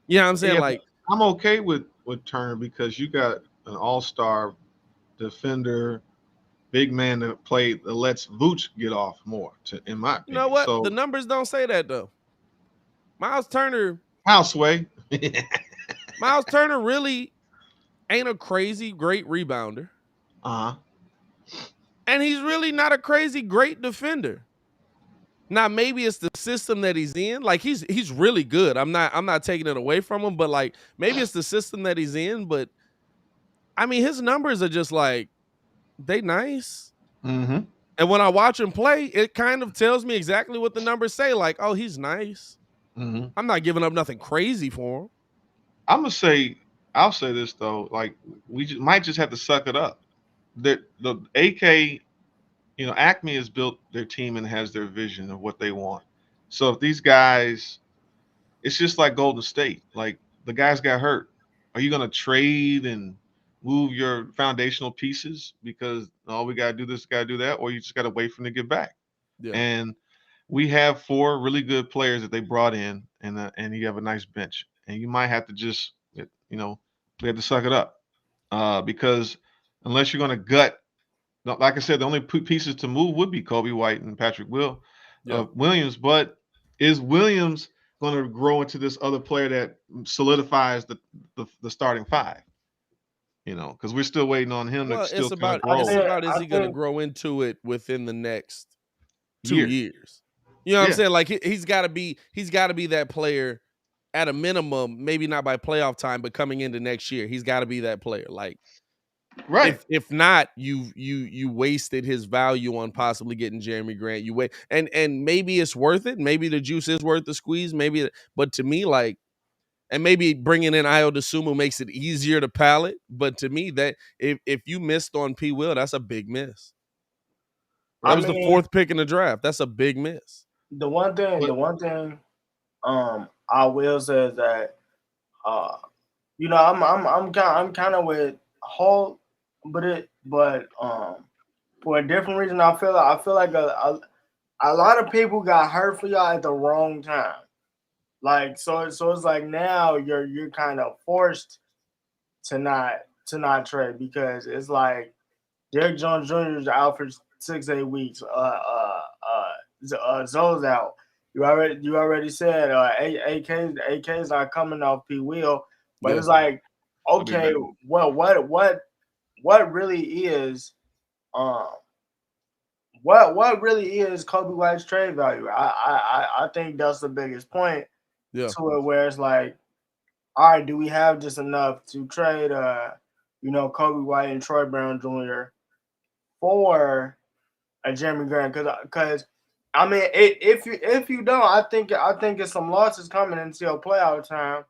You know what I'm saying? Yeah, like I'm okay with Turner because you got an all-star defender, big man that lets Vooch get off more, in my opinion. You know what? So The numbers don't say that though. Miles Turner Houseway. Miles Turner really ain't a crazy great rebounder. Uh-huh. And he's really not a crazy great defender. Now maybe it's the system that he's in. Like he's really good. I'm not taking it away from him, but like maybe it's the system that he's in. But I mean, his numbers are just like they nice. Mm-hmm. And when I watch him play, it kind of tells me exactly what the numbers say. Like, oh, he's nice. Mm-hmm. I'm not giving up nothing crazy for him. I'll say this though, like we might just have to suck it up. The AK, Acme has built their team and has their vision of what they want. So if these guys, it's just like Golden State, like the guys got hurt. Are you going to trade and move your foundational pieces because we got to do this, got to do that, or you just got to wait for them to get back? Yeah. And we have 4 really good players that they brought in, and you have a nice bench, and you might have to just, we have to suck it up because unless you're going to gut, like I said, the only pieces to move would be Kobe White and Patrick Williams. But Is Williams going to grow into this other player that solidifies the starting five? You know, because we're still waiting on him to Well, still kind of grow. is I he going to think grow into it within the next 2 Year. years? You know what I'm Yeah. saying? Like he's got to be that player at a minimum, maybe not by playoff time, but coming into next year, he's got to be that player. Like Right. if not, you wasted his value on possibly getting Jeremy Grant. You wait, and maybe it's worth it. Maybe the juice is worth the squeeze. Maybe, but to me, like, and maybe bringing in Ayo Dosunmu makes it easier to palate. But to me, that if you missed on P. Will, that's a big miss. That was the 4th pick in the draft. That's a big miss. The one thing, I will say is that, you know, I'm kind of with Holt, but for a different reason, I feel like a lot of people got hurt for y'all at the wrong time. Like so it's like now you're kind of forced to not trade because it's like Derrick Jones Jr. is out for 6-8 weeks. Zoe's out. You already said AK's not coming off P. Will, but it's like, okay, well, what really is what really is Kobe White's trade value? I think that's the biggest point to it, where it's like, all right, do we have just enough to trade Kobe White and Troy Brown Jr. for a Jeremy Grant? Because I mean, if you don't, I think it's some losses coming until playoff time,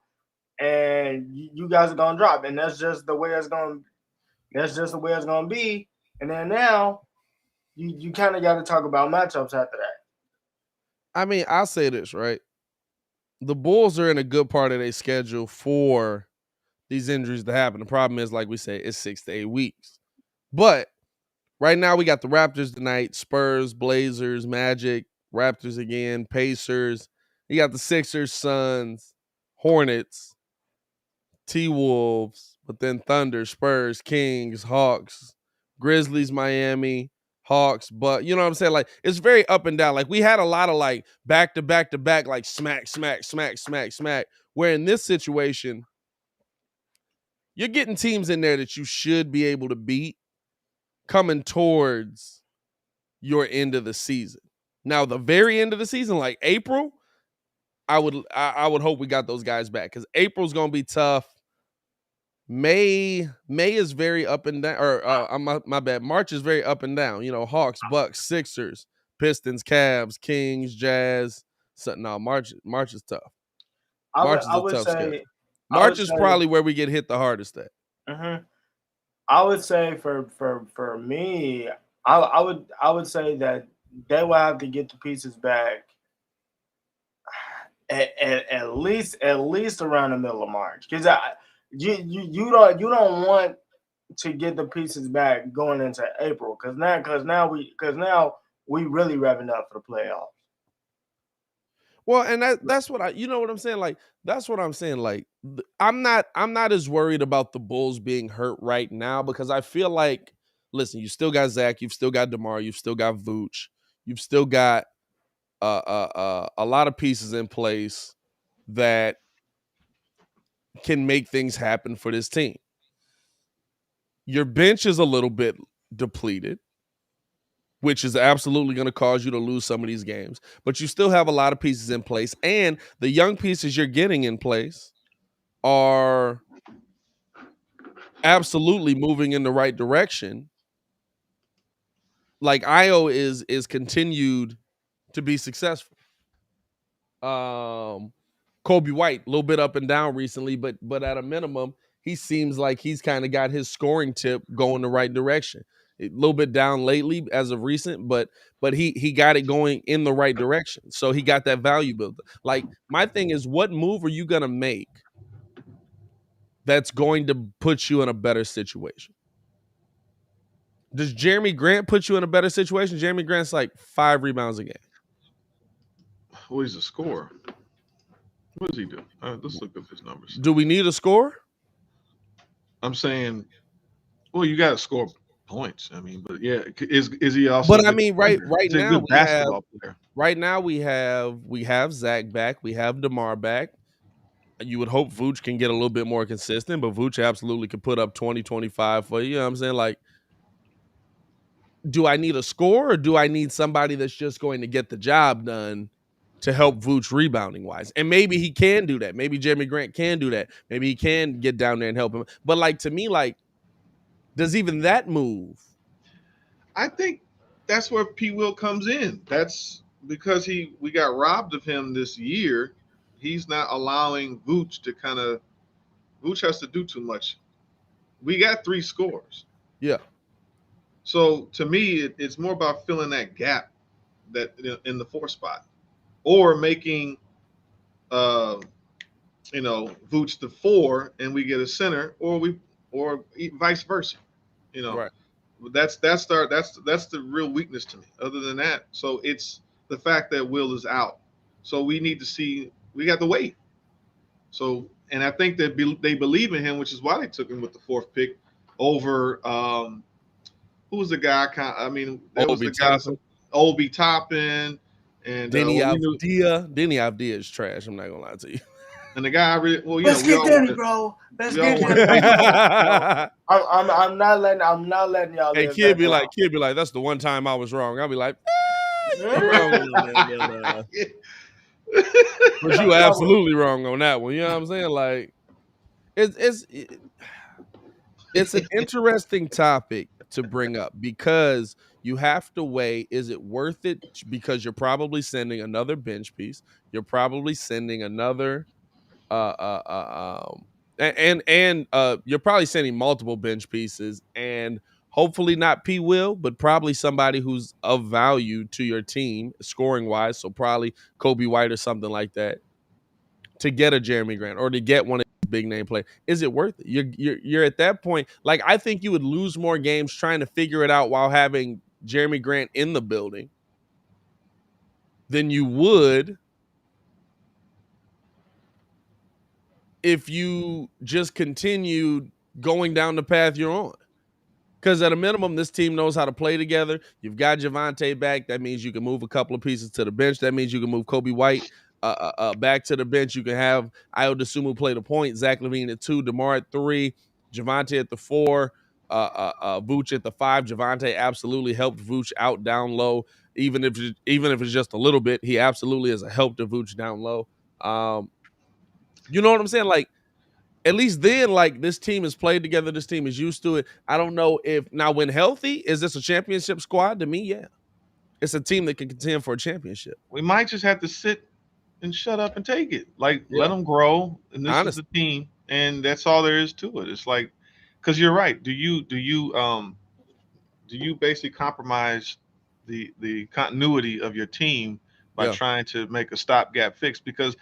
and you guys are gonna drop, and that's just the way it's gonna be. And then now you kind of got to talk about matchups after that. I mean, I'll say this, right? The Bulls are in a good part of their schedule for these injuries to happen. The problem is, like we say, it's 6 to 8 weeks. But right now we got the Raptors tonight, Spurs, Blazers, Magic, Raptors again, Pacers. You got the Sixers, Suns, Hornets, T-Wolves, but then Thunder, Spurs, Kings, Hawks, Grizzlies, Miami, Hawks. But you know what I'm saying? Like, it's very up and down. Like, we had a lot of like back to back to back, like smack, smack, smack, smack, smack. Where in this situation, you're getting teams in there that you should be able to beat coming towards your end of the season. Now, the very end of the season, like April, I would hope we got those guys back, because April's gonna be tough. May is very up and down, or my bad. March is very up and down. You know, Hawks, Bucks, Sixers, Pistons, Cavs, Kings, Jazz. So no, March is tough. March is a tough schedule. March is probably where we get hit the hardest at. Mm-hmm. I would say for me, I would say that they will have to get the pieces back at least around the middle of March, because you don't want to get the pieces back going into April, because now we really revving up for the playoffs. Well, and that's what you know what I'm saying. Like, that's what I'm saying. Like, I'm not as worried about the Bulls being hurt right now, because I feel like, listen, you still got Zach, you've still got DeMar, you've still got Vooch, you've still got a lot of pieces in place that can make things happen for this team. Your bench is a little bit depleted, which is absolutely going to cause you to lose some of these games. But you still have a lot of pieces in place, and the young pieces you're getting in place are absolutely moving in the right direction. Like, Ayo is continued to be successful. Kobe White, a little bit up and down recently, but at a minimum, he seems like he's kind of got his scoring tip going the right direction. A little bit down lately as of recent, but he got it going in the right direction. So he got that value built. Like, my thing is, what move are you gonna make that's going to put you in a better situation? Does Jeremy Grant put you in a better situation? Jeremy Grant's like 5 rebounds a game. Well, he's a scorer. What does he do? Let's look up his numbers. Do we need a score? I'm saying, well, you got to score points. I mean, but yeah, is he also? But a I good mean, right defender? He's a now good basketball player. right now we have Zach back, we have DeMar back. You would hope Vooch can get a little bit more consistent, but Vooch absolutely could put up 20, 25 for you. You know what I'm saying? Like, do I need a score or do I need somebody that's just going to get the job done to help Vooch rebounding wise? And maybe he can do that. Maybe Jeremy Grant can do that. Maybe he can get down there and help him. But like, to me, like, does even that move? I think that's where P. Will comes in. That's because we got robbed of him this year. He's not allowing Vooch to kind of. Vooch has to do too much. We got 3 scores. Yeah. So to me, it's more about filling that gap that in the 4 spot, or making, Vooch the 4 and we get a center, or vice versa. You know, Right. that's the real weakness to me. Other than that, so it's the fact that Will is out. So we need to see. We got to wait. So, and I think that they believe in him, which is why they took him with the 4th pick over. Who was the guy? I mean, that was the guy. Obi Toppin and Denny Avdia is trash. I'm not gonna lie to you. And the guy, let's get Denny, bro. Let's get Denny. I'm not letting y'all. Hey, kid be like, that's the one time I was wrong. I'll be like, you're wrong on that, but you absolutely wrong on that one. You know what I'm saying? Like, it's an interesting topic to bring up because you have to weigh, is it worth it? Because you're probably sending another bench piece. You're probably sending another you're probably sending multiple bench pieces, and hopefully not P. Will, but probably somebody who's of value to your team scoring wise. So probably Kobe White or something like that to get a Jeremy Grant or to get one of these big name play. Is it worth it? You're at that point. Like, I think you would lose more games trying to figure it out while having Jeremy Grant in the building than you would if you just continued going down the path you're on. Because at a minimum, this team knows how to play together. You've got Javonte back. That means you can move a couple of pieces to the bench. That means you can move Kobe White back to the bench. You can have Ayo Dosunmu play the point, Zach LaVine at 2, DeMar at 3, Javonte at the 4, Vooch at the 5. Javonte absolutely helped Vooch out down low. Even if it's just a little bit, he absolutely has a help to Vooch down low. You know what I'm saying? Like, at least then, like, this team has played together. This team is used to it. I don't know if now when healthy, is this a championship squad? To me, yeah. It's a team that can contend for a championship. We might just have to sit and shut up and take it. Like, let them grow. And this is the team. And that's all there is to it. It's like, because you're right. Do you basically compromise the continuity of your team by trying to make a stopgap fix? Because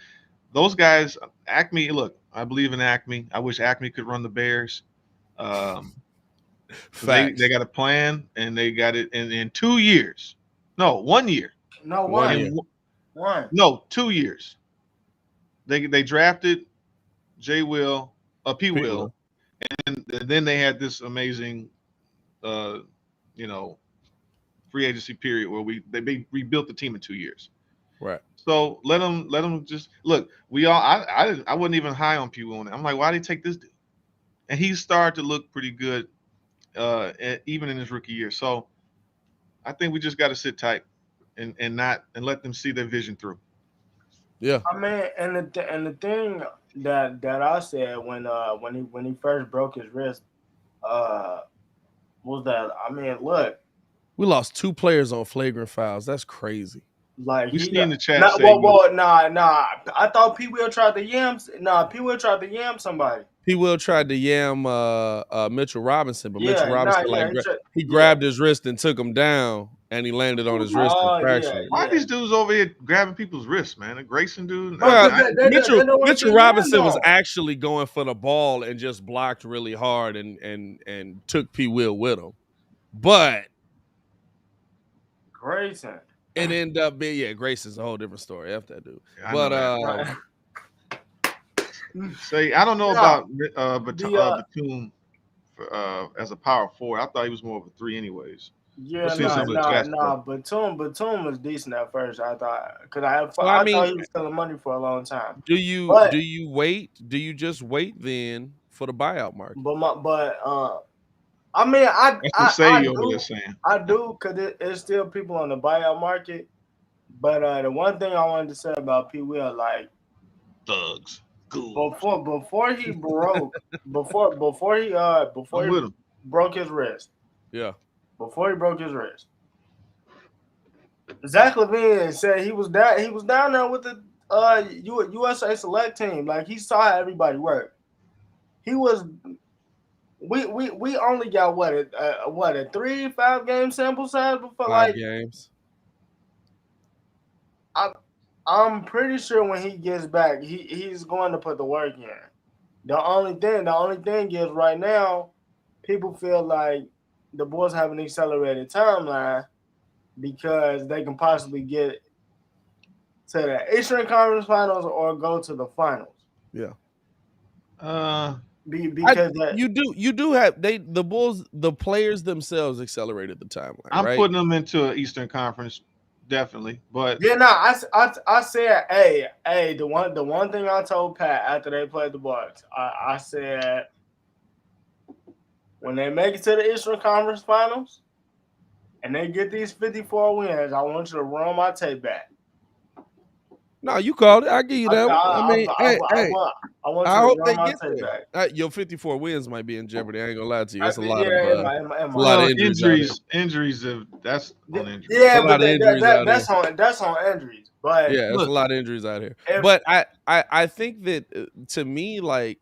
those guys, Acme, look, I believe in Acme. I wish Acme could run the Bears. They got a plan, and they got it in 2 years. No, 1 year. No, 1 year. No, 2 years. They drafted P. Will, and then they had this amazing, free agency period where they rebuilt the team in 2 years. Right. So let them just look. I wasn't even high on P. Will. I'm like, why did he take this dude? And he started to look pretty good, even in his rookie year. So I think we just got to sit tight and let them see their vision through. Yeah. I mean, and the thing that I said when he first broke his wrist, was that, I mean, look, we lost 2 players on flagrant fouls. That's crazy. Like, we see in the chat. Nah. I thought P. Will tried to yam. Nah, P. Will tried to yam somebody. P. Will tried to yam Mitchell Robinson, but Mitchell Robinson he grabbed his wrist and took him down, and he landed on his wrist and fractured it. Why are these dudes over here grabbing people's wrists, man? A Grayson dude. Mitchell Robinson was actually going for the ball and just blocked really hard and took P. Will with him, but Grayson. It ended up being Grayson's a whole different story after that dude. But say I don't know about Batum as a power forward. I thought he was more of a 3, anyways. Yeah, Seeing some of the stats, nah. Batum was decent at first. I thought because So I I mean, thought he was stealing money for a long time. do you But wait? Do you just wait then for the buyout market? I mean, That's what Say over there saying. I do because it's still people on the buyout market. But the one thing I wanted to say about P. Will, like Thugs. before he broke before he broke his wrist. Yeah. Before he broke his wrist. Zach LaVine said he was down there with the USA select team. Like he saw how everybody worked. He was we only got a 3-5 game sample size before 5 games. I'm pretty sure when he gets back, he's going to put the work in. The only thing is right now, people feel like the Bulls have an accelerated timeline because they can possibly get to the Eastern Conference Finals or go to the finals. Yeah. Because you do have the Bulls, the players themselves accelerated the timeline. I'm right? putting them into an Eastern Conference, definitely. But yeah, no, I said, hey, the one thing I told Pat after they played the Bucks, I said when they make it to the Eastern Conference Finals and they get these 54 wins, I want you to run my tape back. No, you called it. I give you that. I want you to run my tape back. Your 54 wins might be in jeopardy. I ain't gonna lie to you. It's a lot of injuries. Injuries. That's on injuries. Yeah, but that's on injuries. But yeah, it's a lot of injuries out here. But I think that to me, like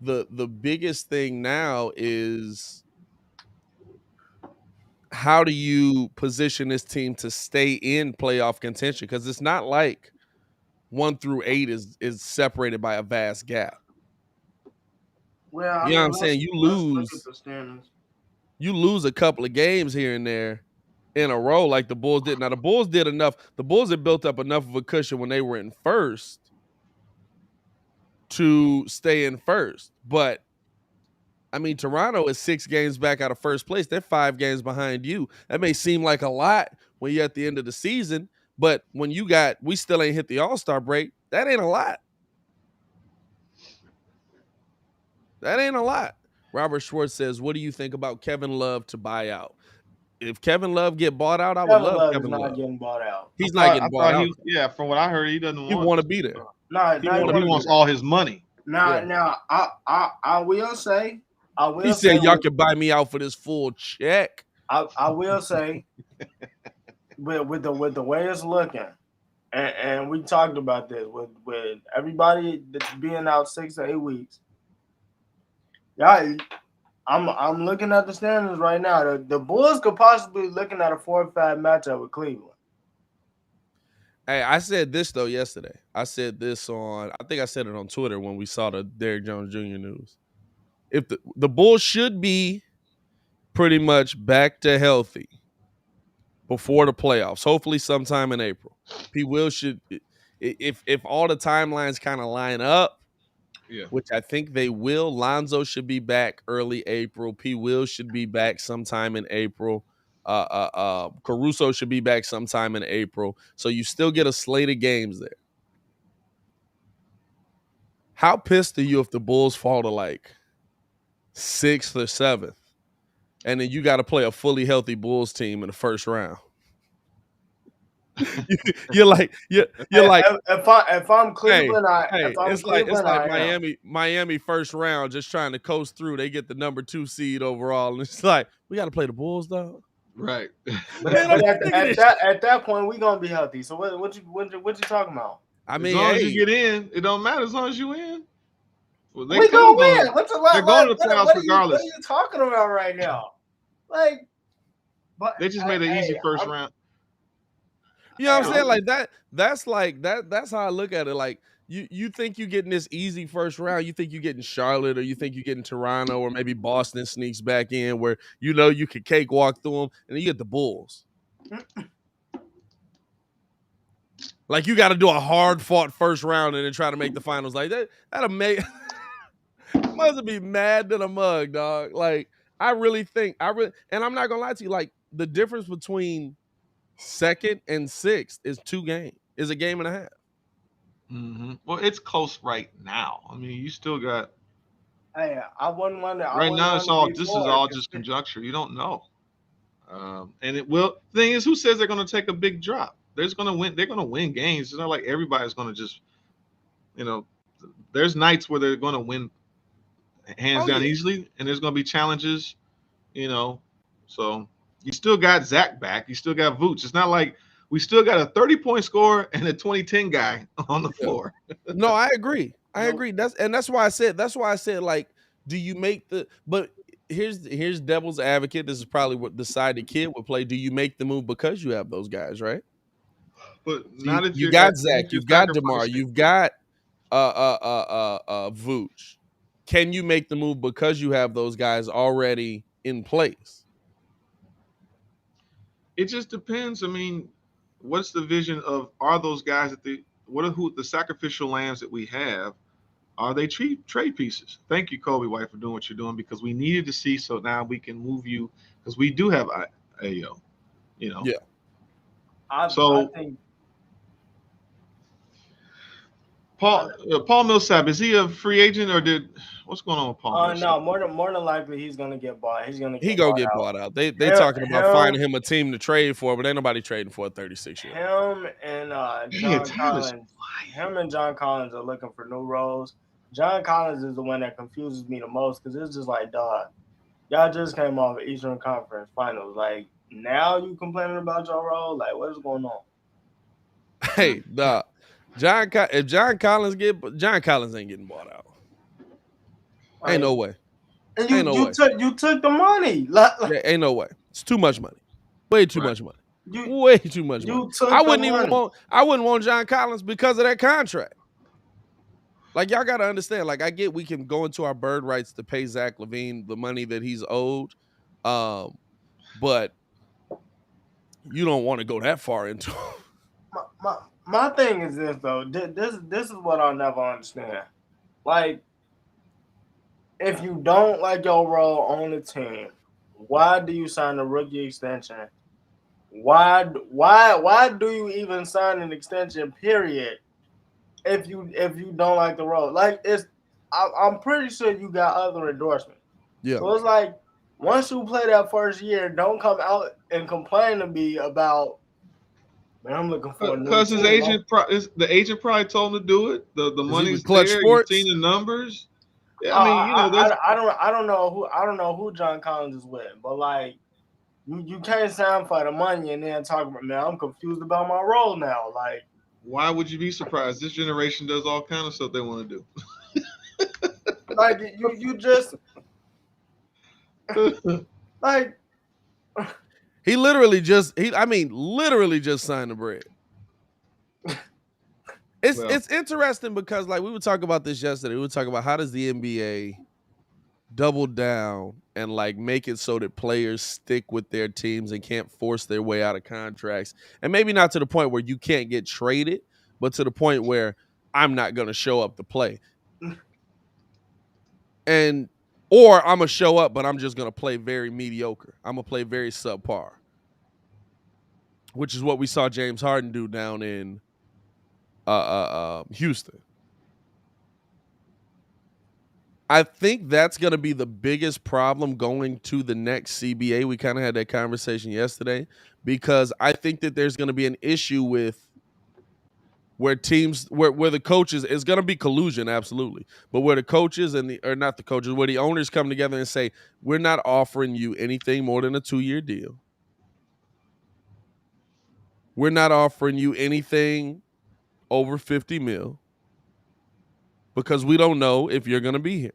the biggest thing now is how do you position this team to stay in playoff contention? Because it's not like 1 through 8 is separated by a vast gap. Well, you know what I'm saying? You lose a couple of games here and there in a row like the Bulls did. Now the Bulls did enough. The Bulls had built up enough of a cushion when they were in first to stay in first. But I mean, Toronto is 6 games back out of first place. They're 5 games behind you. That may seem like a lot when you're at the end of the season, but when we still ain't hit the All-Star break, that ain't a lot. That ain't a lot. Robert Schwartz says, what do you think about Kevin Love to buy out? If Kevin Love get bought out, I would love Kevin Love. Not getting bought out. He's not getting bought out. Yeah, from what I heard, he doesn't want to be there. He wants all his money. Now, I will say, he said, y'all can buy me out for this full check. I will say, with the way it's looking, and we talked about this with everybody that's being out 6 to 8 weeks. Yeah, I'm looking at the standings right now. The Bulls could possibly be looking at a 4-5 matchup with Cleveland. Hey, I said this though yesterday. I said this I think I said it on Twitter when we saw the Derrick Jones Jr. news. If the Bulls should be pretty much back to healthy before the playoffs, hopefully sometime in April. P. Will should, if all the timelines kind of line up, which I think they will. Lonzo should be back early April. P. Will should be back sometime in April. Caruso should be back sometime in April. So you still get a slate of games there. How pissed are you if the Bulls fall to like 6th or 7th, and then you got to play a fully healthy Bulls team in the first round? you're like if I'm Cleveland, it's like Miami first round just trying to coast through. They get the number 2 seed overall, and it's like we got to play the Bulls though. Right. But at that point, we gonna be healthy. So what you talking about? I mean, as long as you get in, it don't matter. As long as you in, well, we gonna win. They're going to the playoffs regardless. What are you talking about right now? Like, but they just made an easy first round. You know what I'm saying? Like that. That's like that. That's how I look at it. Like you think you're getting this easy first round. You think you're getting Charlotte, or you think you're getting Toronto, or maybe Boston sneaks back in where you can cakewalk through them, and then you get the Bulls. Like you got to do a hard fought first round and then try to make the finals. Like that'll make must be mad than a mug, dog. Like, I really think and I'm not gonna lie to you, like the difference between second and sixth is a game and a half. Mm-hmm. Well, it's close right now. I mean, you still got Hey, I wouldn't want to. I right wouldn't now. want It's to all be this is four. all just conjecture. You don't know. And it will. The thing is, who says they're going to take a big drop? There's going to win. They're going to win games. It's not like everybody's going to just, you know. There's nights where they're going to win hands down easily, and there's going to be challenges, you know. So you still got Zach back. You still got Vooch. It's not like we still got a 30-point scorer and a 2010 guy on the floor. No, I agree. I agree. That's why I said like, do you make but here's devil's advocate. This is probably what the side the kid would play. Do you make the move because you have those guys, right? But So not if you you're got not Zach, if you're you've got DeMar, sacrificing. you've got Vooch. Can you make the move because you have those guys already in place? It just depends. I mean, what's the vision of are those guys that the sacrificial lambs that we have? Are they trade pieces? Thank you, Kobe White, for doing what you're doing because we needed to see. So now we can move you because we do have AO, you know. Yeah. I think Paul Millsap, is he a free agent or what's going on with Paul Millsap? No, more than likely he's gonna get bought. He's gonna He get gonna get bought out. They talking about finding him a team to trade for, but ain't nobody trading for a 36-year. Him and John Collins. Him and John Collins are looking for new roles. John Collins is the one that confuses me the most because it's just like, dog, y'all just came off Eastern Conference Finals. Like, now you complaining about your role? Like, what is going on? Hey, dog. If John Collins ain't getting bought out. Ain't no way. And ain't no way. You took the money. Ain't no way. It's too much money. Way too much money. Way too much money. I wouldn't want John Collins because of that contract. Like, y'all got to understand. Like, I get we can go into our bird rights to pay Zach LaVine the money that he's owed, but you don't want to go that far into it. My thing is this, though. This is what I'll never understand. Like, if you don't like your role on the team, why do you sign a rookie extension? Why do you even sign an extension, period, if you don't like the role? Like, I'm pretty sure you got other endorsements. Yeah. So it's like, once you play that first year, don't come out and complain to me about, man, I'm looking for a new because his agent, the agent probably told him to do it. The money's there. You've seen the numbers. Yeah, I mean, you know, I don't know who John Collins is with, but like, you can't sign for the money and then talk about, man, I'm confused about my role now. Like, why would you be surprised? This generation does all kind of stuff they want to do. Like, you just like. He literally just signed the bread. It's interesting because, like, we were talking about this yesterday. We were talking about how does the NBA double down and like make it so that players stick with their teams and can't force their way out of contracts, and maybe not to the point where you can't get traded, but to the point where I'm not going to show up to play, or I'm gonna show up, but I'm just gonna play very mediocre. I'm gonna play very subpar, which is what we saw James Harden do down in Houston. I think that's going to be the biggest problem going to the next CBA. We kind of had that conversation yesterday because I think that there's going to be an issue with where teams, where the coaches, it's going to be collusion, absolutely. But where the coaches where the owners come together and say, we're not offering you anything more than a 2-year deal. We're not offering you anything over $50 million because we don't know if you're going to be here.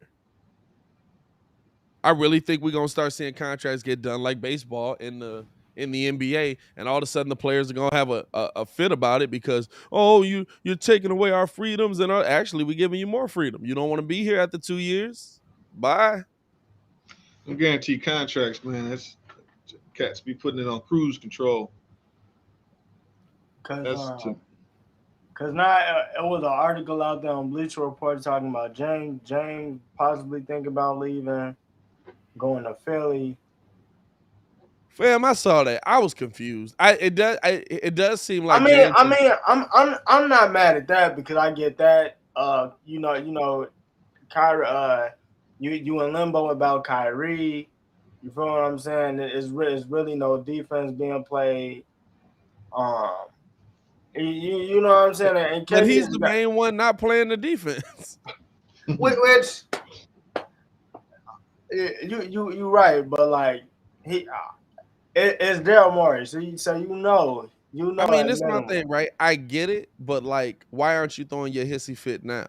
I really think we're going to start seeing contracts get done like baseball in the NBA, and all of a sudden the players are going to have a fit about it because, you're taking away our freedoms, and actually we're giving you more freedom. You don't want to be here after 2 years? Bye. Guaranteed contracts, man. That's cats be putting it on cruise control. Because Cause now it was an article out there on Bleacher Report talking about James possibly thinking about leaving, going to Philly. Fam, I saw that. I was confused. It does seem like I'm not mad at that because I get that. Kyrie, you in limbo about Kyrie. You feel what I'm saying? It's really no defense being played. You know what I'm saying? And but he's the main one not playing the defense. which you right, but like it's Daryl Morey, so you know. I mean, this is my thing, right? I get it, but like, why aren't you throwing your hissy fit now?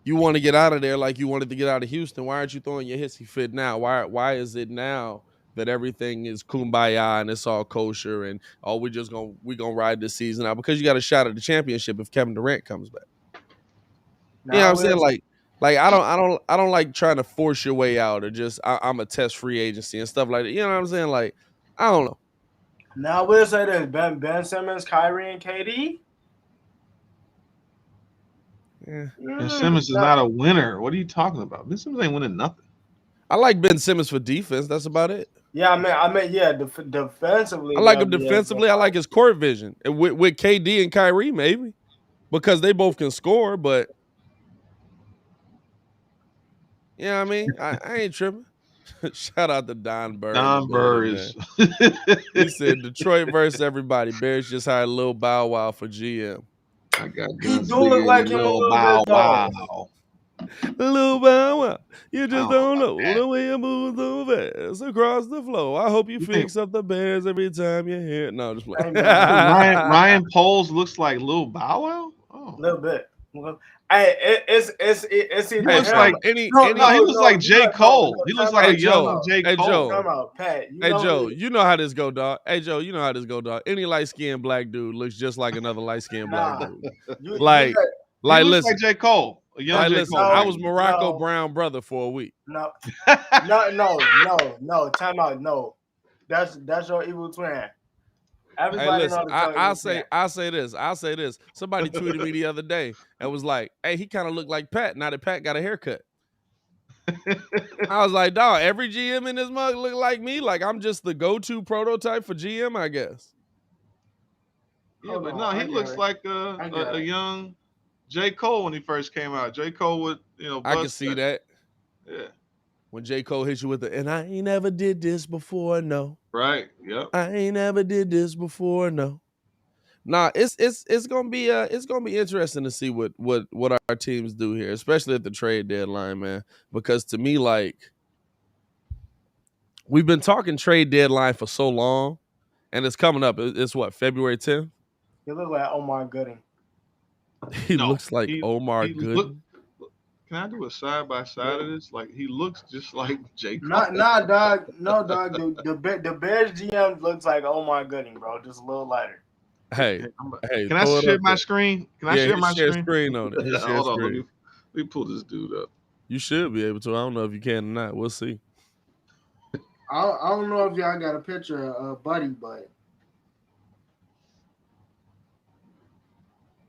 You want to get out of there like you wanted to get out of Houston. Why aren't you throwing your hissy fit now? Why is it now that everything is kumbaya and it's all kosher and we gonna ride this season out? Because you got a shot at the championship if Kevin Durant comes back. You know what I'm saying? Like I don't like trying to force your way out or just I'm a test free agency and stuff like that. You know what I'm saying? Like, I don't know. Now we'll say this: Ben Simmons, Kyrie, and KD. Yeah. Ben Simmons is not a winner. What are you talking about? Ben Simmons ain't winning nothing. I like Ben Simmons for defense. That's about it. Yeah, I mean, yeah, defensively. I like him defensively. I like his court vision. And with KD and Kyrie, maybe. Because they both can score, but yeah, I mean, I ain't tripping. Shout out to Don Burr. Don Burr is. He said Detroit versus everybody. Bears just hired Lil Bow Wow for GM. I got he do look like him a little bit, though. Lil Bow Wow, you just don't know the way you move so fast across the floor. I hope you fix up the Bears every time you hear it. No, just playing. Ryan Poles looks like Lil Bow Wow. A little bit. It's he looks like he looks like J. Cole. He looks like a young J. Cole. Come on, Pat. You know how this go, dog. Hey Joe, you know how this go, dog. Any light-skinned black dude looks just like another light-skinned black dude. Like listen, like J. Cole. A young J. Cole. I was Morocco Brown brother for a week. No. Time out. No. That's your evil twin. Everybody listen, I'll say this. Somebody tweeted me the other day and was like, hey, he kind of looked like Pat now that Pat got a haircut. I was like, dog, every GM in this mug look like me. Like I'm just the go-to prototype for GM, I guess. Yeah, but no, he looks like a young J. Cole when he first came out. J. Cole would, I can see that. Yeah. When J. Cole hits you with and I ain't never did this before, no. Right. Yep. I ain't never did this before, no. Nah, it's gonna be interesting to see what our teams do here, especially at the trade deadline, man. Because to me, like, we've been talking trade deadline for so long, and it's coming up. It's what, February 10th? He looks like Omar Gooding. He looks like Omar Gooding. Can I do a side by side of this? Like he looks just like J. Cole. Nah, dog. No, dog. The Bears GM looks like Omar Gooding, bro. Just a little lighter. Hey, can I share my screen? Can I share my screen on it? Hold on, let me pull this dude up. You should be able to. I don't know if you can or not. We'll see. I don't know if y'all got a picture of Buddy, but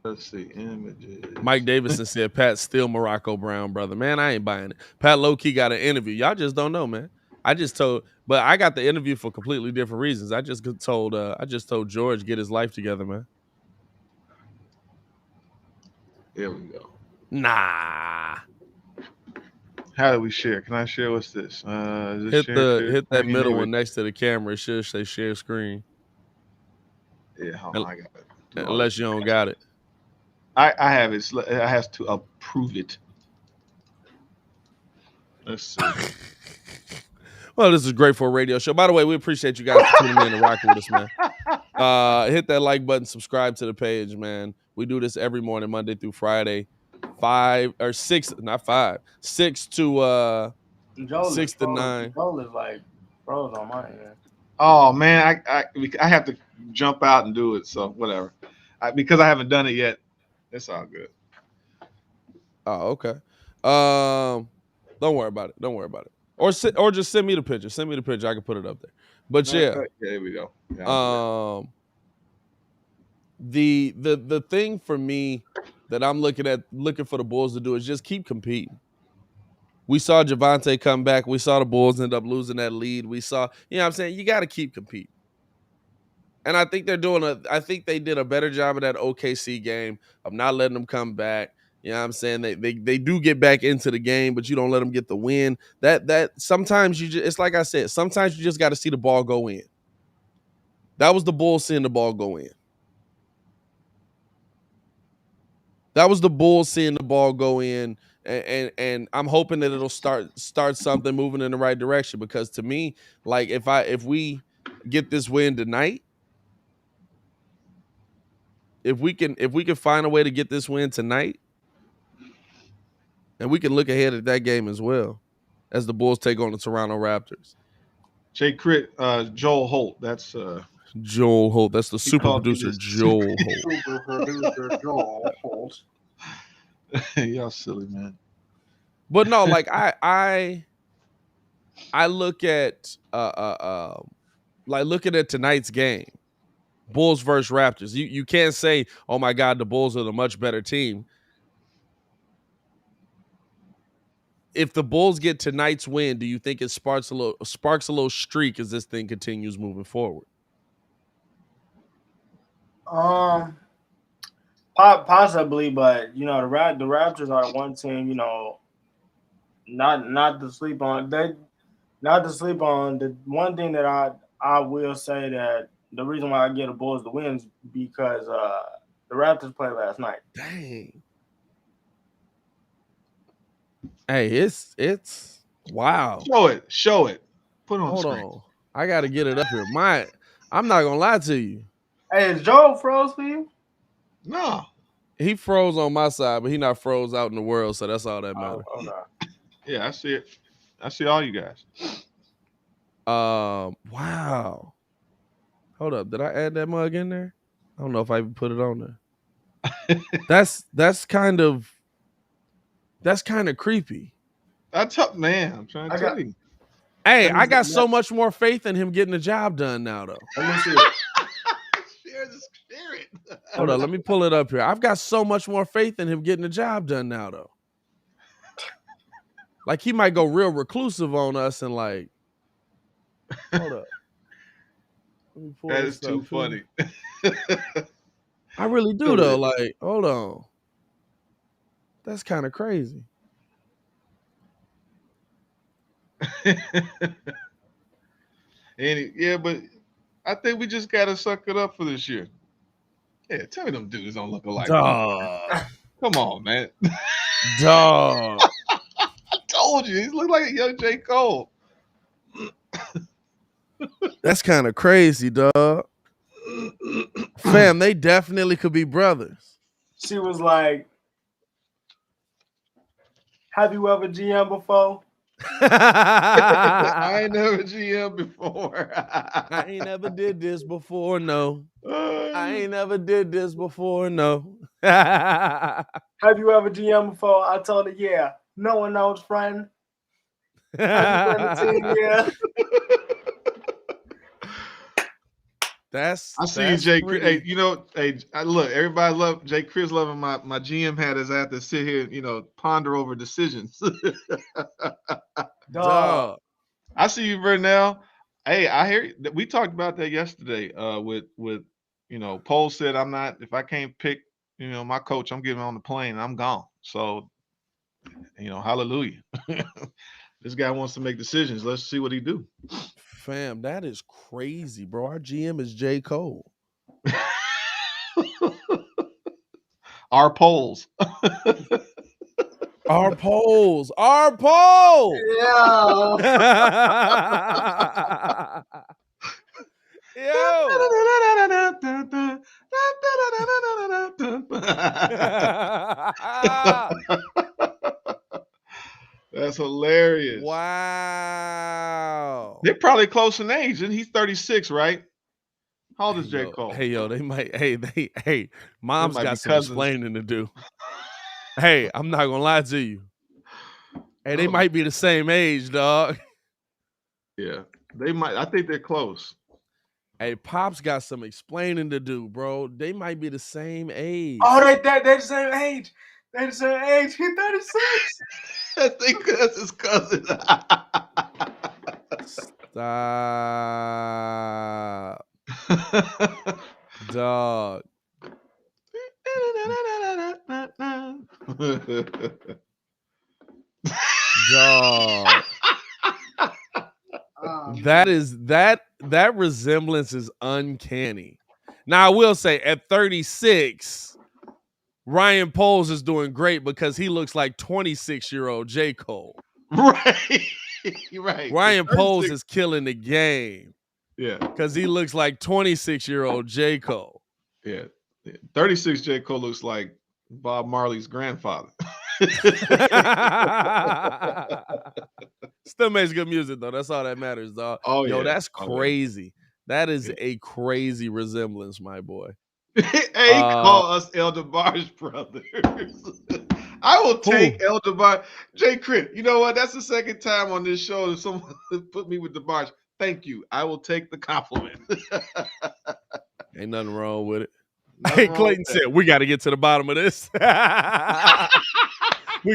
let's see images. Mike Davidson said Pat's still Morocco Brown, brother. Man, I ain't buying it. Pat low-key got an interview. Y'all just don't know, man. But I got the interview for completely different reasons. I just told George get his life together, man. There we go. Nah. How do we share? Can I share? What's this? Hit that middle one next to the camera. It should say share screen. Yeah, hold on, I got it. Unless you don't got it. I have it. I have to approve it. Let's see. Well, this is great for a radio show. By the way, we appreciate you guys for tuning in and rocking with us, man. Hit that like button, subscribe to the page, man. We do this every morning, Monday through Friday, 6 to 9. Joel is like froze on my end. Oh man, I have to jump out and do it. So whatever, because I haven't done it yet. It's all good. Oh, okay. Don't worry about it. Or just send me the picture. Send me the picture. I can put it up there. But yeah, there we go. The thing for me that I'm looking for the Bulls to do is just keep competing. We saw Javante come back. We saw the Bulls end up losing that lead. We saw, you know what I'm saying? You got to keep competing. And I think I think they did a better job of that OKC game of not letting them come back. You know what I'm saying? They do get back into the game, but you don't let them get the win. That sometimes it's like I said, sometimes you just got to see the ball go in. That was the Bulls seeing the ball go in. That was the Bulls seeing the ball go in, and I'm hoping that it'll start something moving in the right direction. Because to me, like if we get this win tonight, if we can find a way to get this win tonight, and we can look ahead at that game as well as the Bulls take on the Toronto Raptors. Joel Holt. That's Joel Holt. That's the super called me producer, this. Joel Holt. Super producer Joel Holt. Y'all silly, man. But no, like I look at like looking at tonight's game, Bulls versus Raptors. You can't say, oh my God, the Bulls are the much better team. If the Bulls get tonight's win, do you think it sparks a little streak as this thing continues moving forward? Possibly, but you know the Raptors are one team. You know, not to sleep on. Not to sleep on. The one thing that I will say that the reason why I get the Bulls the wins because the Raptors played last night. Dang. Hey, it's wow. Show it. Put it on Hold screen. on. I got to get it up here. I'm not gonna lie to you. Hey, is Joe froze for you? No. He froze on my side, but he not froze out in the world, so that's all that matters. Oh, no. Yeah, I see it. I see all you guys. Wow. Hold up. Did I add that mug in there? I don't know if I even put it on there. That's kind of creepy. That's up, man. I'm trying to tell you. Hey, I got so much more faith in him getting the job done now, though. Let me see it. Share the spirit. Hold on, let me pull it up here. I've got so much more faith in him getting the job done now, though. Like he might go real reclusive on us and like, hold up. That is too funny. I really do though. Like, hold on. That's kind of crazy. Yeah, but I think we just gotta suck it up for this year. Yeah, tell me them dudes don't look alike. Dog. Come on, man. Dog. I told you, he look like a young J. Cole. That's kind of crazy, dog. Fam, they definitely could be brothers. She was like, have you ever GM before? I ain't never GM before. I ain't never did this before, no. I ain't never did this before, no. Have you ever GM before? I told her, yeah. No one knows, friend. Have you been a team, yeah? I see you, Jay. Hey, you know, look, everybody love Jay Chris loving my GM hat as I have to sit here, you know, ponder over decisions. Dog. I see you, Vernell. Hey, I hear that we talked about that yesterday. With you know, Paul said if I can't pick, you know, my coach, I'm getting on the plane and I'm gone. So, you know, hallelujah. This guy wants to make decisions. Let's see what he do. Fam, that is crazy, bro. Our GM is J. Cole. Our polls. Our polls. Our polls. Yeah. Yo. That's hilarious. Wow. They're probably close in age, and he's 36, right? How old is J. Cole? Hey, yo, they might. Hey, mom's got some cousins. explaining to do. Hey, I'm not gonna lie to you. Hey, they might be the same age, dog. Yeah, they might. I think they're close. Hey, Pop's got some explaining to do, bro. They might be the same age. Oh, they the same age. They the same age. He 36. I think that's his cousin. Stop. Dog. Dog. That resemblance is uncanny. Now I will say at 36, Ryan Poles is doing great because he looks like 26-year-old J. Cole. Right. Right. Ryan Poles is killing the game. Yeah. Because he looks like 26-year-old J. Cole. Yeah. 36 J. Cole looks like Bob Marley's grandfather. Still makes good music, though. That's all that matters, dog. Oh, Yo, yeah. that's crazy. That is a crazy resemblance, my boy. Hey, call us El DeBarge brothers. I will take El DeBarge. J. Crit, you know what? That's the second time on this show that someone put me with DeBarge. Thank you. I will take the compliment. Ain't nothing wrong with it. Hey, Clayton said, we got to get to the bottom of this. We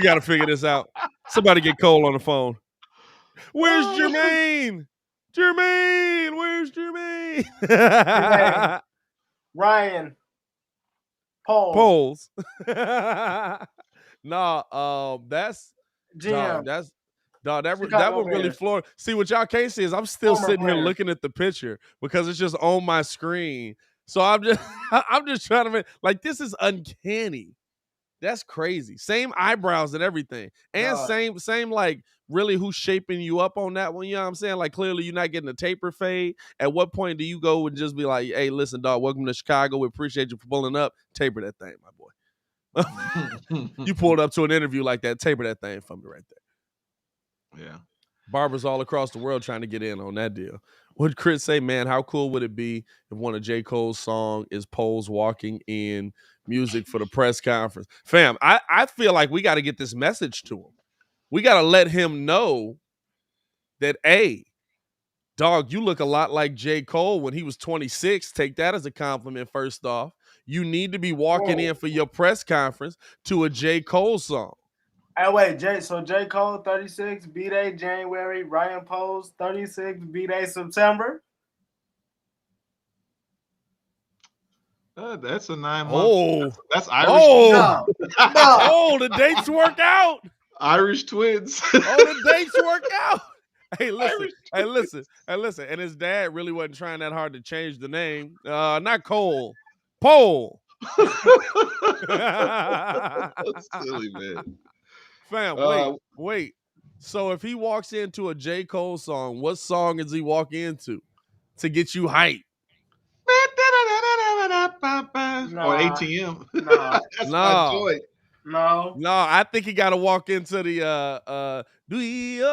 got to figure this out. Somebody get Cole on the phone. Where's Jermaine? Jermaine, where's Jermaine? Ryan Poles. That's Jim. that one really floored. See, what y'all can't see is I'm still sitting here looking at the picture because it's just on my screen. So I'm just trying to like, this is uncanny. That's crazy. Same eyebrows and everything. And same like really who's shaping you up on that one. You know what I'm saying? Like clearly you're not getting a taper fade. At what point do you go and just be like, hey, listen, dog, welcome to Chicago. We appreciate you for pulling up. Taper that thing, my boy. You pulled up to an interview like that. Taper that thing for me right there. Yeah. Barbers all across the world trying to get in on that deal. What Chris say, man, how cool would it be if one of J. Cole's song is Poles walking in music for the press conference? Fam, I feel like we got to get this message to him. We got to let him know that, hey, dog, you look a lot like J. Cole when he was 26. Take that as a compliment, first off. You need to be walking in for your press conference to a J. Cole song. Hey, wait, so J. Cole, 36, B-Day, January, Ryan Poles, 36, B-Day, September. That's a 9-month. Oh, that's Irish. No. Oh, the dates work out. Irish twins. Oh, the dates work out. Hey, listen. And his dad really wasn't trying that hard to change the name. Not Cole, Pole. That's silly, man. Fam, wait. So if he walks into a J. Cole song, what song does he walk into to get you hyped? Or ATM. No. That's my joy. No, I think he got to walk into the do you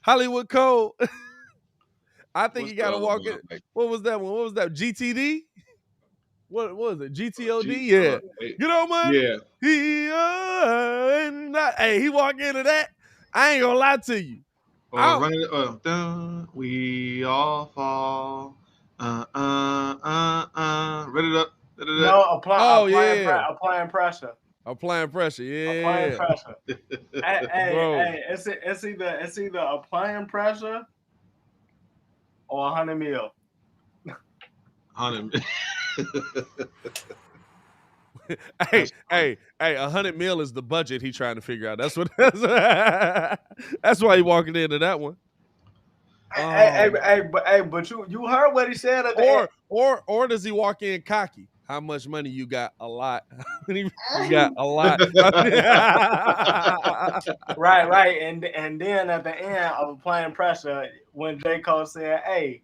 Hollywood Code. I think he got to walk in. What was that one? What was that? GTD? What was it? GTOD? Yeah. You know, man? Yeah. Hey, he walk into that. I ain't gonna lie to you. We all fall. Read it up. No, applying pressure. Applying pressure, yeah. Applying pressure. hey, it's either applying pressure or 100 mil. 100 mil. Hey, 100 mil is the budget he's trying to figure out. That's why he walking into that one. But you heard what he said at the end. Or does he walk in cocky? How much money you got? A lot. You got a lot. Right. And then at the end of Applying Pressure, when J. Cole said, hey,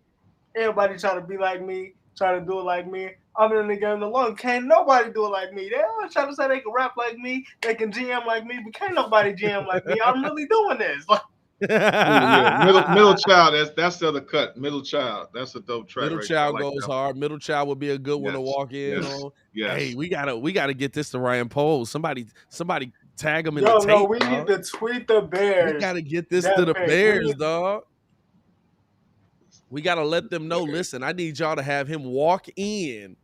everybody try to be like me, try to do it like me. I'm in the game alone. Can't nobody do it like me. They all try to say they can rap like me, they can GM like me, but can't nobody GM like me. I'm really doing this. Middle Child, that's the other cut. Middle Child, that's a dope track. Middle Child goes hard. Middle Child would be a good one to walk in on. Yes. Hey, we gotta get this to Ryan Poles. Somebody tag him in the tape. We need to tweet the Bears. We gotta get this to the Bears, dog. We got to let them know, listen, I need y'all to have him walk in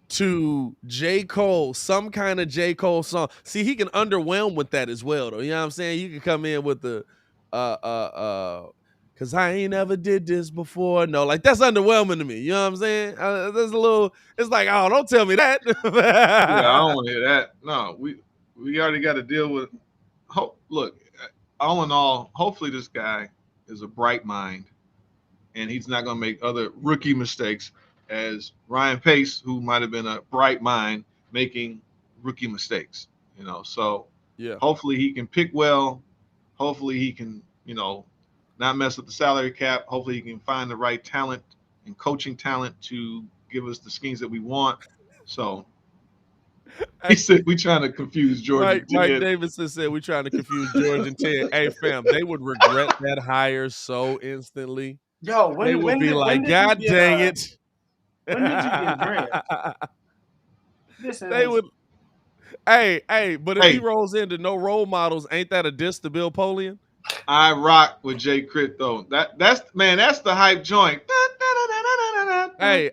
to J. Cole, some kind of J. Cole song. See, he can underwhelm with that as well, though. You know what I'm saying? You can come in with the cause I ain't never did this before. No, like that's underwhelming to me. You know what I'm saying? There's a little, it's like, oh, don't tell me that. Yeah, I don't want to hear that. No, we already got to deal with. Look, all in all, hopefully this guy is a bright mind, and he's not going to make other rookie mistakes as Ryan Pace, who might have been a bright mind, making rookie mistakes. You know, so Yeah. hopefully he can pick well. Hopefully he can, you know, not mess with the salary cap. Hopefully he can find the right talent and coaching talent to give us the schemes that we want. So he said we trying to confuse George. Mike Davidson said we trying to confuse George and Ted. Hey, fam, they would regret that hire so instantly. Yo, They would be like, God dang it. When did you get Grant? They would. Hey, but if he rolls into no role models, ain't that a diss to Bill Polian? I rock with Jay Crit though. That's the hype joint. Hey,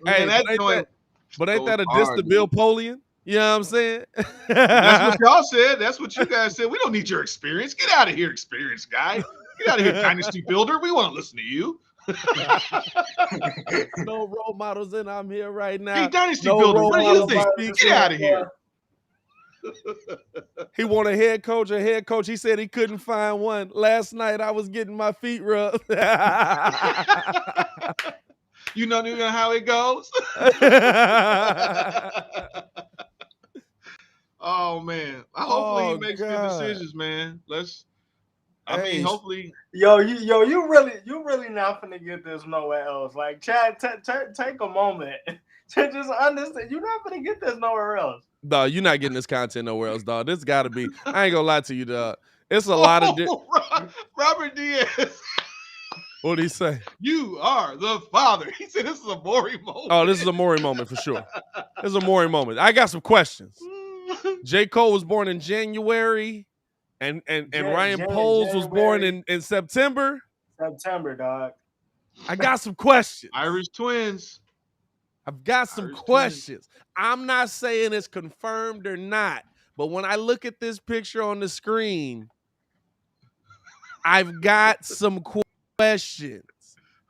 but ain't that a diss to Bill Polian? You know what I'm saying? That's what y'all said. That's what you guys said. We don't need your experience. Get out of here, experience guy. Get out of here, dynasty builder. We want to listen to you. No role models, and I'm here right now. Hey, dynasty builder, what do you think? Get out of here. He want a head coach. He said he couldn't find one. Last night I was getting my feet rubbed. You know how it goes. Oh man! Hopefully he makes good decisions, man. I mean, hopefully. You really not finna get this nowhere else. Like, Chad, take a moment to just understand. You're not finna get this nowhere else. Dog, you're not getting this content nowhere else, dog. This got to be. I ain't gonna lie to you, dog. It's a lot of. Robert Diaz. What did he say? You are the father. He said this is a Maury moment. Oh, this is a Maury moment for sure. This is a Maury moment. I got some questions. J. Cole was born in January, and Ryan Poles was born in September. September, dog. I got some questions. Irish twins. I've got some questions. I'm not saying it's confirmed or not, but when I look at this picture on the screen, I've got some questions.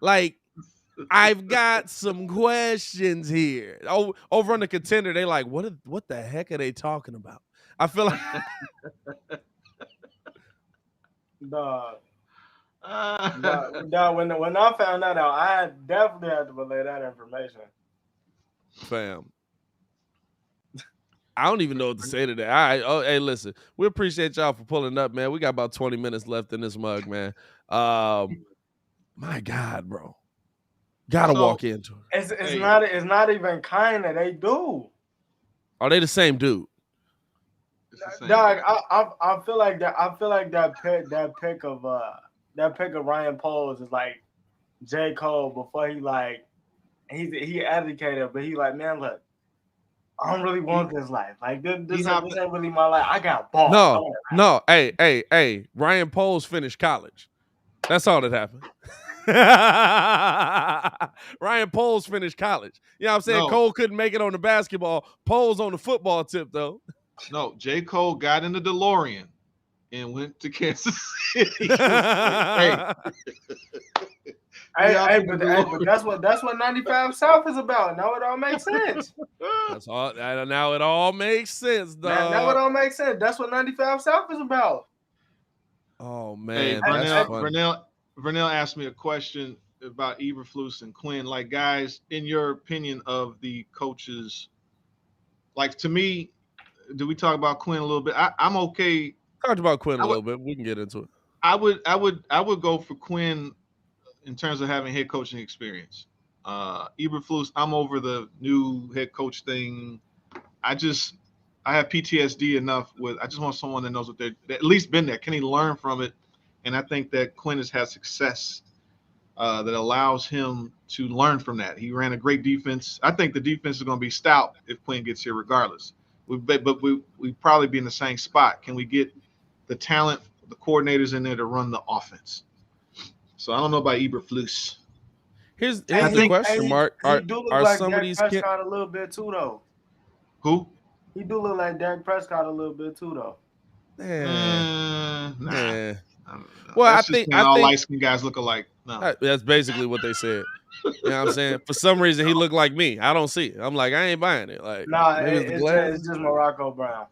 Like, I've got some questions here. Oh, over on the Contender, they like, what the heck are they talking about? I feel like dog. When I found that out, I definitely had to relay that information. Fam. I don't even know what to say to that. All right. Oh, hey, listen. We appreciate y'all for pulling up, man. We got about 20 minutes left in this mug, man. My God, bro. Gotta walk into it. It's not even kind of they do. Are they the same dude? Dog, I feel like that pick of Ryan Poles is like J. Cole before he educated, but he like, man, look, I don't really want this life. Like this ain't really my life. I got balls. No. Hey. Ryan Poles finished college. That's all that happened. Ryan Poles finished college. You know what I'm saying? No. Cole couldn't make it on the basketball. Poles on the football tip, though. No, J. Cole got in the DeLorean and went to Kansas City. But that's what 95 South is about. Now it all makes sense. That's all. Now it all makes sense, dog. Now it all makes sense. That's what 95 South is about. Oh man, Vernell asked me a question about Eberflus and Quinn. Like, guys, in your opinion of the coaches, like, to me, do we talk about Quinn a little bit? I'm okay. Talked about Quinn a little bit. We can get into it. I would go for Quinn in terms of having head coaching experience. Eberflus, I'm over the new head coach thing. I have PTSD enough with. I just want someone that knows what they're at least been there. Can he learn from it? And I think that Quinn has had success that allows him to learn from that. He ran a great defense. I think the defense is going to be stout if Quinn gets here regardless. But we probably be in the same spot. Can we get the talent, the coordinators in there to run the offense? So I don't know about Eberflus. Here's I the think- question mark. He do look Are like some of Dak these Prescott a little bit too, though. Who? He do look like Dak Prescott a little bit too, though. Nah. Nah. I don't know. Well, That's just saying all light skinned guys look alike. No. That's basically what they said. You know what I'm saying? For some reason, he looked like me. I don't see it. I'm like, I ain't buying it. Like, Nah, maybe it's the it's glasses. just Morocco Brown.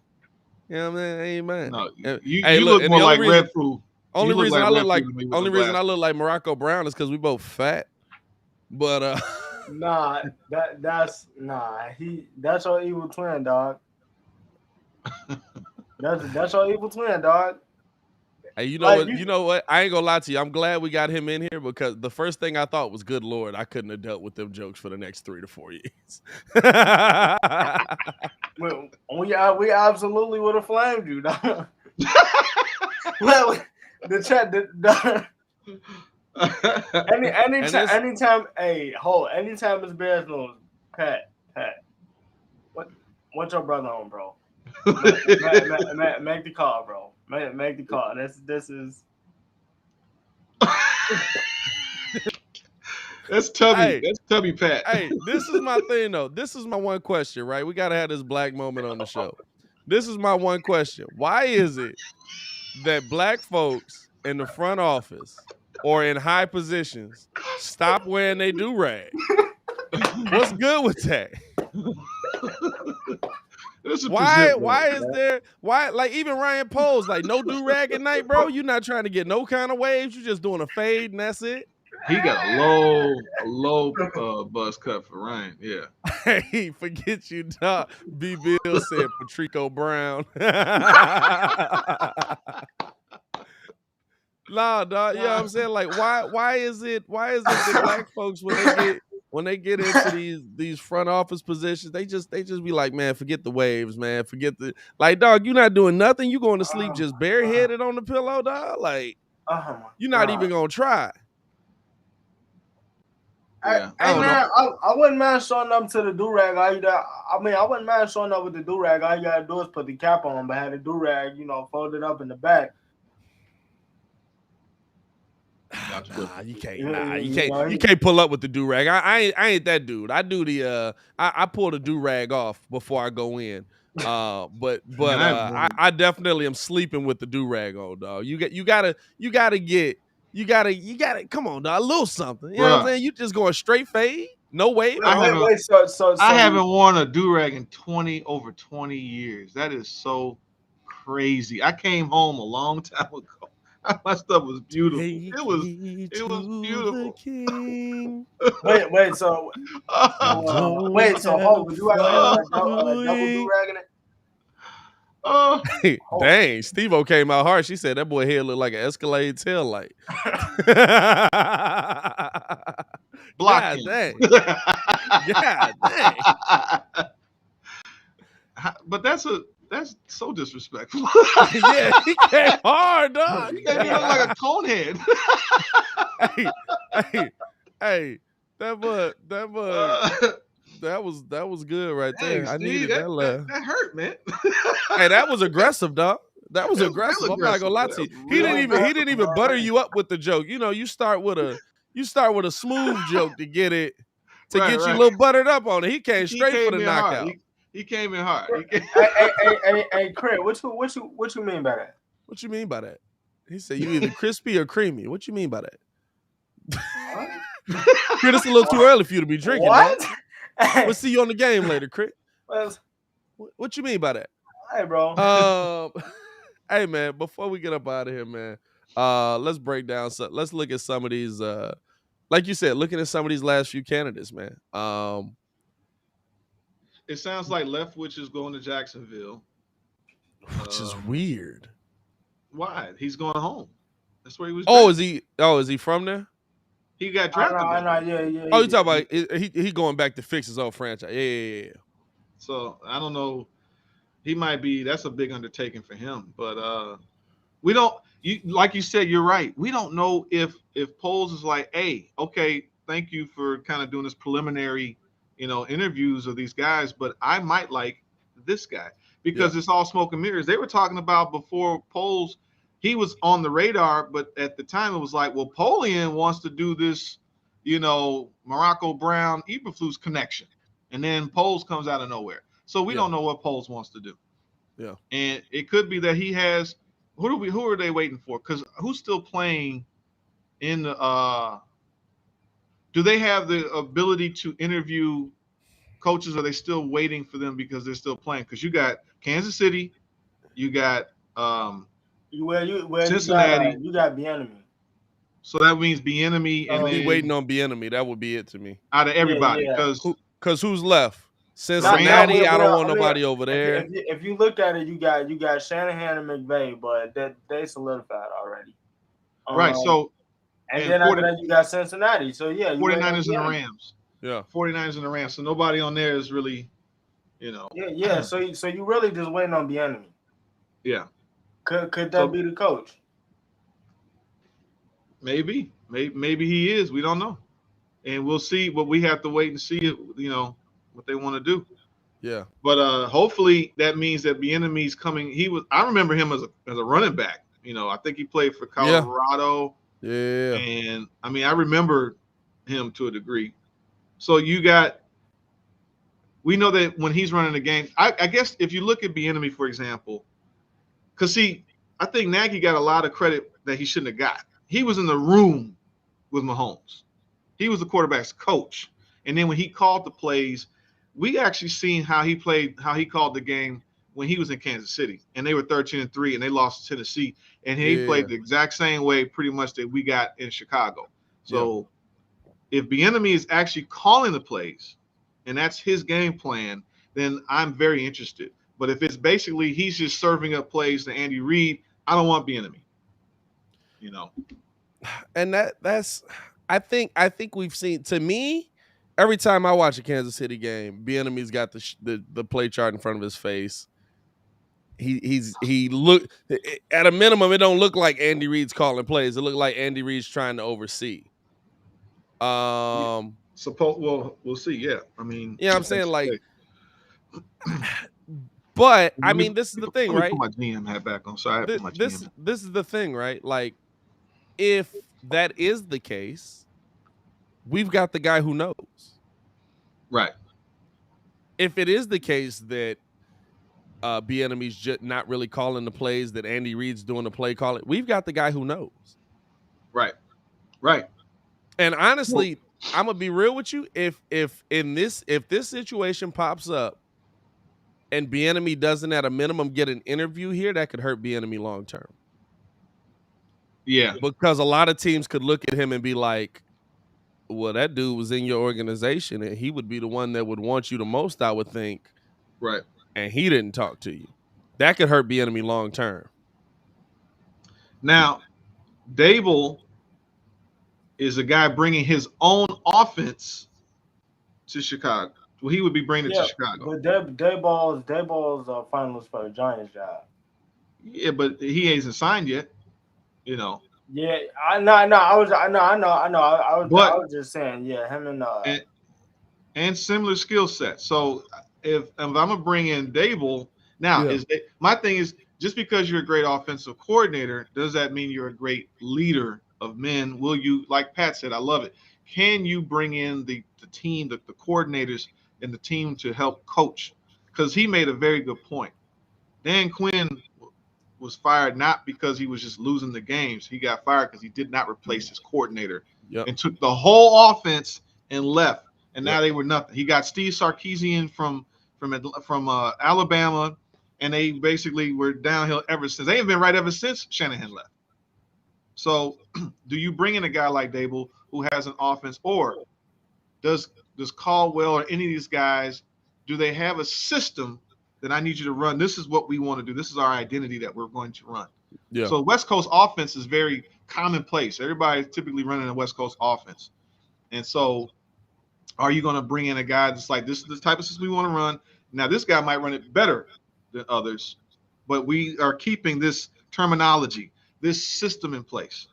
You know what I mean? I ain't buying No, it. you look more like Red Food. Only reason I look like Red Morocco Brown is because we both fat. But Nah, that's your evil twin, dog. That's your evil twin, dog. Hey, you know what? I ain't gonna lie to you. I'm glad we got him in here because the first thing I thought was, good Lord, I couldn't have dealt with them jokes for the next 3 to 4 years. we absolutely would have flamed you, dog. Well, the chat, anytime it's Bears news, Pat, what's your brother on, bro? Make the call, bro. Make the call. This is. That's Tubby. Hey, that's Tubby Pat. Hey, this is my thing though. This is my one question, right? We gotta have this black moment on the show. This is my one question. Why is it that black folks in the front office or in high positions stop wearing they do-rag? What's good with that? Why like even Ryan Poles, like no do-rag at night, bro? You not trying to get no kind of waves, you just doing a fade and that's it? He got a low buzz cut for Ryan. Yeah. Hey, forget you, dog. B. Bill said Patrico Brown. Nah, dog. You know what I'm saying? Like, why is it that black folks when they get into these front office positions, they just be like, man, forget the waves, man. Forget the dog, you not doing nothing. You going to sleep just bareheaded on the pillow, dog. Like, you're not even gonna try. Yeah. I wouldn't mind showing up to the do-rag. I wouldn't mind showing up with the do-rag. All you gotta do is put the cap on, but have the do-rag, folded up in the back. Nah, you can't. You can't pull up with the do-rag. I ain't that dude. I do I pull the do-rag off before I go in. But I definitely am sleeping with the do-rag on, dog. You gotta come on, dog, a little something. You know what I'm saying? You just going straight fade, no wave. I haven't worn a do-rag in over 20 years. That is so crazy. I came home a long time ago. My stuff was beautiful. It was beautiful. Wait, so hold, would you have a double do-rag in it? Dang, Steve-O came out hard. She said that boy head looked like an Escalade tail light. Block him. Dang. God dang. But that's so disrespectful. Yeah, he came hard, dog. He came in like a cone head. hey, that was good right there. Hey, I needed that hurt, man. Hey, that was aggressive, dog. That was aggressive. I'm not gonna lie to you. He didn't even butter you up with the joke. You start with a smooth joke to get it you a little buttered up on it. He came straight for the knockout. He came in hard. Hey, Craig, what you mean by that? What you mean by that? He said you either crispy or creamy. What you mean by that? Crit, it's a little too early for you to be drinking. What? We'll see you on the game later, Crit. What you mean by that? Hey, bro. Hey, man, before we get up out of here, man, let's break down. Let's look at some of these, like you said, looking at some of these last few candidates, man. It sounds like Leftwich is going to Jacksonville. Which is weird. Why? He's going home. That's where he was. Is he from there? He got drafted. Yeah. Oh, you talking about he going back to fix his old franchise. Yeah. So I don't know. He might be. That's a big undertaking for him. But we don't. Like you said, you're right. We don't know if Poles is like, hey, okay, thank you for kind of doing this preliminary, interviews of these guys, but I might like this guy because it's all smoke and mirrors. They were talking about before Poles he was on the radar, but at the time it was like, well, Polian wants to do this, Morocco Brown Eberflus connection, and then Poles comes out of nowhere. So we don't know what Poles wants to do. Yeah, and it could be that he has. Who are they waiting for? Because who's still playing in the? Do they have the ability to interview coaches? Or are they still waiting for them because they're still playing? Because you got Kansas City, you got Cincinnati. You got Bieniemy. So that means Bieniemy, and be then waiting on Bieniemy. That would be it to me. out of everybody, Yeah. because Who's left? Not- Cincinnati. I don't want I mean, nobody over there. If you look at it, you got Shanahan and McVay, but they solidified already. right. So and then after that, you got Cincinnati. So yeah, 49ers and the Rams. Yeah, 49ers and the Rams. So nobody on there is really, Yeah. So you really just waiting on Bieniemy. Yeah. Could that be the coach? Maybe he is. We don't know, and we'll see. But we have to wait and see. What they want to do. yeah. But hopefully that means that Bieniemy's coming. I remember him as a running back. I think he played for Colorado. Yeah. And I mean, I remember him to a degree. So we know that when he's running the game, I guess if you look at Bieniemy, for example, because I think Nagy got a lot of credit that he shouldn't have got. He was in the room with Mahomes. He was the quarterback's coach. And then when he called the plays, we actually seen how he called the game when he was in Kansas City, and they were 13-3, and they lost to Tennessee, and he played the exact same way pretty much that we got in Chicago. So if Bieniemy is actually calling the plays, and that's his game plan, then I'm very interested. But if it's basically he's just serving up plays to Andy Reid, I don't want Bieniemy. And that's I think we've seen, to me, every time I watch a Kansas City game, Bieniemy's got the play chart in front of his face. He look, at a minimum, it don't look like Andy Reid's calling plays. It look like Andy Reid's trying to oversee. We'll see. Yeah, I mean, I'm saying, like, but I mean, this is the thing, right? Put my GM hat back on. Sorry, this is the thing, right? Like, if that is the case, we've got the guy who knows. Right. If it is the case that Bieniemy's just not really calling the plays, that Andy Reid's doing the play calling, we've got the guy who knows. Right. And honestly, I'm gonna be real with you. If this situation pops up and Bieniemy doesn't at a minimum get an interview here, that could hurt Bieniemy long term. Yeah. Because a lot of teams could look at him and be like, well, that dude was in your organization and he would be the one that would want you the most, I would think. Right. And he didn't talk to you. That could hurt Bieniemy long term. Now, Dable is a guy bringing his own offense to Chicago. Well, he would be bringing it to Chicago. But Dayball's a finalist for the Giants job. Yeah, but he hasn't signed yet. Yeah, I know. I was just saying, him and similar skill set. So if I'm gonna bring in Dable now, my thing is, just because you're a great offensive coordinator, does that mean you're a great leader of men? Will you, like Pat said, I love it. Can you bring in the team, the coordinators and the team to help coach? Because he made a very good point. Dan Quinn was fired not because he was just losing the games. He got fired because he did not replace his coordinator and took the whole offense and left. And now they were nothing. He got Steve Sarkisian from Alabama, and they basically were downhill ever since. They ain't been right ever since Shanahan left. So do you bring in a guy like Dable who has an offense, or does Caldwell or any of these guys, do they have a system that I need you to run? This is what we want to do. This is our identity that we're going to run. Yeah. So West Coast offense is very commonplace. Everybody's typically running a West Coast offense. And so are you going to bring in a guy that's like, this is the type of system we want to run? Now, this guy might run it better than others, but we are keeping this terminology, this system in place.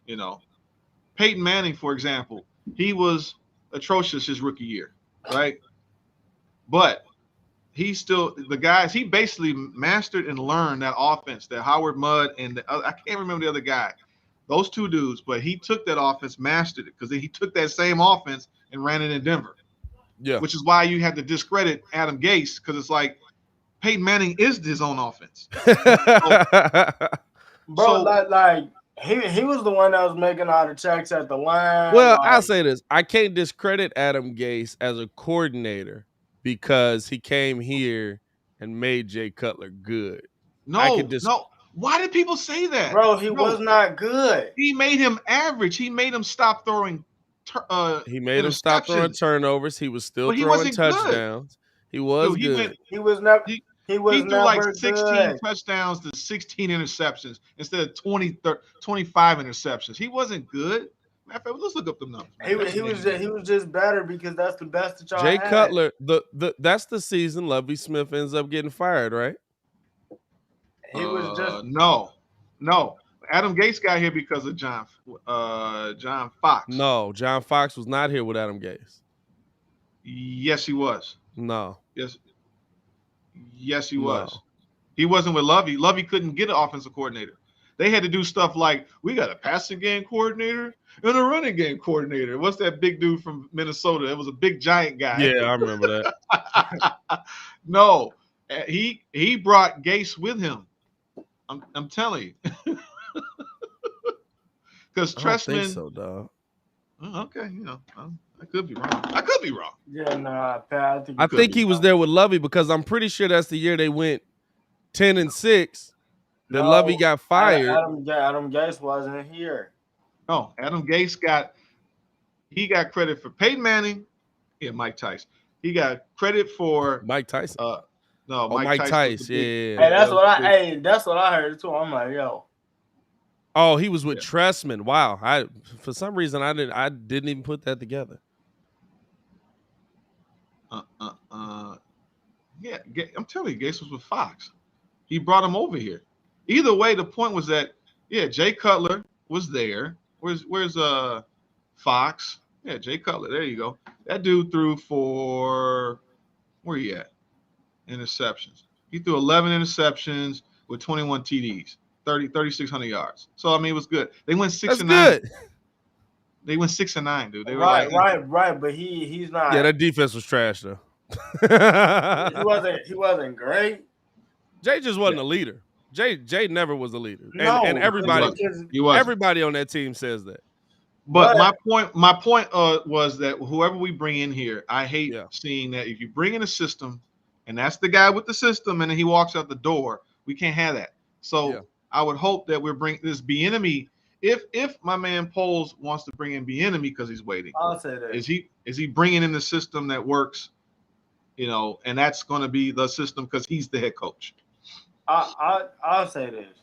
Peyton Manning, for example, he was atrocious his rookie year, right? But he's still the guys. He basically mastered and learned that offense that Howard Mudd and I can't remember the other guy, those two dudes. But he took that offense, mastered it because he took that same offense and ran it in Denver. Yeah. Which is why you had to discredit Adam Gase because it's like Peyton Manning is his own offense. Bro, like he was the one that was making all the checks at the line. Well, like, I'll say this. I can't discredit Adam Gase as a coordinator because he came here and made Jay Cutler good. No. Why did people say that? Bro, he was not good. He made him average. He made him stop throwing he made him stop throwing turnovers. He was still throwing touchdowns. Good. He was good. He was never he was threw like 16 good. touchdowns to 16 interceptions instead of 25 interceptions. He wasn't good. Matter of fact, let's look up the numbers. He was just better because that's the best that y'all Jay had. Cutler, that's the season Lovie Smith ends up getting fired, right? He was just no. Adam Gase got here because of John Fox. No, John Fox was not here with Adam Gase. Yes, he was. No. Yes, he was. He wasn't with Lovie. Lovie couldn't get an offensive coordinator. They had to do stuff like, we got a passing game coordinator and a running game coordinator. What's that big dude from Minnesota? It was a big giant guy. Yeah, I remember that. No, he brought Gase with him. I'm telling you. Because Trestman. I don't think so, dog. Okay, I could be wrong. Yeah, nah, Pat. I think he was there with Lovie because I'm pretty sure that's the year they went 10-6. Then Lovie got fired. Adam Gase wasn't here. No, Adam Gase got credit for Peyton Manning. Yeah, Mike Tice. He got credit for Mike Tyson. Mike Tice. Yeah. Hey, that's what I heard too. I'm like, yo. Oh, he was with Trestman. Wow. For some reason I didn't even put that together. Yeah, I'm telling you, Gase was with Fox. He brought him over here. Either way, the point was that Jay Cutler was there. Where's Fox? Yeah, Jay Cutler. There you go. That dude threw for where he at? Interceptions. He threw 11 interceptions with 21 TDs, 3,600 yards. So I mean, it was good. They went 6-9. Good. They went 6-9, dude. They were right. But he's not. Yeah, that defense was trash though. He wasn't great. Jay just wasn't a leader. Jay never was a leader. And everybody on that team says that. But my point was that whoever we bring in here, I hate seeing that if you bring in a system and that's the guy with the system and then he walks out the door, we can't have that. So I would hope that we're bringing this Bieniemy. If my man Poles wants to bring in Bieniemy because he's waiting, I'll say that. Is he bringing in the system that works? And that's going to be the system because he's the head coach. I'll say this.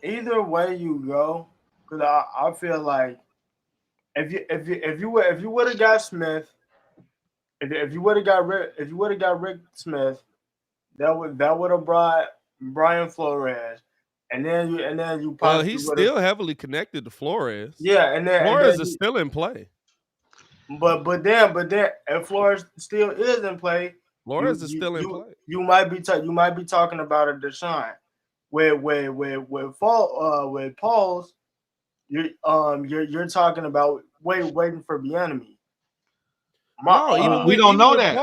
Either way you go, because I feel like if you would have got Smith, if you would have got Rick Smith, that would have brought Brian Flores, and then you. Well, he's still heavily connected to Flores. Yeah, and then Flores is still in play. But then, if Flores still is in play, Flores is still in play. You might be talking about a Deshaun. With Pauls, you're talking about waiting for Bieniemy. We don't know that.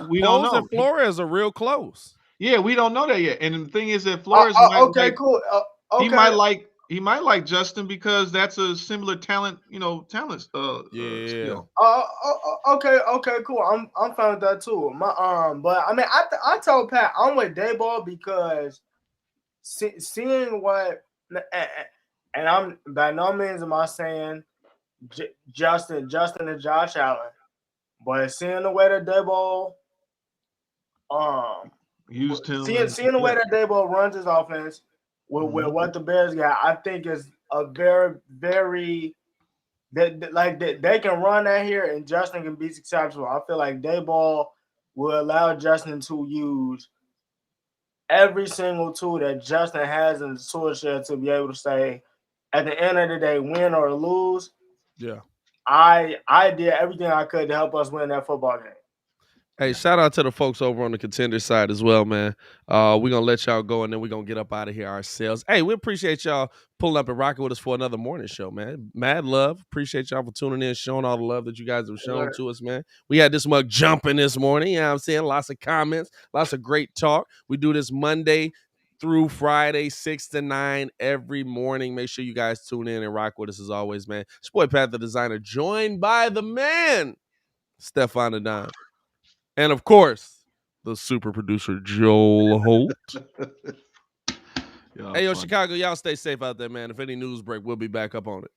We don't know. And Flores are real close. Yeah, we don't know that yet. And the thing is that Flores cool. He might like Justin because that's a similar talent, skill. Okay, cool. I'm fine with that too. But I mean, I told Pat I'm with Dayball because seeing what, and I'm by no means am I saying Justin and Josh Allen, but seeing the way that Dayball used him, seeing the way that Dayball runs his offense. With what the Bears got, I think is a very, very they can run that here and Justin can be successful. I feel like Dayball will allow Justin to use every single tool that Justin has in the tool shed to be able to say, at the end of the day, win or lose. Yeah. I did everything I could to help us win that football game. Hey, shout out to the folks over on the Contender side as well, man. We're going to let y'all go, and then we're going to get up out of here ourselves. Hey, we appreciate y'all pulling up and rocking with us for another morning show, man. Mad love. Appreciate y'all for tuning in, showing all the love that you guys have shown to us, man. We had this mug jumping this morning, you know what I'm saying? Lots of comments, lots of great talk. We do this Monday through Friday, 6 to 9 every morning. Make sure you guys tune in and rock with us as always, man. It's your boy Pat the Designer, joined by the man, Stefan the Don. And of course, the super producer, Joel Holt. Hey, yo, Chicago, y'all stay safe out there, man. If any news break, we'll be back up on it.